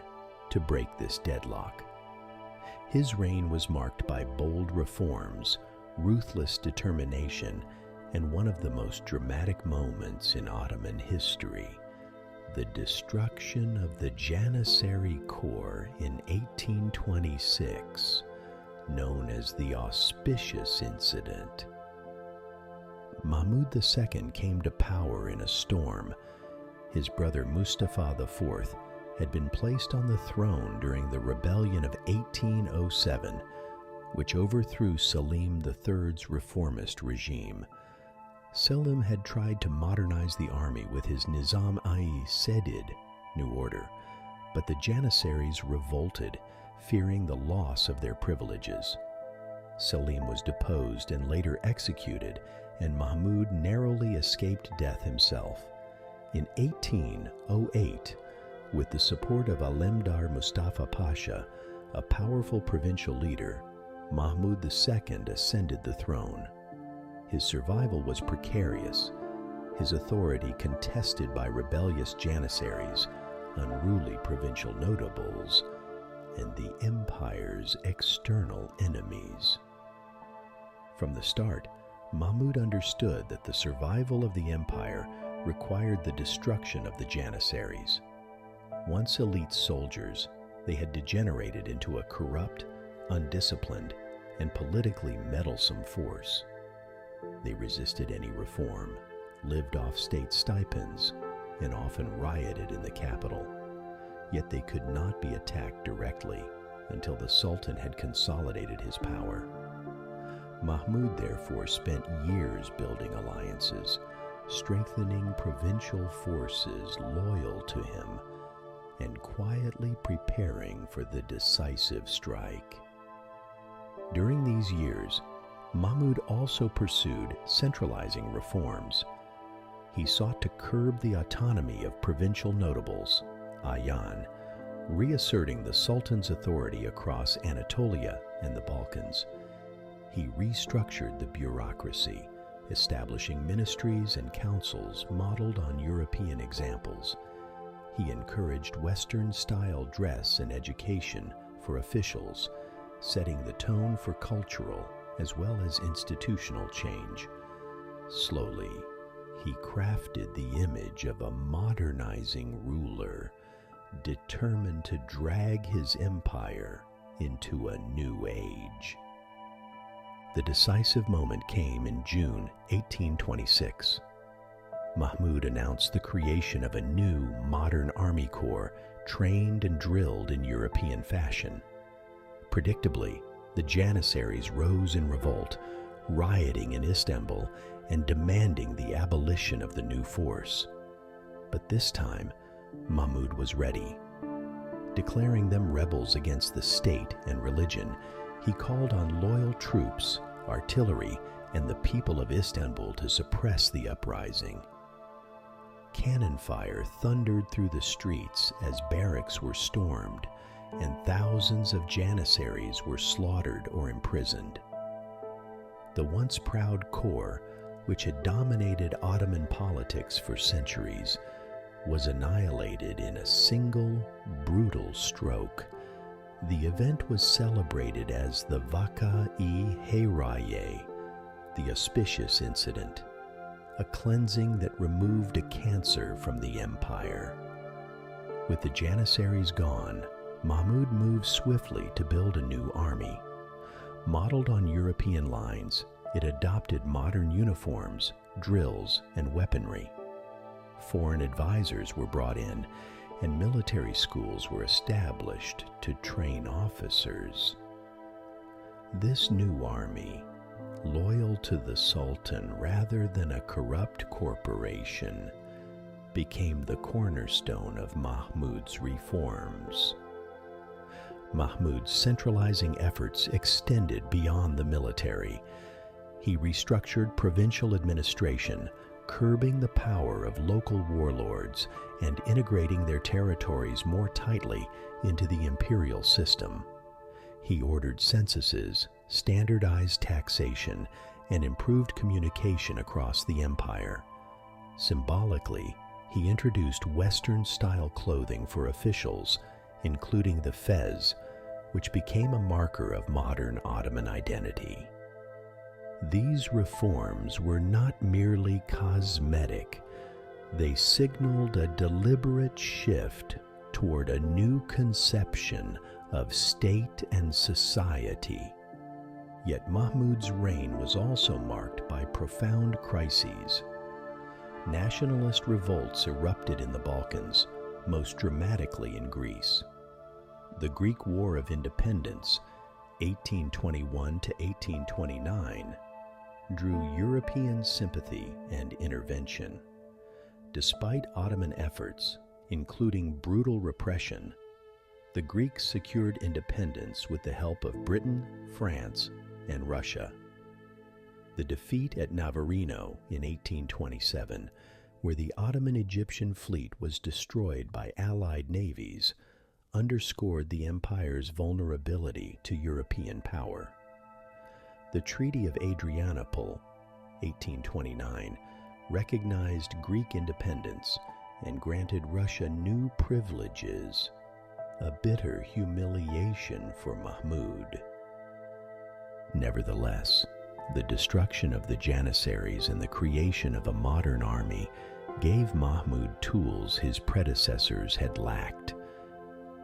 to break this deadlock. His reign was marked by bold reforms, ruthless determination, and one of the most dramatic moments in Ottoman history, the destruction of the Janissary Corps in 1826, known as the Auspicious Incident. Mahmud II came to power in a storm. His brother Mustafa IV had been placed on the throne during the rebellion of 1807, which overthrew Selim III's reformist regime. Selim had tried to modernize the army with his Nizam-i-Sedid, New Order, but the Janissaries revolted, fearing the loss of their privileges. Selim was deposed and later executed, and Mahmud narrowly escaped death himself. In 1808, with the support of Alemdar Mustafa Pasha, a powerful provincial leader, Mahmud II ascended the throne. His survival was precarious, his authority contested by rebellious Janissaries, unruly provincial notables, and the empire's external enemies. From the start, Mahmud understood that the survival of the empire required the destruction of the Janissaries. Once elite soldiers, they had degenerated into a corrupt, undisciplined, and politically meddlesome force. They resisted any reform, lived off state stipends, and often rioted in the capital. Yet they could not be attacked directly until the Sultan had consolidated his power. Mahmud therefore spent years building alliances, strengthening provincial forces loyal to him, and quietly preparing for the decisive strike. During these years, Mahmud also pursued centralizing reforms. He sought to curb the autonomy of provincial notables, Ayan, reasserting the Sultan's authority across Anatolia and the Balkans. He restructured the bureaucracy, establishing ministries and councils modeled on European examples. He encouraged Western-style dress and education for officials, setting the tone for cultural as well as institutional change. Slowly, he crafted the image of a modernizing ruler, determined to drag his empire into a new age. The decisive moment came in June 1826. Mahmud announced the creation of a new modern army corps trained and drilled in European fashion. Predictably, the Janissaries rose in revolt, rioting in Istanbul and demanding the abolition of the new force. But this time, Mahmud was ready. Declaring them rebels against the state and religion, he called on loyal troops, artillery, and the people of Istanbul to suppress the uprising. Cannon fire thundered through the streets as barracks were stormed, and thousands of Janissaries were slaughtered or imprisoned. The once proud corps, which had dominated Ottoman politics for centuries, was annihilated in a single, brutal stroke. The event was celebrated as the Vaka-i-Heraye, the Auspicious Incident, a cleansing that removed a cancer from the empire. With the Janissaries gone, Mahmud moved swiftly to build a new army. Modeled on European lines, it adopted modern uniforms, drills, and weaponry. Foreign advisors were brought in, and military schools were established to train officers. This new army, loyal to the Sultan rather than a corrupt corporation, became the cornerstone of Mahmud's reforms. Mahmud's centralizing efforts extended beyond the military. He restructured provincial administration, curbing the power of local warlords and integrating their territories more tightly into the imperial system. He ordered censuses, standardized taxation, and improved communication across the empire. Symbolically, he introduced Western-style clothing for officials, including the fez, which became a marker of modern Ottoman identity. These reforms were not merely cosmetic. They signaled a deliberate shift toward a new conception of state and society. Yet Mahmud's reign was also marked by profound crises. Nationalist revolts erupted in the Balkans, most dramatically in Greece. The Greek War of Independence, 1821 to 1829, drew European sympathy and intervention. Despite Ottoman efforts, including brutal repression, the Greeks secured independence with the help of Britain, France, and Russia. The defeat at Navarino in 1827, where the Ottoman Egyptian fleet was destroyed by Allied navies, underscored the empire's vulnerability to European power. The Treaty of Adrianople, 1829, recognized Greek independence and granted Russia new privileges, a bitter humiliation for Mahmud. Nevertheless, the destruction of the Janissaries and the creation of a modern army gave Mahmud tools his predecessors had lacked.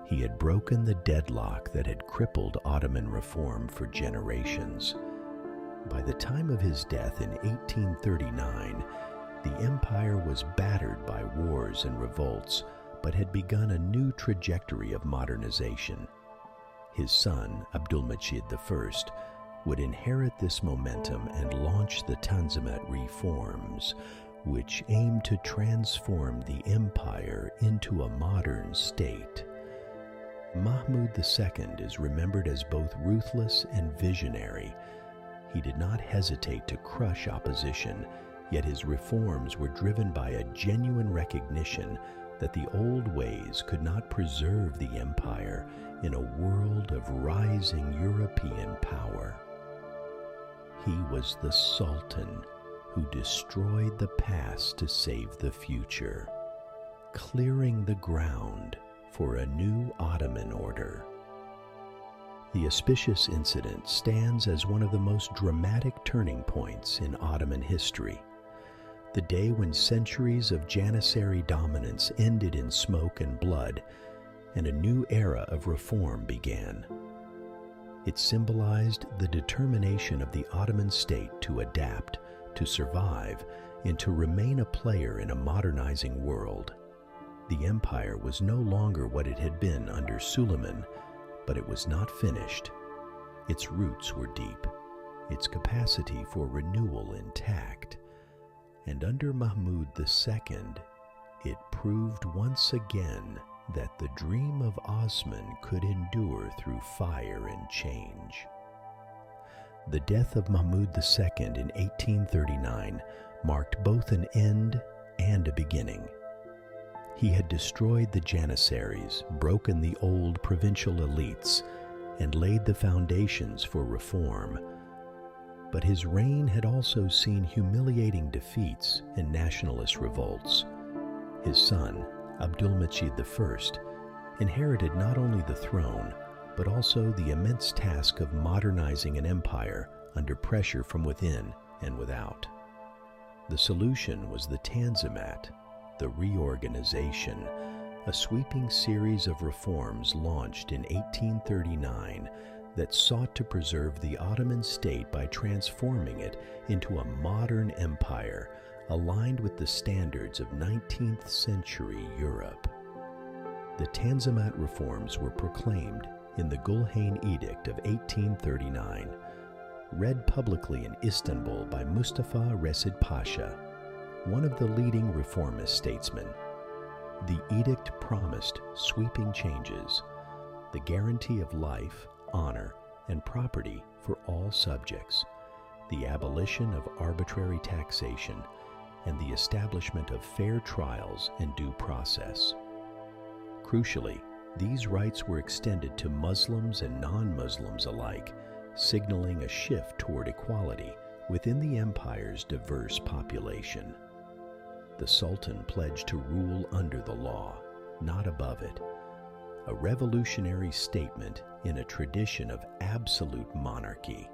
He had broken the deadlock that had crippled Ottoman reform for generations. By the time of his death in 1839, the empire was battered by wars and revolts, but had begun a new trajectory of modernization. His son, Abdülmecid I, would inherit this momentum and launch the Tanzimat reforms, which aimed to transform the empire into a modern state. Mahmud II is remembered as both ruthless and visionary. He did not hesitate to crush opposition, yet his reforms were driven by a genuine recognition that the old ways could not preserve the empire in a world of rising European power. He was the Sultan who destroyed the past to save the future, clearing the ground for a new Ottoman order. The auspicious incident stands as one of the most dramatic turning points in Ottoman history, the day when centuries of Janissary dominance ended in smoke and blood, and a new era of reform began. It symbolized the determination of the Ottoman state to adapt, to survive, and to remain a player in a modernizing world. The empire was no longer what it had been under Suleiman, but it was not finished. Its roots were deep, its capacity for renewal intact, and under Mahmud II, it proved once again that the dream of Osman could endure through fire and change. The death of Mahmud II in 1839 marked both an end and a beginning. He had destroyed the Janissaries, broken the old provincial elites, and laid the foundations for reform. But his reign had also seen humiliating defeats and nationalist revolts. His son, Abdülmecid I, inherited not only the throne, but also the immense task of modernizing an empire under pressure from within and without. The solution was the Tanzimat, the reorganization, a sweeping series of reforms launched in 1839 that sought to preserve the Ottoman state by transforming it into a modern empire aligned with the standards of 19th century Europe. The Tanzimat reforms were proclaimed in the Gülhane Edict of 1839, read publicly in Istanbul by Mustafa Reşid Pasha. one of the leading reformist statesmen. The edict promised sweeping changes, the guarantee of life, honor, and property for all subjects, the abolition of arbitrary taxation, and the establishment of fair trials and due process. Crucially, these rights were extended to Muslims and non-Muslims alike, signaling a shift toward equality within the empire's diverse population. The Sultan pledged to rule under the law, not above it, a revolutionary statement in a tradition of absolute monarchy.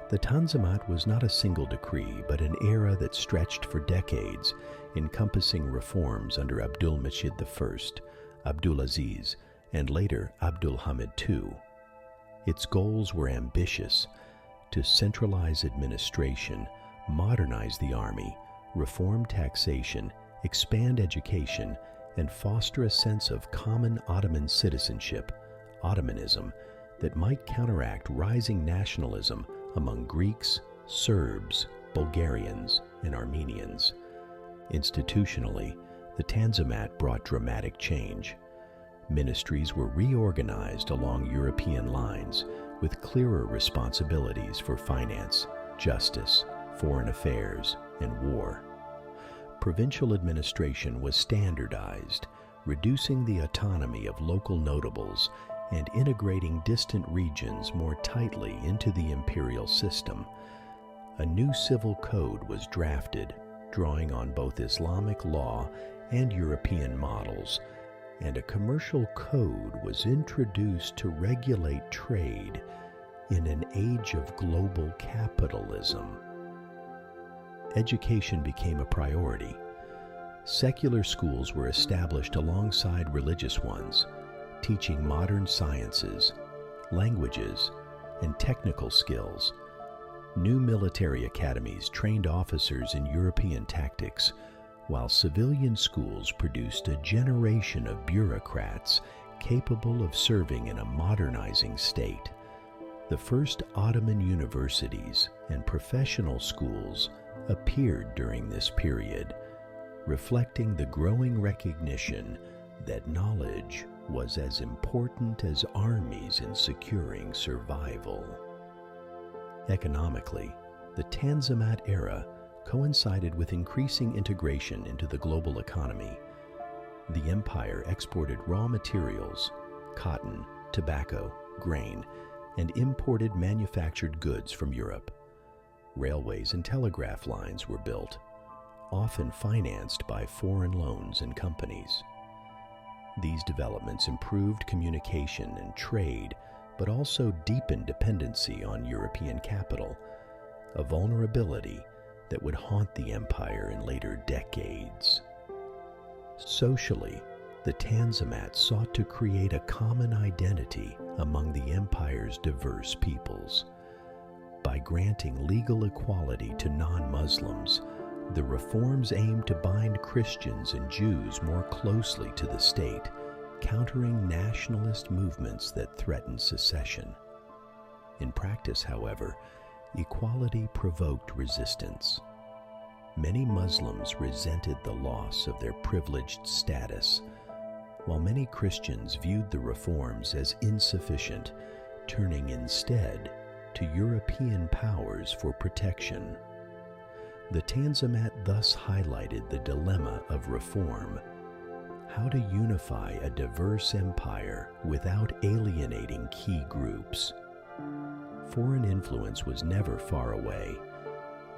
The Tanzimat was not a single decree, but an era that stretched for decades, encompassing reforms under Abdülmecid I, Abdulaziz, and later Abdülhamid II. Its goals were ambitious: to centralize administration, modernize the army, reform taxation, expand education, and foster a sense of common Ottoman citizenship, Ottomanism, that might counteract rising nationalism among Greeks, Serbs, Bulgarians, and Armenians. Institutionally, the Tanzimat brought dramatic change. Ministries were reorganized along European lines, with clearer responsibilities for finance, justice, foreign affairs, and war. Provincial administration was standardized, reducing the autonomy of local notables and integrating distant regions more tightly into the imperial system. A new civil code was drafted, drawing on both Islamic law and European models, and a commercial code was introduced to regulate trade in an age of global capitalism. Education became a priority. Secular schools were established alongside religious ones, teaching modern sciences, languages, and technical skills. New military academies trained officers in European tactics, while civilian schools produced a generation of bureaucrats capable of serving in a modernizing state. The first Ottoman universities and professional schools appeared during this period, reflecting the growing recognition that knowledge was as important as armies in securing survival. Economically, the Tanzimat era coincided with increasing integration into the global economy. The empire exported raw materials, cotton, tobacco, grain, and imported manufactured goods from Europe. Railways and telegraph lines were built, often financed by foreign loans and companies. These developments improved communication and trade, but also deepened dependency on European capital, a vulnerability that would haunt the empire in later decades. Socially, the Tanzimat sought to create a common identity among the empire's diverse peoples. By granting legal equality to non-Muslims, the reforms aimed to bind Christians and Jews more closely to the state, countering nationalist movements that threatened secession. In practice, however, equality provoked resistance. Many Muslims resented the loss of their privileged status, while many Christians viewed the reforms as insufficient, turning instead to European powers for protection. The Tanzimat thus highlighted the dilemma of reform: how to unify a diverse empire without alienating key groups. Foreign influence was never far away.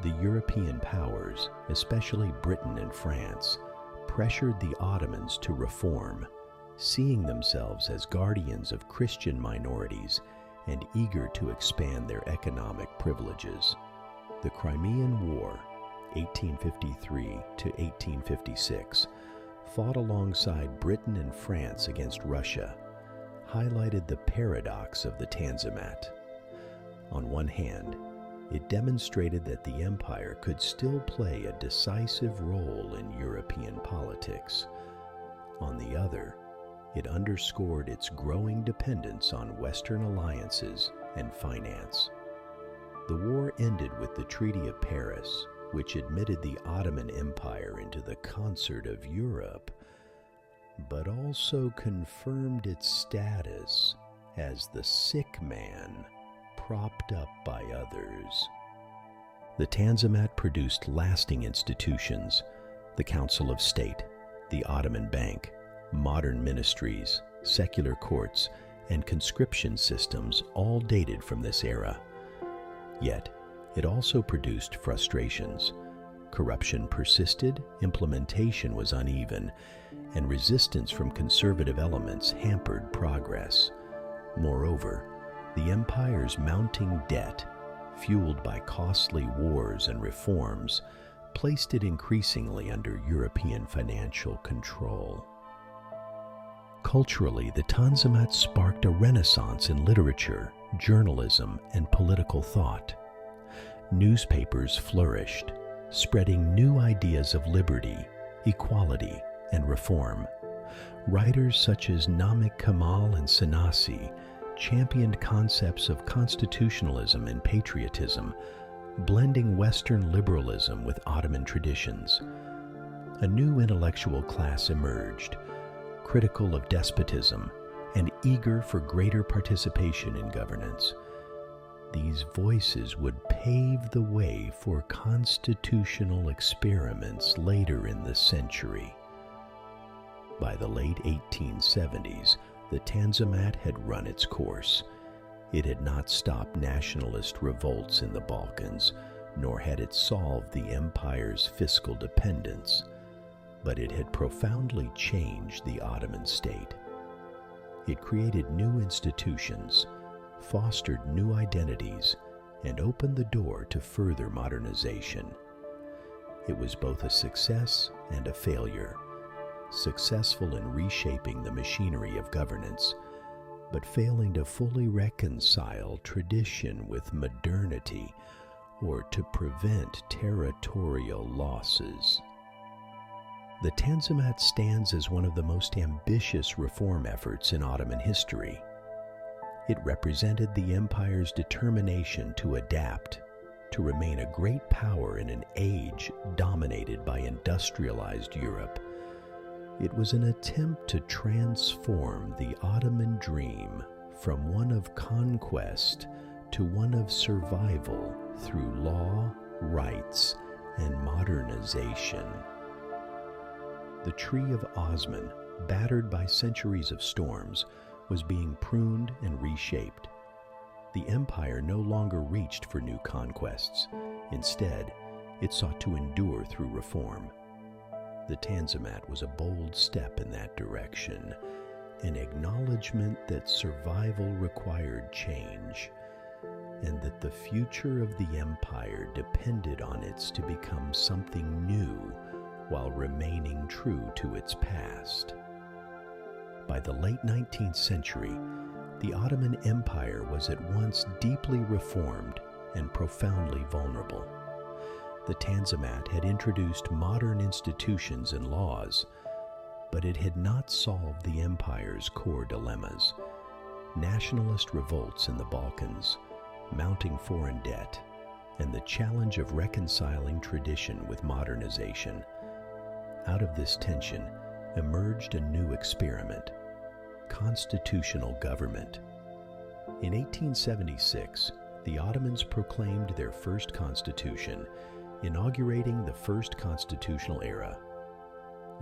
The European powers, especially Britain and France, pressured the Ottomans to reform, seeing themselves as guardians of Christian minorities and eager to expand their economic privileges. The Crimean War, 1853 to 1856, fought alongside Britain and France against Russia, highlighted the paradox of the Tanzimat. On one hand, it demonstrated that the empire could still play a decisive role in European politics. On the other, it underscored its growing dependence on Western alliances and finance. The war ended with the Treaty of Paris, which admitted the Ottoman Empire into the concert of Europe, but also confirmed its status as the sick man propped up by others. The Tanzimat produced lasting institutions: the Council of State, the Ottoman Bank, modern ministries, secular courts, and conscription systems, all dated from this era. Yet, it also produced frustrations. Corruption persisted, implementation was uneven, and resistance from conservative elements hampered progress. Moreover, the empire's mounting debt, fueled by costly wars and reforms, placed it increasingly under European financial control. Culturally, the Tanzimat sparked a renaissance in literature, journalism, and political thought. Newspapers flourished, spreading new ideas of liberty, equality, and reform. Writers such as Namik Kemal and Sanasi championed concepts of constitutionalism and patriotism, blending Western liberalism with Ottoman traditions. A new intellectual class emerged, critical of despotism and eager for greater participation in governance. These voices would pave the way for constitutional experiments later in the century. By the late 1870s, the Tanzimat had run its course. It had not stopped nationalist revolts in the Balkans, nor had it solved the empire's fiscal dependence, but it had profoundly changed the Ottoman state. It created new institutions, fostered new identities, and opened the door to further modernization. It was both a success and a failure, successful in reshaping the machinery of governance, but failing to fully reconcile tradition with modernity or to prevent territorial losses. The Tanzimat stands as one of the most ambitious reform efforts in Ottoman history. It represented the empire's determination to adapt, to remain a great power in an age dominated by industrialized Europe. It was an attempt to transform the Ottoman dream from one of conquest to one of survival through law, rights, and modernization. The tree of Osman, battered by centuries of storms, was being pruned and reshaped. The empire no longer reached for new conquests. Instead, it sought to endure through reform. The Tanzimat was a bold step in that direction, an acknowledgement that survival required change, and that the future of the empire depended on it to become something new while remaining true to its past. By the late 19th century, the Ottoman Empire was at once deeply reformed and profoundly vulnerable. The Tanzimat had introduced modern institutions and laws, but it had not solved the empire's core dilemmas: nationalist revolts in the Balkans, mounting foreign debt, and the challenge of reconciling tradition with modernization. Out of this tension emerged a new experiment: constitutional government. In 1876, the Ottomans proclaimed their first constitution, inaugurating the first constitutional era.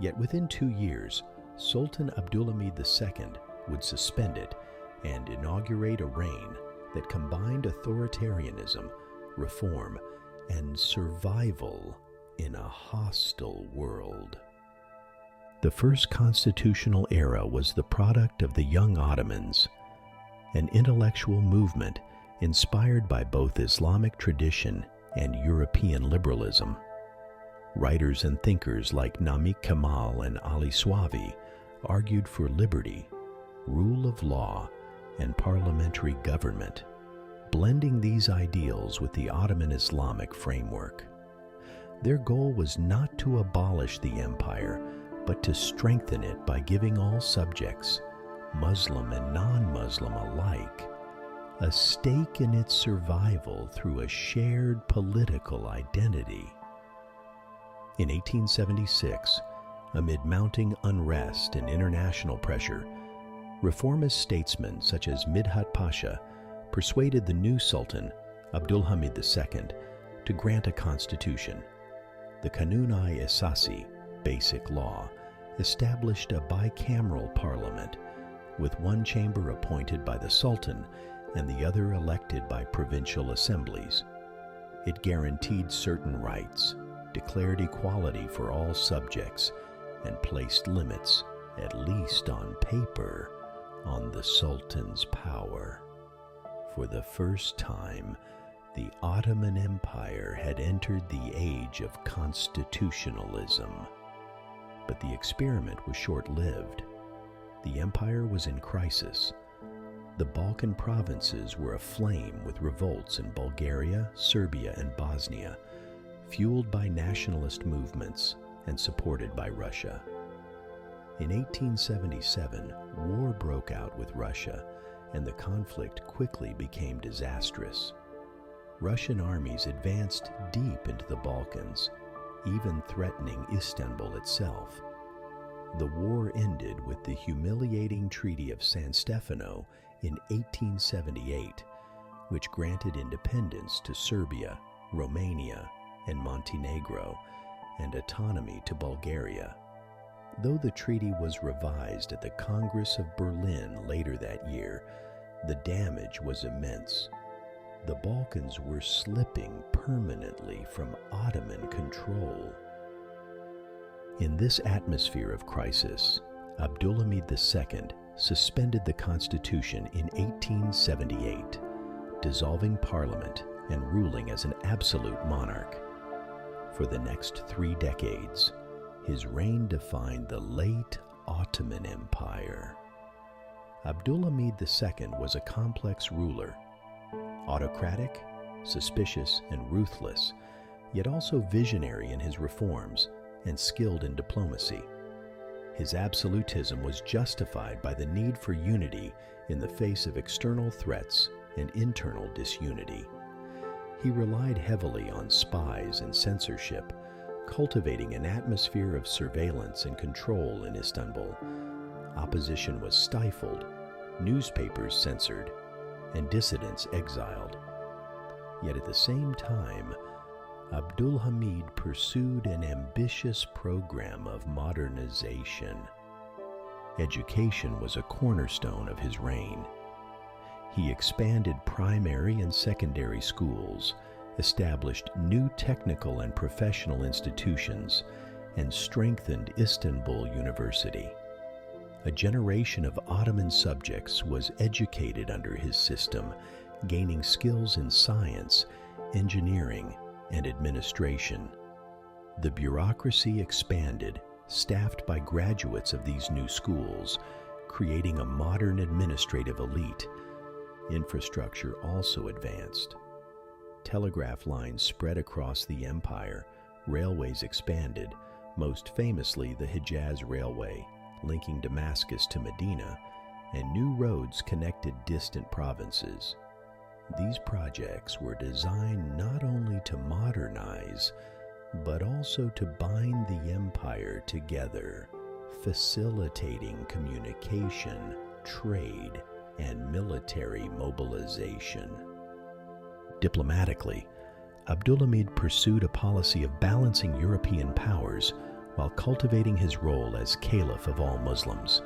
Yet within 2 years, Sultan Abdulhamid II would suspend it and inaugurate a reign that combined authoritarianism, reform, and survival in a hostile world. The first constitutional era was the product of the young Ottomans, an intellectual movement inspired by both Islamic tradition and European liberalism. Writers and thinkers like Namik Kemal and Ali Swavi argued for liberty, rule of law, and parliamentary government, blending these ideals with the Ottoman Islamic framework. Their goal was not to abolish the empire, but to strengthen it by giving all subjects, Muslim and non-Muslim alike, a stake in its survival through a shared political identity. In 1876, amid mounting unrest and international pressure, reformist statesmen such as Midhat Pasha persuaded the new Sultan, Abdülhamid II, to grant a constitution. The Kanun-i Esasi, Basic Law, established a bicameral parliament, with one chamber appointed by the Sultan and the other elected by provincial assemblies. It guaranteed certain rights, declared equality for all subjects, and placed limits, at least on paper, on the Sultan's power. For the first time, the Ottoman Empire had entered the age of constitutionalism. But the experiment was short-lived. The empire was in crisis. The Balkan provinces were aflame with revolts in Bulgaria, Serbia, and Bosnia, fueled by nationalist movements and supported by Russia. In 1877, war broke out with Russia, and the conflict quickly became disastrous. Russian armies advanced deep into the Balkans, even threatening Istanbul itself. The war ended with the humiliating Treaty of San Stefano in 1878, which granted independence to Serbia, Romania, and Montenegro, and autonomy to Bulgaria. Though the treaty was revised at the Congress of Berlin later that year, the damage was immense. The Balkans were slipping permanently from Ottoman control. In this atmosphere of crisis, Abdülhamid II suspended the constitution in 1878, dissolving parliament and ruling as an absolute monarch. For the next 3 decades, his reign defined the late Ottoman Empire. Abdülhamid II was a complex ruler, autocratic, suspicious, and ruthless, yet also visionary in his reforms and skilled in diplomacy. His absolutism was justified by the need for unity in the face of external threats and internal disunity. He relied heavily on spies and censorship, cultivating an atmosphere of surveillance and control in Istanbul. Opposition was stifled, newspapers censored, and dissidents exiled. Yet at the same time, Abdülhamid pursued an ambitious program of modernization. Education was a cornerstone of his reign. He expanded primary and secondary schools, established new technical and professional institutions, and strengthened Istanbul University. A generation of Ottoman subjects was educated under his system, gaining skills in science, engineering, and administration. The bureaucracy expanded, staffed by graduates of these new schools, creating a modern administrative elite. Infrastructure also advanced. Telegraph lines spread across the empire, railways expanded, most famously the Hejaz Railway, linking Damascus to Medina, and new roads connected distant provinces. These projects were designed not only to modernize, but also to bind the empire together, facilitating communication, trade, and military mobilization. Diplomatically, Abdülhamid pursued a policy of balancing European powers while cultivating his role as Caliph of all Muslims.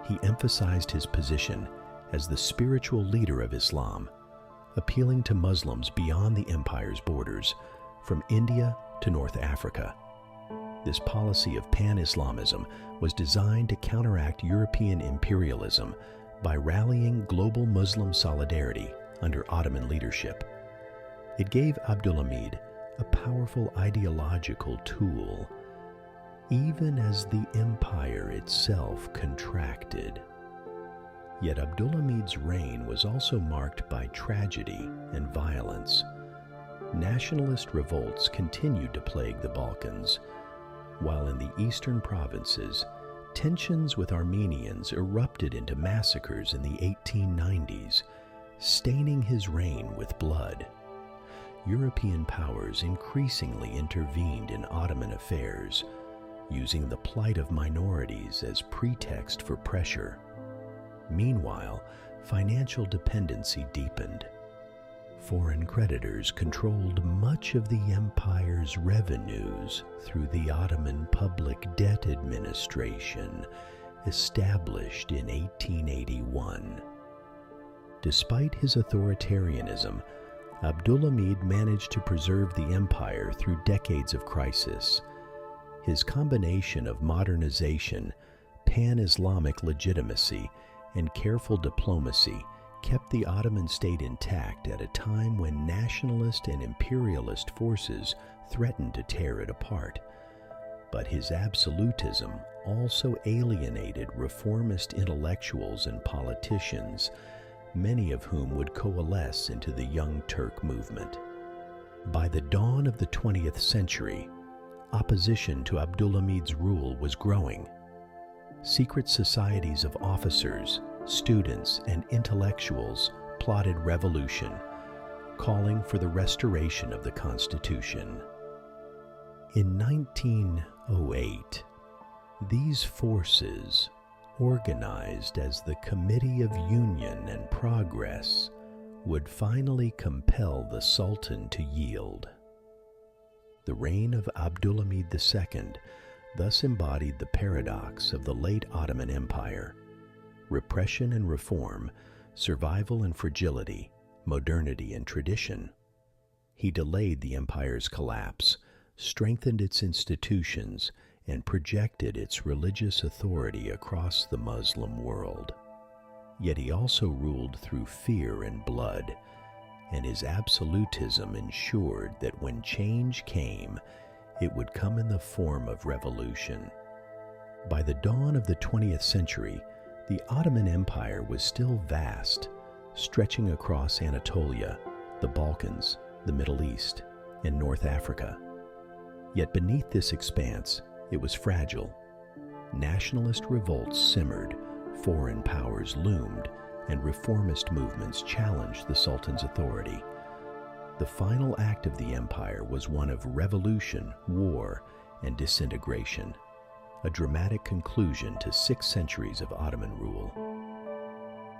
He emphasized his position as the spiritual leader of Islam, appealing to Muslims beyond the empire's borders, from India to North Africa. This policy of pan-Islamism was designed to counteract European imperialism by rallying global Muslim solidarity under Ottoman leadership. It gave Abdülhamid a powerful ideological tool, even as the empire itself contracted. Yet Abdülhamid's reign was also marked by tragedy and violence. Nationalist revolts continued to plague the Balkans, while in the eastern provinces, tensions with Armenians erupted into massacres in the 1890s, staining his reign with blood. European powers increasingly intervened in Ottoman affairs, using the plight of minorities as pretext for pressure. Meanwhile, financial dependency deepened. Foreign creditors controlled much of the empire's revenues through the Ottoman Public Debt Administration, established in 1881. Despite his authoritarianism, Abdulhamid managed to preserve the empire through decades of crisis. His combination of modernization, pan-Islamic legitimacy, and careful diplomacy kept the Ottoman state intact at a time when nationalist and imperialist forces threatened to tear it apart. But his absolutism also alienated reformist intellectuals and politicians, many of whom would coalesce into the Young Turk movement. By the dawn of the 20th century, opposition to Abdulhamid's rule was growing. Secret societies of officers, students, and intellectuals plotted revolution, calling for the restoration of the constitution. In 1908, these forces, organized as the Committee of Union and Progress, would finally compel the Sultan to yield. The reign of Abdulhamid II thus embodied the paradox of the late Ottoman Empire: repression and reform, survival and fragility, modernity and tradition. He delayed the empire's collapse, strengthened its institutions, and projected its religious authority across the Muslim world. Yet he also ruled through fear and blood, and his absolutism ensured that when change came, it would come in the form of revolution. By the dawn of the 20th century, the Ottoman Empire was still vast, stretching across Anatolia, the Balkans, the Middle East, and North Africa. Yet beneath this expanse, it was fragile. Nationalist revolts simmered, foreign powers loomed, and reformist movements challenged the Sultan's authority. The final act of the empire was one of revolution, war, and disintegration, a dramatic conclusion to 6 centuries of Ottoman rule.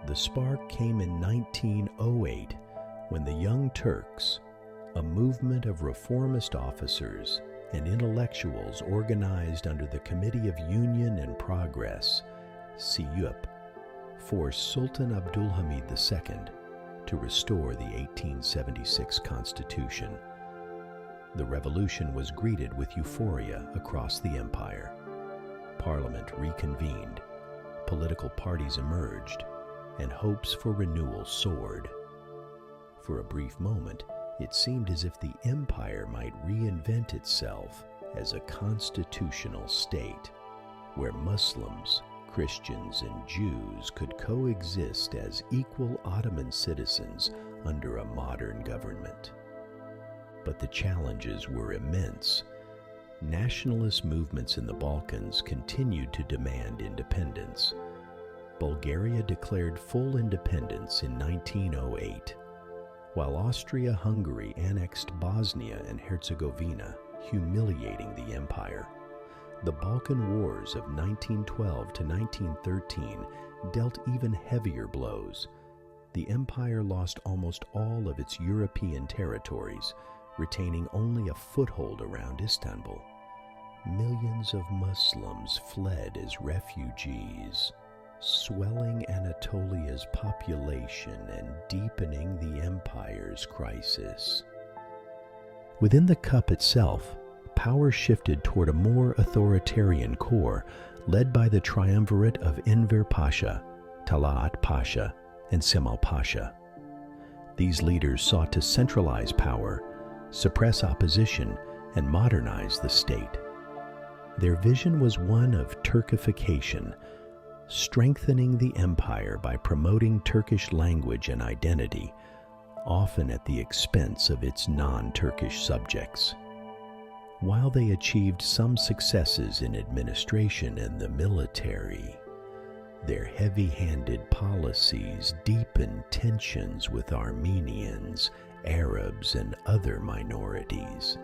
The spark came in 1908 when the Young Turks, a movement of reformist officers and intellectuals organized under the Committee of Union and Progress, CUP, forced Sultan Abdulhamid II to restore the 1876 constitution. The revolution was greeted with euphoria across the empire. Parliament reconvened, political parties emerged, and hopes for renewal soared. For a brief moment, it seemed as if the empire might reinvent itself as a constitutional state, where Muslims, Christians, and Jews could coexist as equal Ottoman citizens under a modern government. But the challenges were immense. Nationalist movements in the Balkans continued to demand independence. Bulgaria declared full independence in 1908, while Austria-Hungary annexed Bosnia and Herzegovina, humiliating the empire. The Balkan Wars of 1912 to 1913 dealt even heavier blows. The empire lost almost all of its European territories, retaining only a foothold around Istanbul. Millions of Muslims fled as refugees, swelling Anatolia's population and deepening the empire's crisis. Within the cup itself, power shifted toward a more authoritarian core led by the triumvirate of Enver Pasha, Talat Pasha, and Cemal Pasha. These leaders sought to centralize power, suppress opposition, and modernize the state. Their vision was one of Turkification, strengthening the empire by promoting Turkish language and identity, often at the expense of its non-Turkish subjects. While they achieved some successes in administration and the military, their heavy-handed policies deepened tensions with Armenians, Arabs, and other minorities.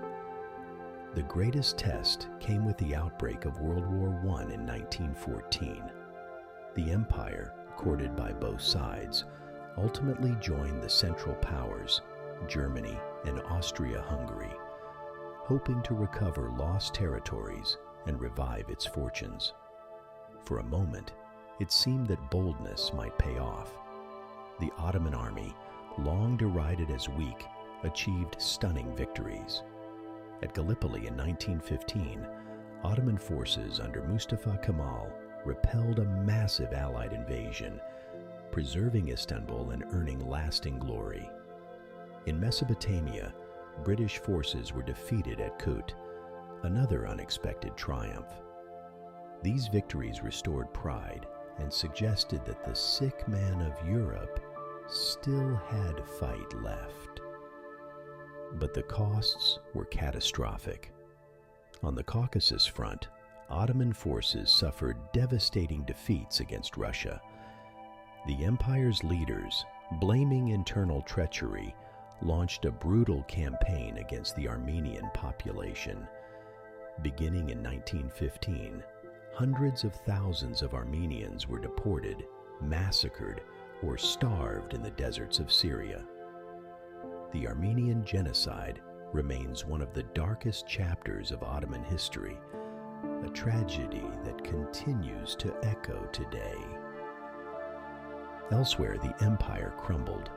The greatest test came with the outbreak of World War I in 1914. The empire, courted by both sides, ultimately joined the Central Powers, Germany and Austria-Hungary, hoping to recover lost territories and revive its fortunes. For a moment, it seemed that boldness might pay off. The Ottoman army, long derided as weak, achieved stunning victories. At Gallipoli in 1915, Ottoman forces under Mustafa Kemal repelled a massive Allied invasion, preserving Istanbul and earning lasting glory. In Mesopotamia, British forces were defeated at Kut, another unexpected triumph. These victories restored pride and suggested that the sick man of Europe still had fight left. But the costs were catastrophic. On the Caucasus front, Ottoman forces suffered devastating defeats against Russia. The empire's leaders, blaming internal treachery, launched a brutal campaign against the Armenian population. Beginning in 1915, hundreds of thousands of Armenians were deported, massacred, or starved in the deserts of Syria. The Armenian genocide remains one of the darkest chapters of Ottoman history, a tragedy that continues to echo today. Elsewhere, the empire crumbled.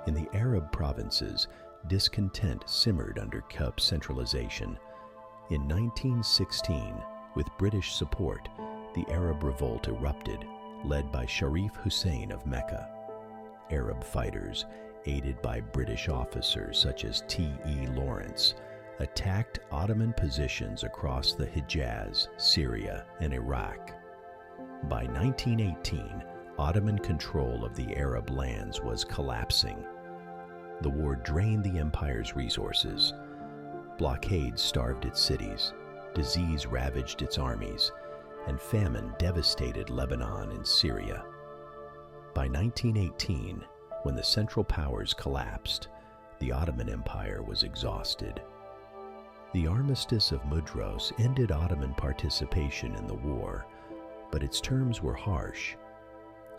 In the Arab provinces, discontent simmered under Cup's centralization. In 1916, with British support, the Arab revolt erupted, led by Sharif Hussein of Mecca. Arab fighters, aided by British officers such as T.E. Lawrence, attacked Ottoman positions across the Hijaz, Syria, and Iraq. By 1918, Ottoman control of the Arab lands was collapsing. The war drained the empire's resources. Blockades starved its cities, disease ravaged its armies, and famine devastated Lebanon and Syria. By 1918, when the Central Powers collapsed, the Ottoman Empire was exhausted. The Armistice of Mudros ended Ottoman participation in the war, but its terms were harsh.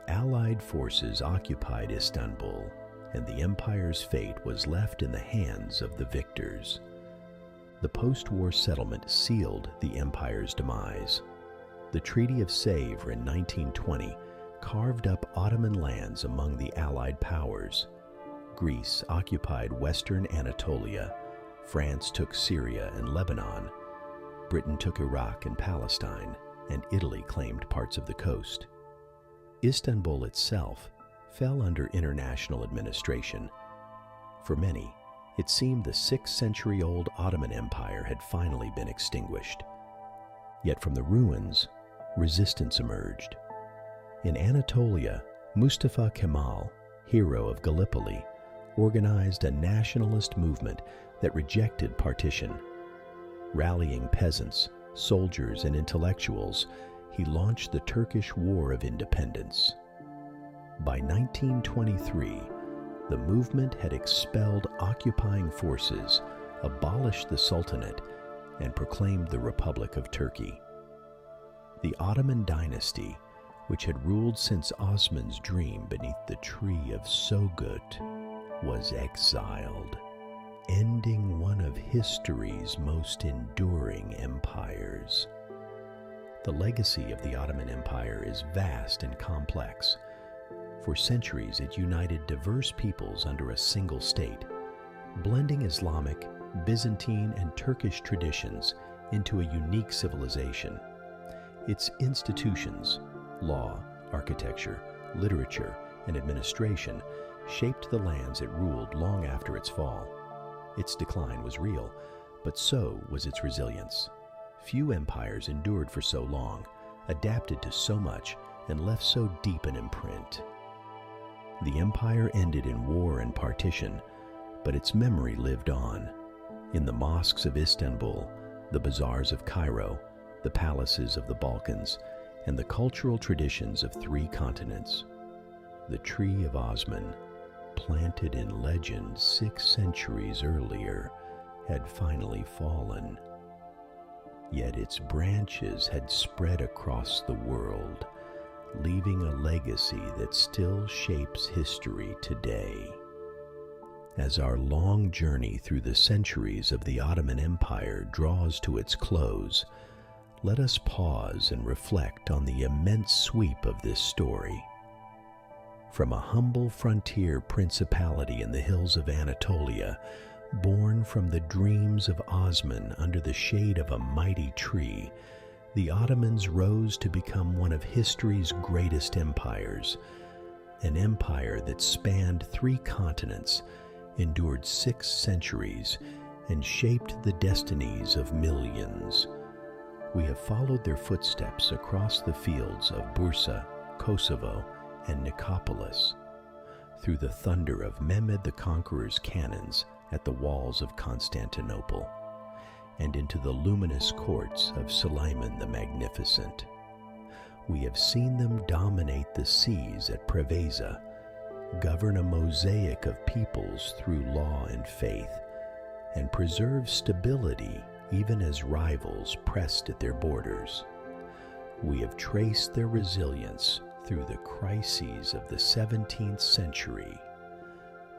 Allied forces occupied Istanbul, and the empire's fate was left in the hands of the victors. The post-war settlement sealed the empire's demise. The Treaty of Sèvres in 1920 carved up Ottoman lands among the Allied powers. Greece occupied western Anatolia, France took Syria and Lebanon, Britain took Iraq and Palestine, and Italy claimed parts of the coast. Istanbul itself fell under international administration. For many, it seemed the 6th-century-old Ottoman Empire had finally been extinguished. Yet from the ruins, resistance emerged. In Anatolia, Mustafa Kemal, hero of Gallipoli, organized a nationalist movement that rejected partition. Rallying peasants, soldiers, and intellectuals, he launched the Turkish War of Independence. By 1923, the movement had expelled occupying forces, abolished the Sultanate, and proclaimed the Republic of Turkey. The Ottoman dynasty, which had ruled since Osman's dream beneath the tree of Sogut, was exiled, ending one of history's most enduring empires. The legacy of the Ottoman Empire is vast and complex. For centuries, it united diverse peoples under a single state, blending Islamic, Byzantine, and Turkish traditions into a unique civilization. Its institutions, law, architecture, literature, and administration shaped the lands it ruled long after its fall. Its decline was real, but so was its resilience. Few empires endured for so long, adapted to so much, and left so deep an imprint. The empire ended in war and partition, but its memory lived on. In the mosques of Istanbul, the bazaars of Cairo, the palaces of the Balkans, and the cultural traditions of 3 continents. The Tree of Osman, planted in legend 6 centuries earlier, had finally fallen. Yet its branches had spread across the world, leaving a legacy that still shapes history today. As our long journey through the centuries of the Ottoman Empire draws to its close, let us pause and reflect on the immense sweep of this story. From a humble frontier principality in the hills of Anatolia, born from the dreams of Osman under the shade of a mighty tree, the Ottomans rose to become one of history's greatest empires, an empire that spanned 3 continents, endured 6 centuries, and shaped the destinies of millions. We have followed their footsteps across the fields of Bursa, Kosovo, and Nicopolis, through the thunder of Mehmed the Conqueror's cannons at the walls of Constantinople, and into the luminous courts of Suleiman the Magnificent. We have seen them dominate the seas at Preveza, govern a mosaic of peoples through law and faith, and preserve stability even as rivals pressed at their borders. We have traced their resilience through the crises of the 17th century,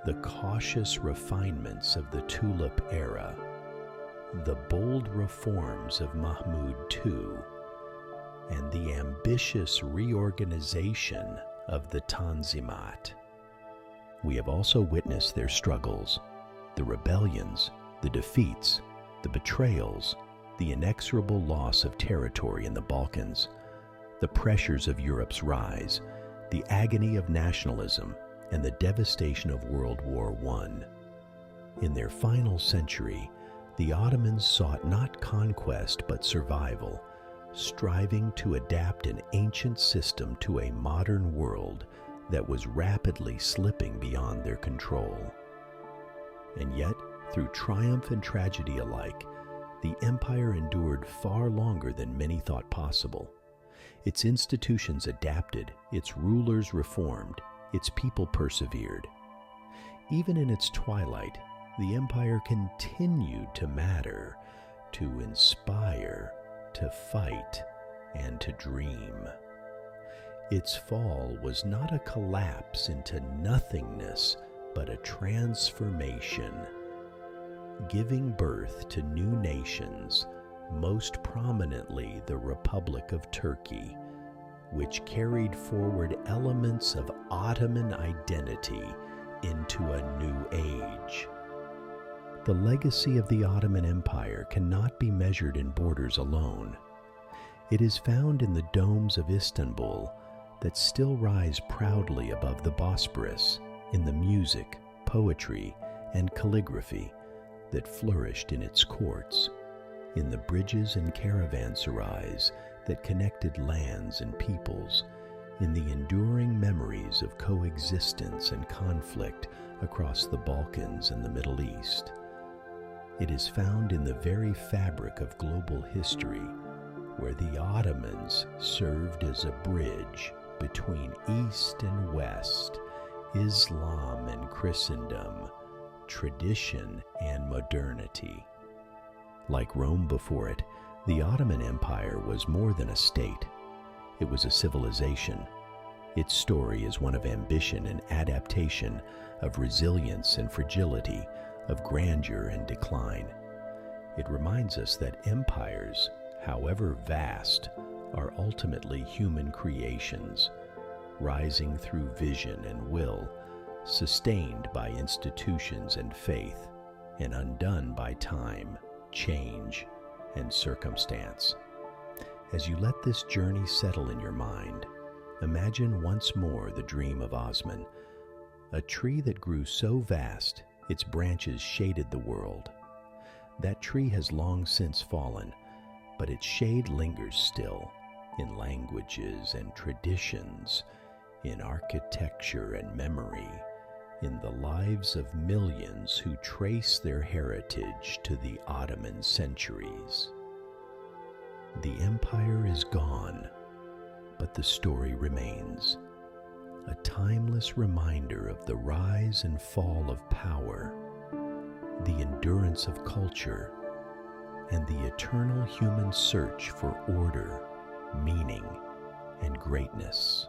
the cautious refinements of the Tulip era, the bold reforms of Mahmud II, and the ambitious reorganization of the Tanzimat. We have also witnessed their struggles, the rebellions, the defeats, the betrayals, the inexorable loss of territory in the Balkans, the pressures of Europe's rise, the agony of nationalism, and the devastation of World War I. In their final century, the Ottomans sought not conquest but survival, striving to adapt an ancient system to a modern world that was rapidly slipping beyond their control. And yet, through triumph and tragedy alike, the empire endured far longer than many thought possible. Its institutions adapted, its rulers reformed, its people persevered. Even in its twilight, the empire continued to matter, to inspire, to fight, and to dream. Its fall was not a collapse into nothingness, but a transformation, giving birth to new nations, most prominently the Republic of Turkey, which carried forward elements of Ottoman identity into a new age. The legacy of the Ottoman Empire cannot be measured in borders alone. It is found in the domes of Istanbul that still rise proudly above the Bosporus, in the music, poetry, and calligraphy that flourished in its courts, in the bridges and caravanserais that connected lands and peoples, in the enduring memories of coexistence and conflict across the Balkans and the Middle East. It is found in the very fabric of global history, where the Ottomans served as a bridge between East and West, Islam and Christendom, tradition and modernity. Like Rome before it, the Ottoman Empire was more than a state. It was a civilization. Its story is one of ambition and adaptation, of resilience and fragility, of grandeur and decline. It reminds us that empires, however vast, are ultimately human creations, rising through vision and will, sustained by institutions and faith, and undone by time, change, and circumstance. As you let this journey settle in your mind, imagine once more the dream of Osman, a tree that grew so vast its branches shaded the world. That tree has long since fallen, but its shade lingers still, in languages and traditions, in architecture and memory, in the lives of millions who trace their heritage to the Ottoman centuries. The empire is gone, but the story remains. a timeless reminder of the rise and fall of power, the endurance of culture, and the eternal human search for order, meaning, and greatness.